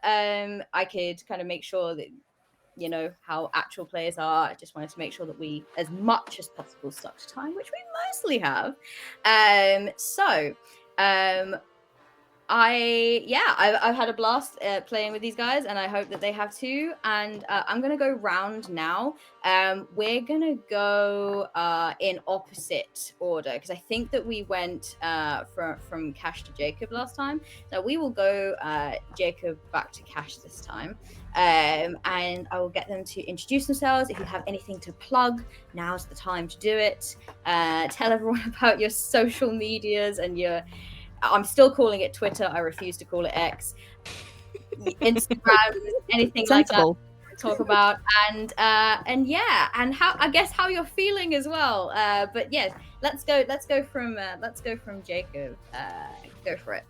I could kind of make sure that you know how actual players are. I just wanted to make sure that we, as much as possible, stuck to time, which we mostly have. I've had a blast playing with these guys, and I hope that they have too. And I'm gonna go round now. We're gonna go in opposite order, because I think that we went from Cash to Jacob last time. So we will go Jacob back to Cash this time. And I will get them to introduce themselves. If you have anything to plug, now's the time to do it. Tell everyone about your social medias and your... I'm still calling it Twitter. I refuse to call it X. Instagram, anything Sensible. like that. Talk about and how you're feeling as well. But yes, let's go from Jacob. Go for it.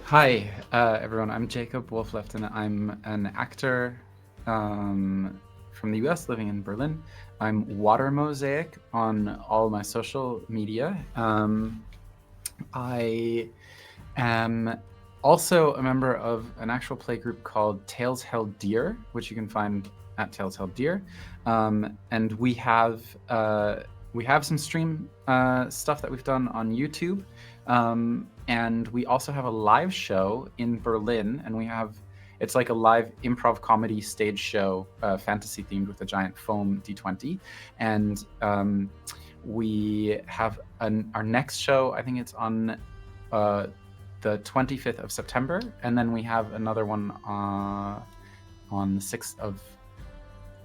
Hi, everyone. I'm Jacob Wolflefton. I'm an actor from the US living in Berlin. I'm Water Mosaic on all my social media. I am also a member of an actual play group called Tales Held Dear, which you can find at Tales Held Dear. And we have some stream stuff that we've done on YouTube. And we also have a live show in Berlin, and it's like a live improv comedy stage show, fantasy themed, with a giant foam D20. And we have our next show, I think it's on the 25th of September, and then we have another one on the 6th of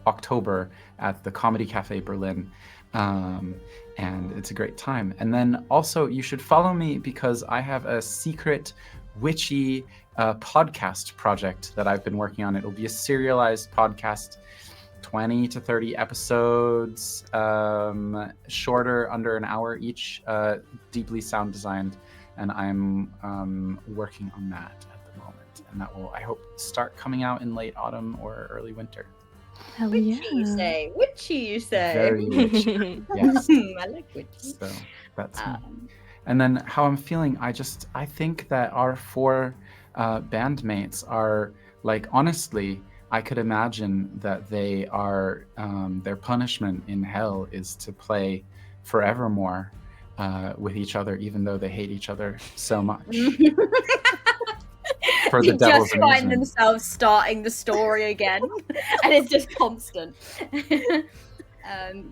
October at the Comedy Cafe Berlin. and it's a great time. And then also you should follow me because I have a secret witchy podcast project that I've been working on. It'll be a serialized podcast, 20 to 30 episodes, shorter, under an hour each, deeply sound designed, and I'm working on that at the moment, and that will, I hope, start coming out in late autumn or early winter. Hell Witchy, you say. Witchy, you say. Very witchy. Yes. I like witchy. So that's me. And then how I'm feeling, I think that our 4 bandmates are, like, honestly, I could imagine that they are, their punishment in hell is to play forevermore with each other, even though they hate each other so much. For the They devil's just find amusement. themselves starting the story again, and it's just constant.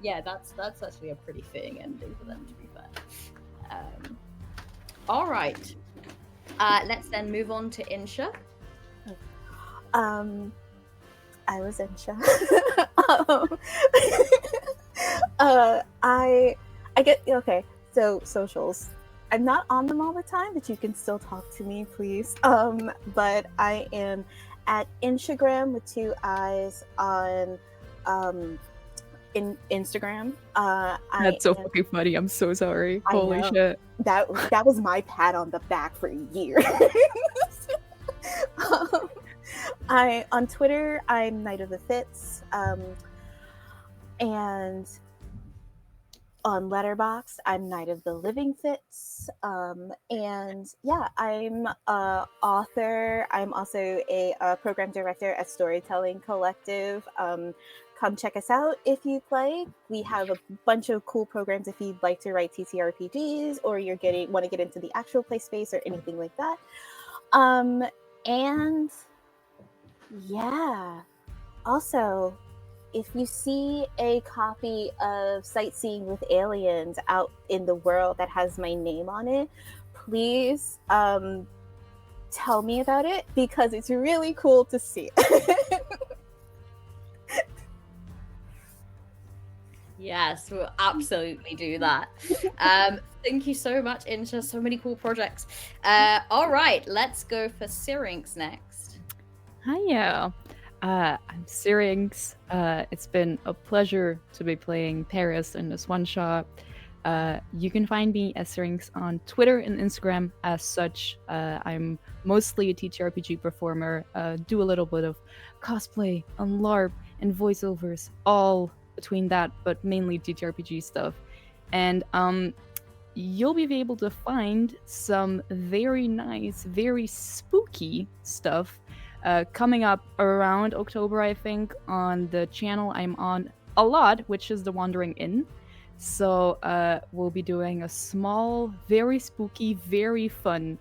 Yeah, that's actually a pretty fitting ending for them, to be fair. All right, let's then move on to Insha. I was Insha. I get okay. So socials. I'm not on them all the time, but you can still talk to me, please. But I am at Instagram with 2 eyes on in Instagram. That's so fucking funny. I'm so sorry. I Holy know. shit. That was my pat on the back for years. I on Twitter I'm Night of the Fits, and on Letterboxd I'm Night of the Living Fits, and yeah, I'm a author. I'm also a program director at Storytelling Collective. Come check us out if you play. We have a bunch of cool programs if you'd like to write TTRPGs or want to get into the actual play space or anything like that. And yeah, also, if you see a copy of Sightseeing with Aliens out in the world that has my name on it, please tell me about it because it's really cool to see. Yes, we'll absolutely do that. Thank you so much, Insha. So many cool projects. All right, let's go for Syrinx next. Hiya. I'm Syrinx. It's been a pleasure to be playing Paris in this one shot. You can find me as Syrinx on Twitter and Instagram as such. I'm mostly a TTRPG performer, do a little bit of cosplay and LARP and voiceovers, all between that, but mainly TTRPG stuff. And you'll be able to find some very nice, very spooky stuff coming up around October, I think, on the channel I'm on a lot, which is The Wandering Inn. So we'll be doing a small, very spooky, very fun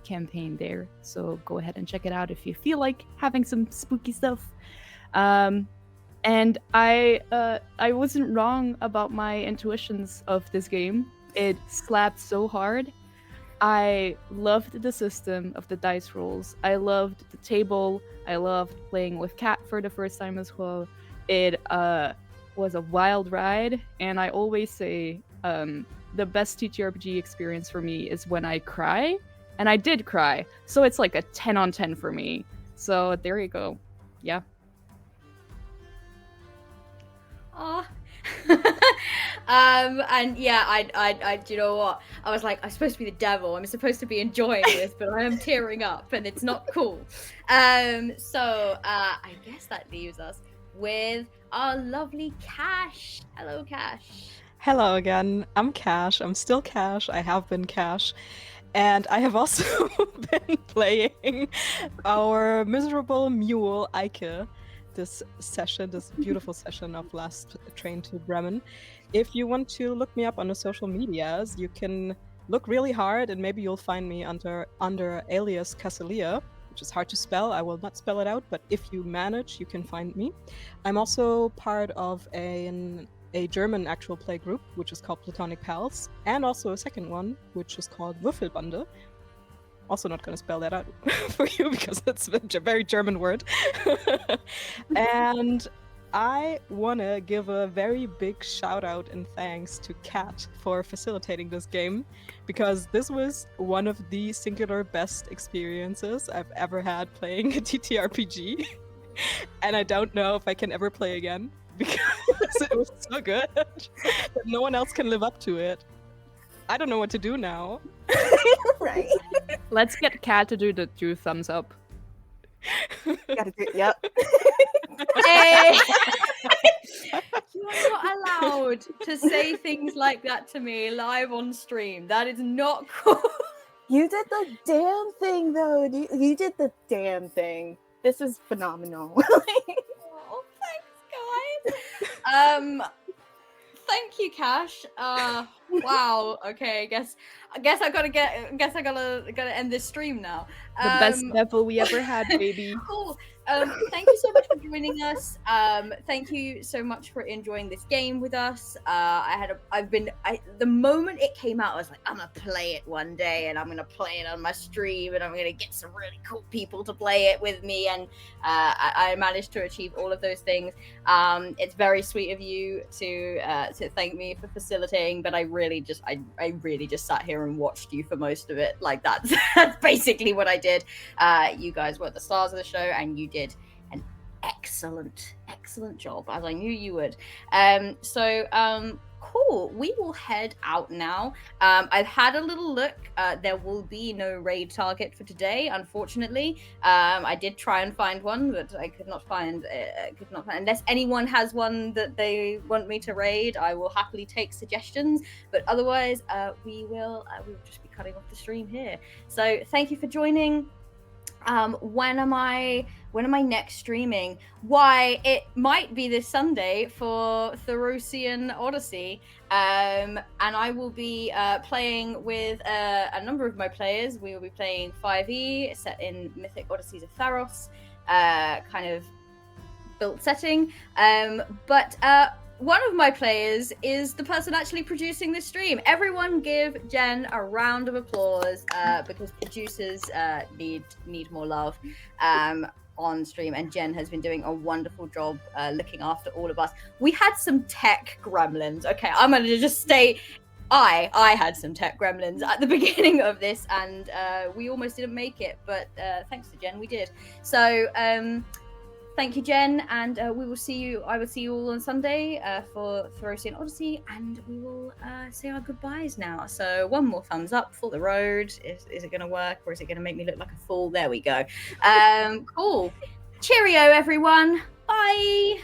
campaign there. So go ahead and check it out if you feel like having some spooky stuff. And I wasn't wrong about my intuitions of this game. It slapped so hard. I loved the system of the dice rolls. I loved the table. I loved playing with Kat for the first time as well. It was a wild ride, and I always say the best TTRPG experience for me is when I cry, and I did cry. So it's like a 10 on 10 for me. So there you go. Yeah. Oh. And yeah, I you know what? I was like, I'm supposed to be the devil. I'm supposed to be enjoying this, but I am tearing up, and it's not cool. So I guess that leaves us with our lovely Cash. Hello, Cash. Hello again. I'm Cash. I'm still Cash. I have been Cash. And I have also been playing our miserable mule, Eike, this beautiful session of Last Train to Bremen. If you want to look me up on the social medias, you can look really hard and maybe you'll find me under alias Casilia, which is hard to spell. I will not spell it out, but if you manage, you can find me. I'm also part of a German actual play group, which is called Platonic Pals, and also a second one, which is called Würfelbande. Also not going to spell that out for you because that's a very German word. And I want to give a very big shout out and thanks to Kat for facilitating this game, because this was one of the singular best experiences I've ever had playing a TTRPG. And I don't know if I can ever play again, because it was so good that no one else can live up to it. I don't know what to do now. Right. Let's get Kat to do the 2 thumbs up. Gotta do. Yep. Hey! You are not allowed to say things like that to me live on stream. That is not cool. You did the damn thing, though. You did the damn thing. This is phenomenal. Oh, thanks, guys. Thank you, Cash. Wow. Okay. I guess I gotta end this stream now. The best level we ever had, baby. Cool. Thank you so much for joining us. Thank you so much for enjoying this game with us. The moment it came out, I was like, I'm gonna play it one day, and I'm gonna play it on my stream, and I'm gonna get some really cool people to play it with me, and I managed to achieve all of those things. It's very sweet of you to thank me for facilitating, but I really just sat here and watched you for most of it. Like that's basically what I did. You guys were the stars of the show, and you did an excellent job, as I knew you would. Cool. We will head out now. I've had a little look. There will be no raid target for today, unfortunately. I did try and find one, but I could not find. Unless anyone has one that they want me to raid, I will happily take suggestions. But otherwise, we will just be cutting off the stream here. So thank you for joining. When am I next streaming? Why, it might be this Sunday for Thorosian Odyssey. And I will be playing with a number of my players. We will be playing 5e, set in Mythic Odysseys of Theros, kind of built setting. But one of my players is the person actually producing this stream. Everyone give Jen a round of applause, because producers need more love on stream, and Jen has been doing a wonderful job looking after all of us. We had some tech gremlins. Okay, I'm gonna just stay. I had some tech gremlins at the beginning of this, and we almost didn't make it, but thanks to Jen, we did. So thank you, Jen, and I will see you all on Sunday for Thorosian Odyssey, and we will say our goodbyes now. So one more thumbs up for the road. Is it going to work, or is it going to make me look like a fool? There we go. Cool. Cheerio, everyone. Bye.